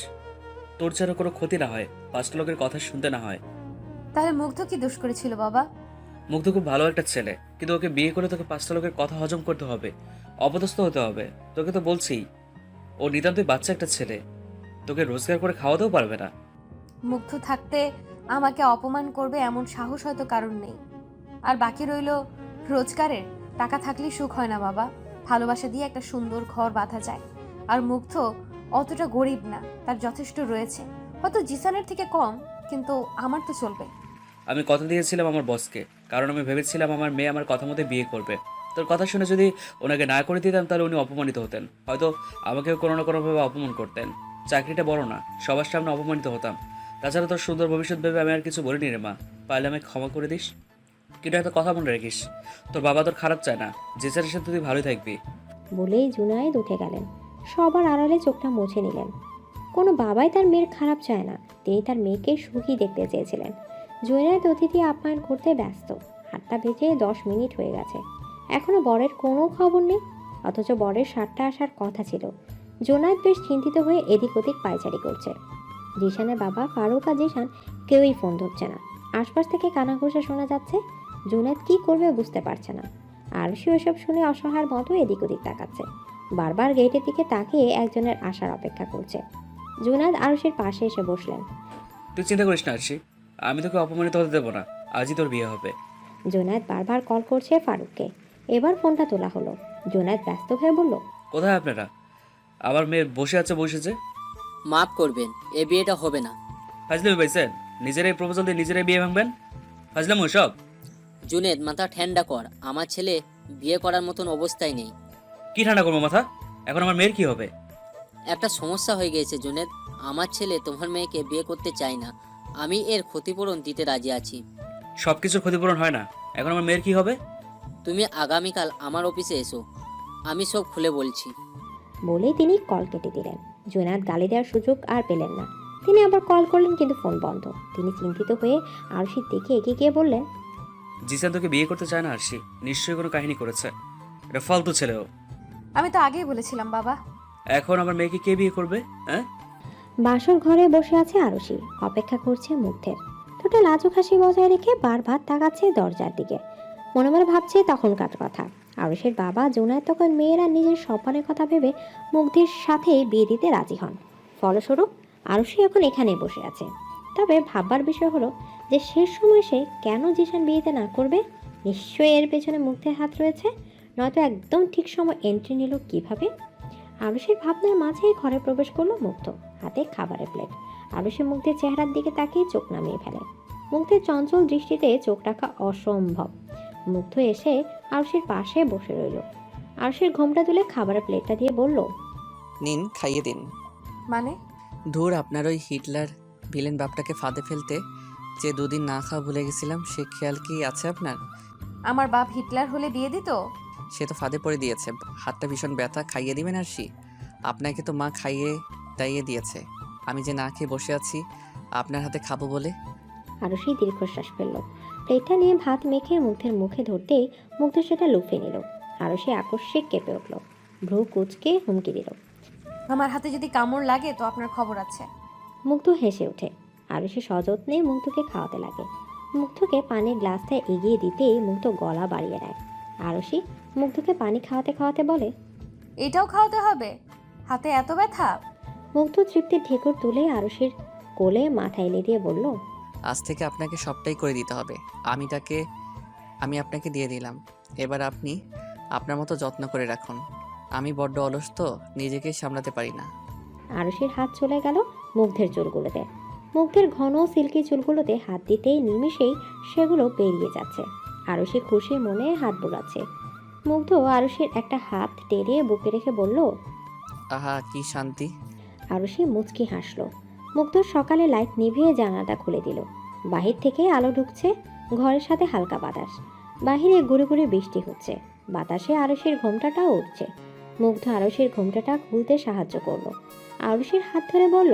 তোর যেন কোনো ক্ষতি না হয়, পাঁচটা লোকের কথা শুনতে না হয়। তাহলে মুগ্ধ কি দোষ করেছিল বাবা? মুগ্ধ খুব ভালো একটা ছেলে, কিন্তু ওকে বিয়ে করে তোকে 5টা লোকের কথা হজম করতে হবে, অপদস্থ হতে হবে। তোকে তো বলছি, ও নিতান্তই বাচ্চা একটা ছেলে, তোকে রোজগার করে খাওয়াতেও পারবে না। মুগ্ধ থাকতে আমাকে অপমান করবে এমন সাহস হয়তো কারণ নেই। আর বাকি রইল রোজগারের। টাকা থাকলেই সুখ হয় না বাবা, ভালোবাসা দিয়ে একটা সুন্দর ঘর বাঁধা যায়। আর মুগ্ধ অতটা গরিব না, তার যথেষ্ট রয়েছে, হয়তো জিসানের থেকে কম, কিন্তু আমার তো চলবে। আমি কথা দিয়েছিলাম আমার বসকে, কারণ আমি ভেবেছিলাম আমার মেয়ে আমার কথা মতো বিয়ে করবে। তোর কথা শুনে যদি ওনাকে না করে দিতাম তাহলে উনি অপমানিত হতেন, হয়তো আমাকেও কোনো না কোনোভাবে অপমান করতেন। চাকরিটা বড় না, সবার সামনে অপমানিত হতাম। তাছাড়া তোর সুন্দর ভবিষ্যৎ ভেবে আমি আর কিছু বলিনি রে মা, পারলে আমাকে ক্ষমা করে দিস। কিন্তু একটা কথা মনে রাখিস, তোর বাবা তোর খারাপ চায় না, যে চার সাথে তুই ভালোই থাকবি। বলেই জুনায়েদ উঠে গেলেন। সবার আড়ালে চোখটা মুছে নিলেন। কোনো বাবাই তার মেয়ের খারাপ চায় না, তিনি তার মেয়েকে সুখী দেখতে চেয়েছিলেন। জুনায়েদ অতিথি আপ্যায়ন করতে ব্যস্ত। 8টা বেজে 10 মিনিট হয়ে গেছে, এখনো বরের কোনো খবর নেই। অথচ বরের 7টা আসার কথা ছিল। জুনায়েদ বেশ চিন্তিত হয়ে এদিক ওদিক পায়চারি করছে। জিশানের বাবা ফারুক আর জিশান কেউই ফোন ধরছে না। আশপাশ থেকে কানাঘুষা শোনা যাচ্ছে। জুনায়েদ কি করবে বুঝতে পারছে না। আরশি ওসব শুনে অসহায়ের মতো এদিক ওদিক তাকাচ্ছে। বারবার গেটের দিকে তাকিয়ে একজনের আসার অপেক্ষা করছে। জুনায়েদ আরশির পাশে এসে বসলেন। তুই চিন্তা করিস না আরশি, আমি তোকে অপমানিত হতে দেবো না, আজই তোর বিয়ে হবে। জুনায়েদ বারবার কল করছে ফারুককে। এবার ফোনটা তোলা হলো। জুনায়েদ ব্যস্ত হয়ে বলল, কোথায় আপনারা? আমার মেয়ে বসে আছে বসেছে। মাফ করবেন, এ বিয়েটা হবে না। ফাজলামি পাইছেন? নিজেরাই প্রপোজাল দিয়ে নিজেরাই বিয়ে ভাঙবেন? ফাজলাম সব। জুনেদ, মাথা ঠান্ডা কর, আমার ছেলে বিয়ে করার মতন অবস্থায় নেই। কি ঠান্ডা করবো মাথা? এখন আমার মেয়ের কি হবে? একটা সমস্যা হয়ে গিয়েছে জুনেদ, আমার ছেলে তোমার মেয়েকে বিয়ে করতে চায় না। আমি এর ক্ষতিপূরণ দিতে রাজি আছি। সব কিছুর ক্ষতিপূরণ হয় না, এখন আমার মেয়ের কি হবে? তুমি আগামীকাল আমার অফিসে এসো, আমি সব খুলে বলছি। বলেই তিনি কল কেটে দিলেন। জুনায়েদ গালি দেওয়ার সুযোগ আর পেলেন না। তিনি আবার কল করলেন, কিন্তু ফোন বন্ধ। তিনি চিন্তিত হয়ে আরশির দিকে এগিয়ে গিয়ে বললেন, জিসান তোকে বিয়ে করতে চায় না আরশি, নিশ্চয়ই কোনো কাহিনী করেছে। এটা ফালতু ছেলেও। আমি তো আগেই বলেছিলাম বাবা। এখন আমার মেয়েকে কে বিয়ে করবে? হ্যাঁ, বাসর ঘরে বসে আছে আরশি, অপেক্ষা করছে মুগ্ধের। ঠোঁটে লাজুক হাসি বজায় রেখে বারবার তাকাচ্ছে দরজার দিকে। মনে মনে ভাবছে তখনকার কথা। আরশির বাবা জুনায়েদ তখন মেয়েরা নিজের স্বপ্নের কথা ভেবে মুগ্ধের সাথে বিয়ে দিতে রাজি হন। ফলস্বরূপ আরশি এখন এখানেই বসে আছে। তবে ভাববার বিষয় হলো যে শেষ সময় সে কেন জিশান বিয়েতে না করবে? নিশ্চয়ই এর পেছনে মুগ্ধের হাত রয়েছে, নয়তো একদম ঠিক সময় এন্ট্রি নিল কিভাবে? আরুষির ভাবনার মাঝেই ঘরে প্রবেশ করলো মুগ্ধ, হাতে খাবারের প্লেট। আরুষি মুগ্ধের চেহারার দিকে তাকিয়ে চোখ নামিয়ে ফেলে। মুগ্ধের চঞ্চল দৃষ্টিতে চোখ রাখা অসম্ভব। মুগ্ধ এসে আরুষির পাশে বসে রইল। আরুষির ঘোমটা তুলে খাবারের প্লেটটা দিয়ে বলল, নিন, খাইয়ে দিন। মানে? ধুর, আপনার ওই হিটলার ভিলেন বাপটাকে ফাঁদে ফেলতে যে 2 দিন না খাওয়া ভুলে গেছিলাম, সে খেয়াল কি আছে আপনার? আমার বাপ হিটলার হলে বিয়ে দিত? সে তো ফাঁদে পড়ে দিয়েছে, হাতটা ভীষণ ব্যথা। খাইয়ে দিবেন আরশি? আপনাকে তো মা খাইয়ে দাইয়ে দিয়েছে, আমি যে না খেয়ে বসে আছি আপনার হাতে খাবো বলে। আরুষি দীর্ঘশ্বাস ফেলল। প্লেটটা নিয়ে ভাত মেখে মুগ্ধের মুখে ধরতেই মুগ্ধ সেটা লুফে নিল। আরুষি আকস্মিক কেঁপে উঠল, ভ্রু কুঁচকে হুমকি দিল, আমার হাতে যদি কামড় লাগে তো আপনার খবর আছে। মুগ্ধ হেসে ওঠে। আরুষি সযত্নে মুগ্ধকে খাওয়াতে লাগে। মুগ্ধকে পানির গ্লাসটা এগিয়ে দিতেই মুগ্ধ গলা বাড়িয়ে নেয়। আরুষি মুগ্ধকে পানি খাওয়াতে খাওয়াতে বলে, এটাও খাওয়াতে হবে? হাতে এত ব্যথা? মুগ্ধ তৃপ্তির ঢেকুর তুলে আরুষির কোলে মাথা এলে দিয়ে বলল, আজ থেকে আপনাকে সবটাই করে দিতে হবে। আমি আপনাকে দিয়ে দিলাম, এবার আপনি আপনার মতো যত্ন করে রাখুন। আমি বড্ড অলস তো, নিজেকে সামলাতে পারি না। আরুষির হাত চলে গেল মুগ্ধের চুলগুলোতে। মুগ্ধের ঘন সিল্কি চুলগুলোতে হাত দিতেই নিমিষেই সেগুলো বেরিয়ে যাচ্ছে। আরুষি খুশি মনে হাত বোলাচ্ছে। মুগ্ধ আরুষির একটা হাত টেনে বুকে রেখে বলল, আহা, কি শান্তি। আরুষি মুচকি হাসলো। মুগ্ধ সকালে লাইট নিভিয়ে জানালাটা খুলে দিল। বাহির থেকে আলো ঢুকছে, ঘরের সাথে হালকা বাতাস। বাহিরে গুড়ি গুড়ি বৃষ্টি হচ্ছে, বাতাসে আরুষির ঘোমটাটাও উঠছে। মুগ্ধ আরুষির ঘোমটাটা খুলতে সাহায্য করলো। আরুষির হাত ধরে বলল,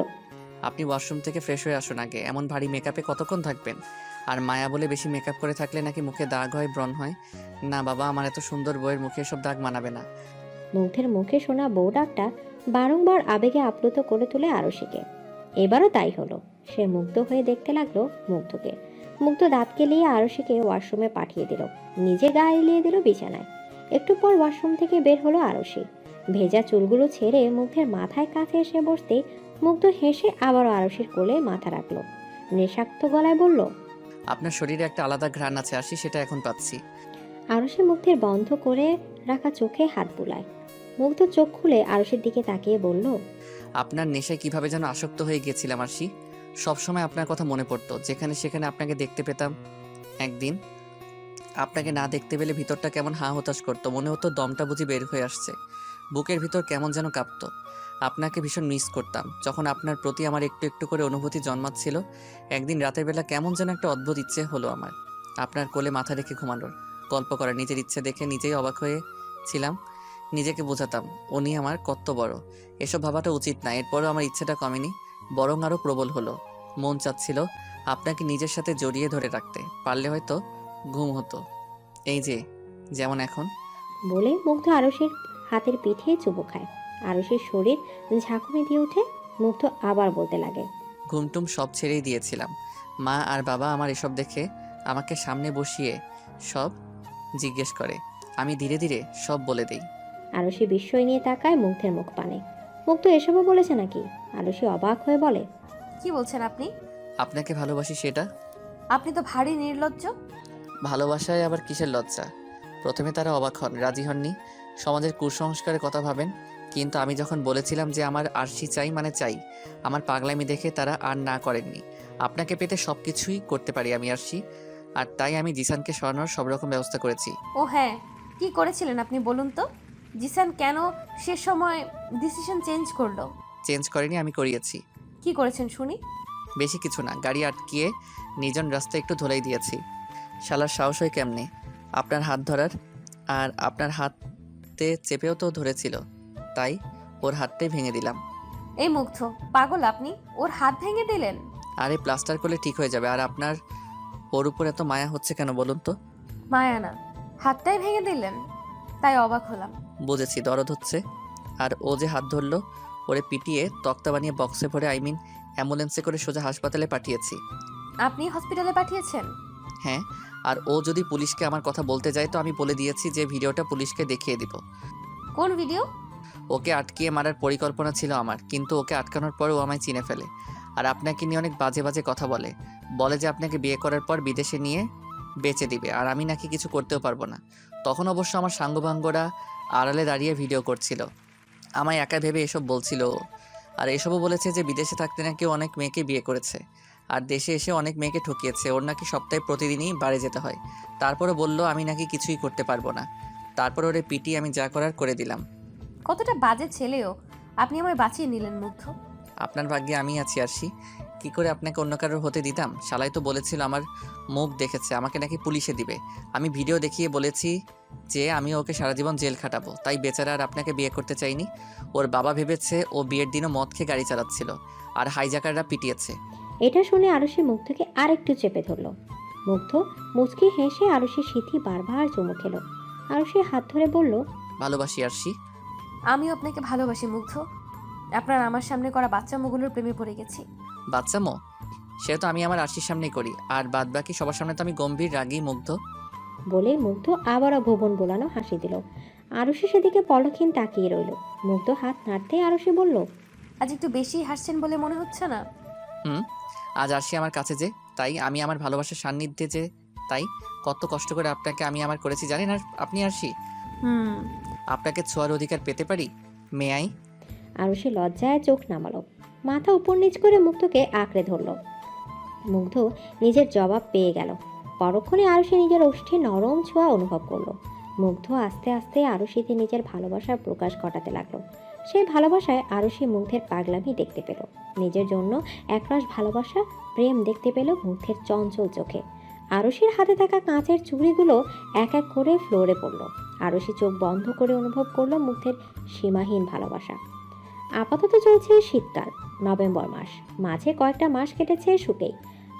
আপনি ওয়াশরুম থেকে ফ্রেশ হয়ে আসুন আগে। এমন ভারী মেকআপে কতক্ষণ থাকবেন? আর মায়া বলে বেশি মেকআপ করে থাকলে নাকি মুখে দাগ হয়, ব্রণ হয়। না বাবা, আমার এত সুন্দর বউয়ের মুখে সব দাগ মানাবে না। মুগ্ধের মুখে শোনা বউ ডাকটা বারংবার আবেগে আপ্লুত করে তোলে আরুষিকে। এবারও তাই হলো। সে মুগ্ধ হয়ে দেখতে লাগলো মুগ্ধকে। মুগ্ধ দাঁত কেলিয়ে আরশিকে ওয়াশরুমে পাঠিয়ে দিল, নিজে গায়ে এলিয়ে দিল বিছানায়। একটু পর ওয়াশরুম থেকে বের হলো আরশি। ভেজা চুলগুলো ছেড়ে মুগ্ধের মাথায় কাছে এসে বসতে মুগ্ধ হেসে আবারও আরশির কোলে মাথা রাখলো। নেশাক্ত গলায় বলল, আপনার শরীরে একটা আলাদা ঘ্রাণ আছে আরশি, সেটা এখন পাচ্ছি। আরশি মুগ্ধের বন্ধ করে রাখা চোখে হাত বুলায়। মুগ্ধ চোখ খুলে আরশির দিকে তাকিয়ে বলল, আপনার নেশায় কিভাবে যেন আসক্ত হয়ে গিয়েছিলাম আরশি। সবসময় আপনার কথা মনে পড়তো, যেখানে সেখানে আপনাকে দেখতে পেতাম। একদিন আপনাকে না দেখতে পেলে ভিতরটা কেমন হা হতাশ করতো, মনে হতো দমটা বুঝি বের হয়ে আসছে, বুকের ভিতর কেমন যেন কাঁপতো। আপনাকে ভীষণ মিস করতাম। যখন আপনার প্রতি আমার একটু একটু করে অনুভূতি জন্মাচ্ছিল, একদিন রাতের বেলা কেমন যেন একটা অদ্ভুত ইচ্ছে হলো আমার আপনার কোলে মাথা রেখে ঘুমানোর, গল্প করার। নিজের ইচ্ছে দেখে নিজেই অবাক হয়েছিলাম। নিজেকে বোঝাতাম উনি আমার কত বড়। এসব ভাবাটা উচিত না, এরপরও আমার ইচ্ছেটা কমেনি, বরং আরও প্রবল হলো। মন চাচ্ছিল আপনাকে নিজের সাথে জড়িয়ে ধরে রাখতে, পারলে হয়তো ঘুম হতো, এই যে যেমন এখন। বলে মুগ্ধ আরশির হাতের পিঠে চুমু খায়। আরশির শরীর ঝাঁকুনি দিয়ে ওঠে। মুগ্ধ আবার বলতে লাগে, ঘুমটুম সব ছেড়েই দিয়েছিলাম। মা আর বাবা আমার এসব দেখে আমাকে সামনে বসিয়ে সব জিজ্ঞেস করে, আমি ধীরে ধীরে সব বলে দেই। আরশি বিস্ময় নিয়ে তাকায় মুগ্ধের মুখ পানে। মুগ্ধ এসবও বলেছে নাকি? আরশি অবাক হয়ে বলে, কি বলছেন আপনি? আপনাকে ভালোবাসি সেটা। আপনি তো ভারী নির্লজ্জ। ভালোবাসায় আবার কিসের লজ্জা? প্রথমে তারা অবাক হন, রাজি হননি, সমাজের কুসংস্কারের কথা ভাবেন। কিন্তু আমি যখন বলেছিলাম যে আমার আরশি চাই মানে চাই, আমার পাগলামি দেখে তারা আর না করেননি। আপনাকে পেতে সব কিছুই করতে পারি আমি আরশি, আর তাই আমি জিসানকে সরানোর সব রকম ব্যবস্থা করেছি। ও হ্যাঁ, কি করেছিলেন আপনি বলুন তো? জিসান কেন সে সময় ডিসিশন চেঞ্জ করলো? চেঞ্জ করেনি, আমি করিয়েছি। কি করেছেন শুনি? বেশি কিছু না, গাড়ি আটকিয়ে নিজন রাস্তায় একটু ধরেই দিয়েছি। শালার সাহস হয় কেমনে আপনার হাত ধরার, আর আপনার হাতে চেপেও তো ধরেছিল, তাই ওর হাতটাই ভেঙে দিলাম। এই মুগ্ধ পাগল আপনি, ওর হাত ভেঙে দিলেন? আরে প্লাস্টার করলে ঠিক হয়ে যাবে। আর আপনার ওর উপর এত মায়া হচ্ছে কেন বলুন তো? মায়া না, হাতটাই ভেঙে দিলেন, তাই অবাক হলাম। বুঝেছি, দরদ হচ্ছে। আর ও যে হাত ধরলো, ওরে পিটিয়ে তক্তা বানিয়ে বক্সে ভরে অ্যাম্বুলেন্সে করে সোজা হাসপাতালে পাঠিয়েছি। আপনি হসপিটালে পাঠিয়েছেন? হ্যাঁ, আর ও যদি পুলিশকে আমার কথা বলতে যায় তো আমি বলে দিয়েছি যে ভিডিওটা পুলিশকে দেখিয়ে দিব। কোন ভিডিও? ওকে আটকিয়ে মারার পরিকল্পনা ছিল আমার, কিন্তু ওকে আটকানোর পর ও আমায় চিনে ফেলে। আর আপনাকে নিয়ে অনেক বাজে বাজে কথা বলে যে আপনাকে বিয়ে করার পর বিদেশে নিয়ে বেচে দিবে, আর আমি নাকি কিছু করতেও পারবো না। তখন অবশ্য আমার সাঙ্গভাঙ্গরা আড়ালে দাঁড়িয়ে ভিডিও করছিল, আমায় একা ভেবে এসব বলছিল ও। আর এসবও বলেছে যে বিদেশে থাকতে নাকি অনেক মেয়েকে বিয়ে করেছে, আর দেশে এসে অনেক মেয়েকে ঠকিয়েছে। ওর নাকি সপ্তাহে প্রতিদিনই বাড়ি যেতে হয়। তারপরে বলল আমি নাকি কিছুই করতে পারবো না। তারপর ওরে পিটি আমি যা করার করে দিলাম। কতটা বাজে ছেলেও, আপনি আমায় বাঁচিয়ে নিলেন মুগ্ধ। আপনার ভাগ্যে আমি আছি আরশি, কি করে আপনাকে অন্য কারোর হতে দিতাম? শালাই তো বলেছিল আমার মুখ দেখেছে, আমাকে নাকি পুলিশে দিবে। আমি ভিডিও দেখিয়ে বলেছি যে আমি ওকে সারা জীবন জেল খাটাবো, তাই বেচারা আর আপনাকে বিয়ে করতে চাইনি। ওর বাবা ভেবেছে ও বিয়ের দিনও মদ খেয়ে গাড়ি চালাচ্ছিল, আর হাইজাকাররা পিটিয়েছে। এটা শুনে আরশি মুগ্ধকে আরেকটু চেপে ধরলো। মুগ্ধ মুচকি হেসে আরশির সিথি বারবার চুমু খেলো। আরশির হাত ধরে বলল, ভালোবাসি আরশি। আমিও আপনাকে ভালোবাসি মুগ্ধ। আপনার আমার সামনে করা বাচ্চামোগুলোর প্রেমে পড়ে গেছি। বাচ্চামো? সে তো আমি আমার আরশির সামনেই করি, আর বাদ বাকি সবার সামনে তো আমি গম্ভীর রাগী মুগ্ধ। বলে মুগ্ধ আবারও ভুবন বোলানো হাসি দিল। আরশি সেদিকে পলকহীন তাকিয়ে রইল। মুগ্ধ হাত নাড়তে আরশি বলল, আজ একটু বেশি হাসছেন বলে মনে হচ্ছে না? আজ আরশি আমার কাছে যে, তাই আমি আমার ভালোবাসার সান্নিধ্যে যে, তাই কত কষ্ট করে আপনাকে আমি আমার করেছি জানেন। আর আপনি আরশি, আপনাকে ছোঁয়ার অধিকার পেতে পারি? মেয়াই। আরশি লজ্জায় চোখ নামালো, মাথা উপর নিচ করে মুগ্ধকে আঁকড়ে ধরল। মুগ্ধ নিজের জবাব পেয়ে গেল। পরক্ষণে আরশি নিজের ওষ্ঠে নরম ছোঁয়া অনুভব করলো। মুগ্ধ আস্তে আস্তে আরশিতে নিজের ভালোবাসার প্রকাশ ঘটাতে লাগলো। সেই ভালোবাসায় আরশি মুগ্ধের পাগলামি দেখতে পেল, নিজের জন্য একরাশ ভালোবাসা প্রেম দেখতে পেল মুগ্ধের চঞ্চল চোখে। আরশির হাতে থাকা কাঁচের চুড়িগুলো এক এক করে ফ্লোরে পড়ল। আরশি চোখ বন্ধ করে অনুভব করলো মুগ্ধের সীমাহীন ভালোবাসা। আপাতত চলছে শীতকাল, নভেম্বর মাস, মাঝে কয়েকটা মাস কেটেছে শুকেই।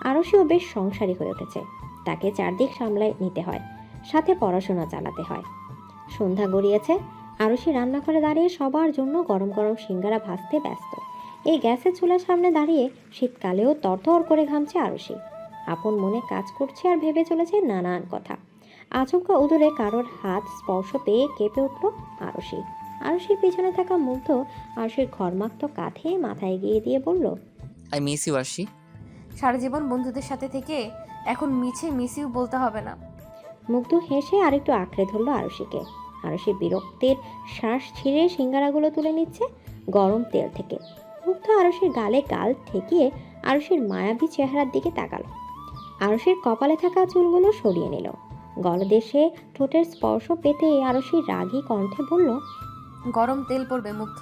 আরশিও বেশ সংসারী হয়ে উঠেছে, তাকে চারদিক সামলায় নিতে হয়, সাথে পড়াশোনা চালাতে হয়। সন্ধ্যা গড়িয়েছে। আরশি রান্নাঘরে দাঁড়িয়ে সবার জন্য গরম গরম সিঙ্গারা ভাজতে ব্যস্ত। এই গ্যাসের চুলার সামনে দাঁড়িয়ে শীতকালেও তরতর করে ঘামছে আরশি। আপন মনে কাজ করছে আর ভেবে চলেছে নানান কথা। আচমকা উদরে কারোর হাত স্পর্শ পেয়ে কেঁপে উঠল আরশি। আরশির পিছনে থাকা মুগ্ধ আরশির ঘর্মাক্ত কাঁধে মাথা এগিয়ে দিয়ে বলল, আই মিস ইউ আরশি। সারা জীবন বন্ধুদের সাথে থেকে এখন মিছে মিস ইউ বলতে হবে না। মুগ্ধ হেসে আরেকটু আঁকড়ে ধরল আরশিকে। আরশি বিরক্তের শ্বাস ছিঁড়ে সিঙ্গারাগুলো তুলে নিচ্ছে গরম তেল থেকে। মুগ্ধ আরশির গালে গাল ঠেকিয়ে আরশির মায়াবী চেহারার দিকে তাকালো। আরশির কপালে থাকা চুলগুলো সরিয়ে নিল। গলদেশে ঠোঁটের স্পর্শ পেতে আরশির রাগী কণ্ঠে বলল, গরম তেল পড়বে মুগ্ধ।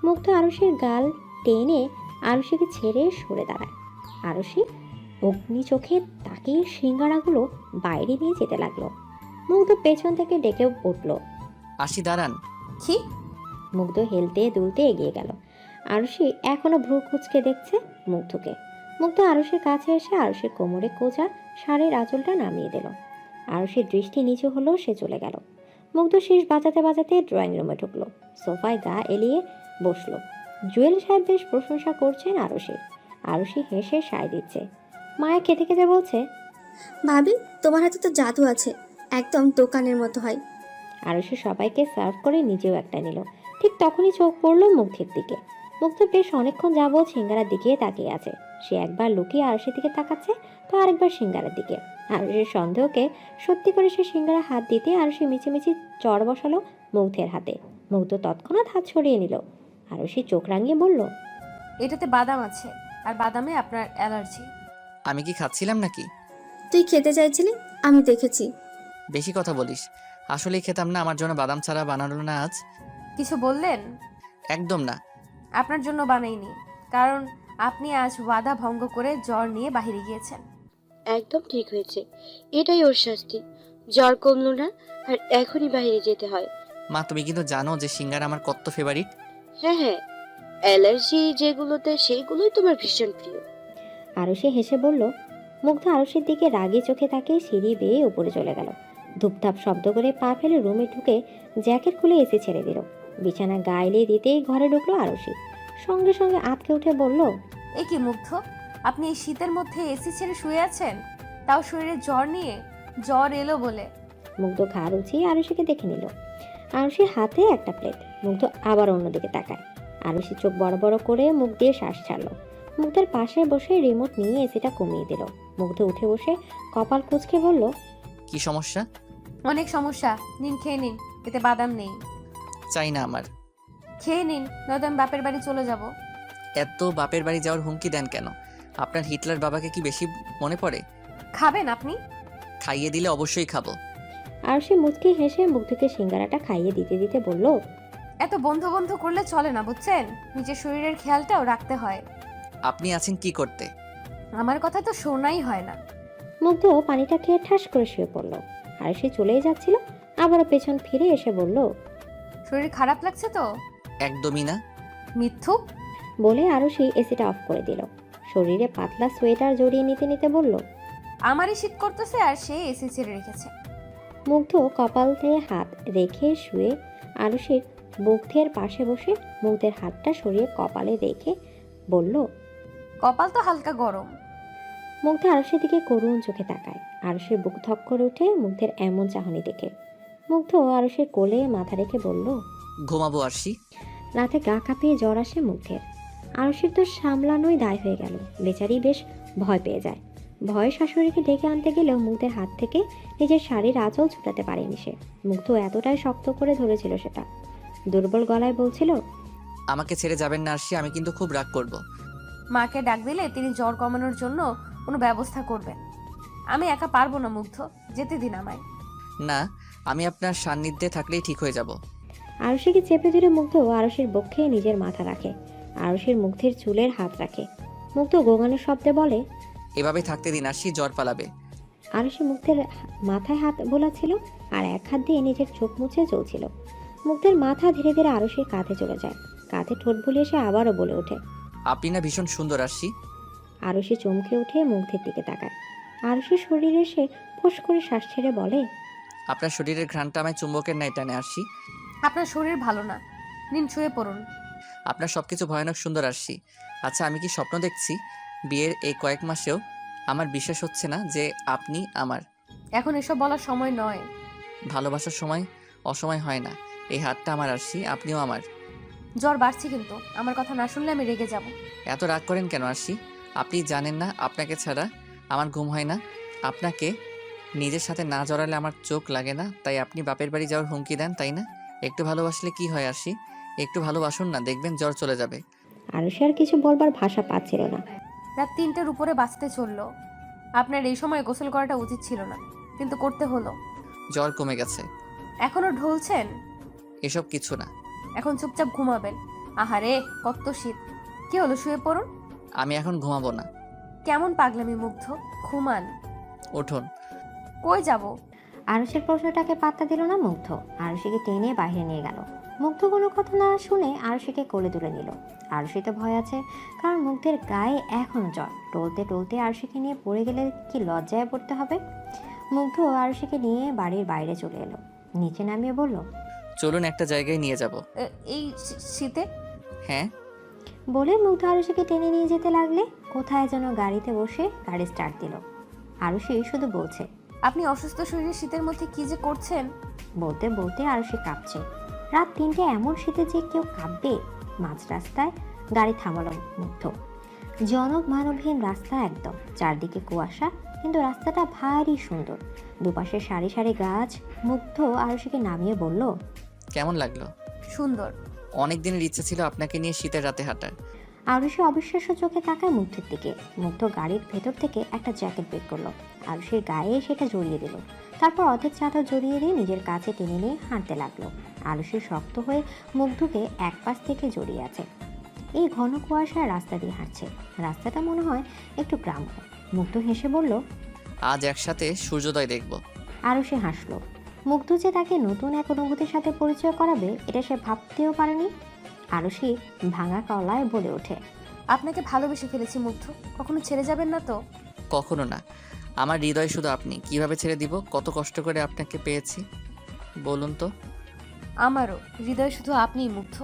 মুগ্ধ আরশির গাল টেনে আরশিকে ছেড়ে সরে দাঁড়ায়। আরশি অগ্নি চোখে তাকিয়ে সিঙ্গারাগুলো বাইরে নিয়ে যেতে লাগলো। মুগ্ধ পেছন থেকে ডেকে উঠল, আরশি দাঁড়ান। কি? মুগ্ধ হেলতে দুলতে এগিয়ে গেল। আরশি এখনো ভ্রু কুঁচকে দেখছে মুগ্ধকে। মুগ্ধ আরশির কাছে এসে আরশির কোমরে কোজা শাড়ির আঁচলটা নামিয়ে দিল। আরশির দৃষ্টি নিচু হলো, সে চলে গেল। মুগ্ধ শীষ বাজাতে বাজাতে ড্রয়িং রুমে ঢুকলো। সোফায় গা এলিয়ে বসলো। জুয়েল সাহেব বেশ প্রশংসা করছেন আরশির। আরশি হেসে সায় দিচ্ছে। মায়া খেতে খেতে বলছে, ভাবি তোমার হাতে তো জাদু আছে, একদম দোকানের মতো হয়। আরশি সবাইকে সার্ভ করে নিজেও একটা নিল। ঠিক তখনই চোখ পড়লো মুগ্ধের দিকে। মুগ্ধ বেশ অনেকক্ষণ যাবৎ সিঙ্গারার দিকে তাকিয়ে আছে। সে একবার লুকিয়ে আরশির দিকে তাকাচ্ছে, তো আরেকবার সিঙ্গারার দিকে। আরশির সন্দেহকে সত্যি করে সে সিঙ্গারা হাত দিতে আরশি মিছিমিছি চড় বসালো মুগ্ধের হাতে। মুগ্ধ তৎক্ষণাৎ হাত সরিয়ে নিল। আরশি চোখ রাঙিয়ে বলল, এটাতে বাদাম আছে, আর বাদামে আপনার অ্যালার্জি। আমি কি খাচ্ছিলাম নাকি? তুই খেতে চাইছিলি, আমি দেখেছি। বেশি কথা বলিস। আসলেই খেতাম না, আমার জন্য বাদাম ছাড়া বানানো না আজ। কিছু বললেন? একদম না। আপনার জন্য বানাইনি, কারণ আপনি আজ ওয়াদা ভঙ্গ করে জ্বর নিয়ে বাইরে গিয়েছেন। একদম ঠিক হয়েছে, এটাই ওর শাস্তি। জ্বর কমলো না আর এখনই বাইরে যেতে হয়। মা, তুমি কিন্তু জানো যে সিঙ্গারা আমার কত ফেভারিট। হ্যাঁ হ্যাঁ, অ্যালার্জি যেগুলোতে সেইগুলোই তোমার ভীষণ প্রিয়। আরশি হেসে বলল। মুগ্ধ আরশির দিকে রাগী চোখে তাকে সিঁড়ি বেয়ে উপরে চলে গেল। ধূপধাপ শব্দ করে পা ফেলে রুমে ঢুকে জ্যাকেট খুলে এসি ছেড়ে দিল। বিছানা গায়ে দিতেই ঘরে ঢুকলো আরশি। সঙ্গে সঙ্গে আঁতকে উঠে বলল, এ কি মুগ্ধ, আপনি এই শীতের মধ্যে এসি ছেড়ে শুয়ে আছেন, তাও শরীরে জ্বর নিয়ে? জ্বর এলো বলে। মুগ্ধ ঘাড় উঁচিয়ে আরশিকে দেখে নিল। আরশির হাতে একটা প্লেট। মুগ্ধ আবার অন্যদিকে তাকায়। আরশি চোখ বড় বড় করে মুখ দিয়ে শ্বাস ছাড়লো। মুগ্ধের পাশে বসে রিমোট নিয়ে এসিটা কমিয়ে দিল। মুগ্ধ উঠে বসে কপাল কুঁচকে বলল, কি সমস্যা? অনেক সমস্যা। নিন, খেয়ে নিন, এতে বাদাম নেই। চাই না আমার। খেয়ে নিন, নয়তো আমি বাপের বাড়ি চলে যাব। এত বাপের বাড়ি যাওয়ার হুমকি দেন কেন? আপনার হিটলার বাবাকে কি বেশি মনে পড়ে? খাবেন আপনি? খাইয়ে দিলে অবশ্যই খাবো। আরশি মুচকি হেসে মুগ্ধকে সিঙ্গারাটা খাইয়ে দিতে দিতে বলল, এত বন্ধু বন্ধু করলে চলে না, বুঝছেন? নিজের শরীরের খেয়ালটাও রাখতে হয়। আপনি আছেন কি করতে? আমার কথা তো শোনাই হয় না। মুগ্ধ পানিটা খেয়ে ঠাস করে শুয়ে পড়ল। আরশি চলেই যাচ্ছিল, আবারও পেছন ফিরে এসে বলল, শরীর খারাপ লাগছে তো? একদমই না। মিথ্যুক। বলে আরশি এসিটা অফ করে দিল। শরীরে পাতলা সোয়েটার জড়িয়ে নিতে নিতে বলল, আমারই শীত করতেছে আর সে এসি ছেড়ে রেখেছে। মুগ্ধ কপালে হাত রেখে শুয়ে আরশির মুগ্ধের পাশে বসে মুগ্ধের হাতটা সরিয়ে কপালে রেখে বলল, কপাল তো হালকা গরম। মুগ্ধ আরশির দিকে করুণ চোখে তাকায়। আরশির বুক ধক করে ওঠে মুগ্ধের এমন চাহনি দেখে। মুগ্ধ আরশির কোলে মাথা রেখে বলল, ঘুমাবো আরশি। রাতে গা কাঁপিয়ে জ্বর আসে মুগ্ধের। আরশির তো সামলানোই দায় হয়ে গেল। বেচারি বেশ ভয় পেয়ে যায়। ভয়ে শাশুড়িকে ডেকে আনতে গেলেও মুগ্ধের হাত থেকে নিজের শাড়ির আঁচল ছুটাতে পারেনি সে। মুগ্ধ এতটাই শক্ত করে ধরেছিল সেটা। দুর্বল গলায় বলছিল, আমাকে ছেড়ে যাবেন না আরশি, আমি কিন্তু খুব রাগ করব। মাকে ডাক দিলে তিনি জ্বর কমানোর জন্য কোনো ব্যবস্থা করবেন। আমি একা পারবো না মুগ্ধ, যেতে দিন আমায়। না, আমি আপনার সান্নিধ্যে থাকলেই ঠিক হয়ে যাব। আরশিকে চেপে ধরে মুগ্ধ আরশির বক্ষে নিজের মাথা রাখে। আরশির মুগ্ধের চুলের হাত রাখে। মুগ্ধ গোগানোর শব্দে বলে, এভাবে থাকতে দিন আরশি, জ্বর পালাবে। আরশি মুগ্ধের মাথায় হাত বোলাচ্ছিল আর এক হাত দিয়ে নিজের চোখ মুছে চলছিল। মুগ্ধের মাথা ধীরে ধীরে আরশির কাঁধে চলে যায়। কাঁধে ঠোঁট বুলিয়ে সে আবারও বলে ওঠে, আপনি না ভীষণ সুন্দর আরশি। আরশি চমকে উঠে মুগ্ধের দিকে তাকায়। আরশির শরীরে সে ফোঁস করে শ্বাস ছেড়ে বলে, আপনার শরীরের ঘ্রাণটা আমায় চুম্বকের ন্যায় টানে আরশি। আপনার শরীর ভালো না, নিন শুয়ে পড়ুন। আপনার সবকিছু ভয়ানক সুন্দর আরশি। আচ্ছা, আমি কি স্বপ্ন দেখছি? বিয়ের এই কয়েক মাসেও আমার বিশ্বাস হচ্ছে না যে আপনি আমার। এখন এসব বলার সময় নয়। ভালোবাসার সময় অসময় হয় না। এই হাতটা আমার আরশি, আপনিও আমার। জ্বর বাড়ছে কিন্তু আমার কথা না শুনলে আমি রেগে যাব। এত রাগ করেন কেন আরশি? আপনি জানেন না আপনাকে ছাড়া আমার ঘুম হয় না। আপনাকে নিজের সাথে না জড়ালে আমার চোখ লাগে না, তাই আপনি বাপের বাড়ি যাওয়ার হুমকি দেন, তাই না? একটু ভালোবাসলে কি হয় আরশি? একটু ভালোবাসুন না, দেখবেন জ্বর চলে যাবে। আরুষি আর কিছু বলবার ভাষা পাচ্ছিল না। রাত 3টের উপরে বাঁচতে চললো। আপনার এই সময় গোসল করাটা উচিত ছিল না, কিন্তু করতে হলো। জ্বর কমে গেছে। এখনো ঢলছেন? এসব কিছু না। এখন চুপচাপ ঘুমাবেন। আহারে কত শীত। কি হলো, শুয়ে পড়ুন। আমি এখন ঘুমাবো না। কেমন পাগলামি মুগ্ধ, ঘুমান। উঠুন। কই যাব? আরুষির প্রশ্নটাকে পাত্তা দিল না মুগ্ধ। আরুষিকে টেনে বাইরে নিয়ে গেল। মুগ্ধ কোনো কথা না শুনে আরুষিকে কোলে তুলে নিল। আরুষিতে ভয় আছে, কারণ মুগ্ধের গায়ে এখনো জ্বর। টলতে টলতে আরুষিকে নিয়ে পড়ে গেলে কি লজ্জায় পড়তে হবে। মুগ্ধ আরুষিকে নিয়ে বাড়ির বাইরে চলে এলো। নিচে নামিয়ে বলল, চলুন একটা জায়গায় নিয়ে যাব। এই শীতে? হ্যাঁ। বলে মুগ্ধ আরুষিকে টেনে নিয়ে যেতে লাগলে কোথায় যেন গাড়িতে বসে গাড়ি স্টার্ট দিল। আরুষি শুধু বলছে, আপনি অসুস্থ শরীরে শীতের মধ্যে কি যে করছেন। বলতে বলতে আরুষি কাঁপছে। রাত 3টে এমন শীতে যে কেউ কাঁপবে। মাঝ রাস্তায় গাড়ি থামালো মুগ্ধ। জনক মানবহীন রাস্তা একদম, চারদিকে কুয়াশা, কিন্তু রাস্তাটা ভারী সুন্দর। দুপাশে সারি সারি গাছ। মুগ্ধ আরুষিকে নামিয়ে বলল, কেমন লাগলো? সুন্দর। অনেক দিনের ইচ্ছা ছিল আপনাকে নিয়ে শীতের রাতে হাঁটার। আরুষি অবিশ্বাস্য চোখে তাকায় মুগ্ধের দিকে। মুগ্ধ গাড়ির ভেতর থেকে একটা জ্যাকেট বের করলো। আরুষির গায়ে সেটা জড়িয়ে দিল। তারপর অর্ধেক চাদর জড়িয়ে দিয়ে নিজের কাছে টেনে নিয়ে হাঁটতে লাগলো। আরুষি শক্ত হয়ে মুগ্ধকে এক পাশ থেকে জড়িয়ে আছে। এই ঘন কুয়াশার রাস্তা দিয়ে হাঁটছে। রাস্তাটা মনে হয় একটু গ্রাম্য। মুগ্ধ হেসে বলল, আজ একসাথে সূর্যোদয় দেখব। আরুষি হাসলো। মুগ্ধ যে তাকে নতুন এক অনুভূতির সাথে পরিচয় করাবে, এটা সে ভাবতেও পারেনি। আরুষি ভাঙা গলায় বলে ওঠে, আপনাকে ভালোবেসে ফেলেছি মুগ্ধ, কখনো ছেড়ে যাবেন না তো? কখনো না। আমার হৃদয় শুধু আপনি। কিভাবে ছেড়ে দিব? কত কষ্ট করে আপনাকে পেয়েছি বলুন তো। আমারও হৃদয় শুধু আপনিই মুগ্ধ।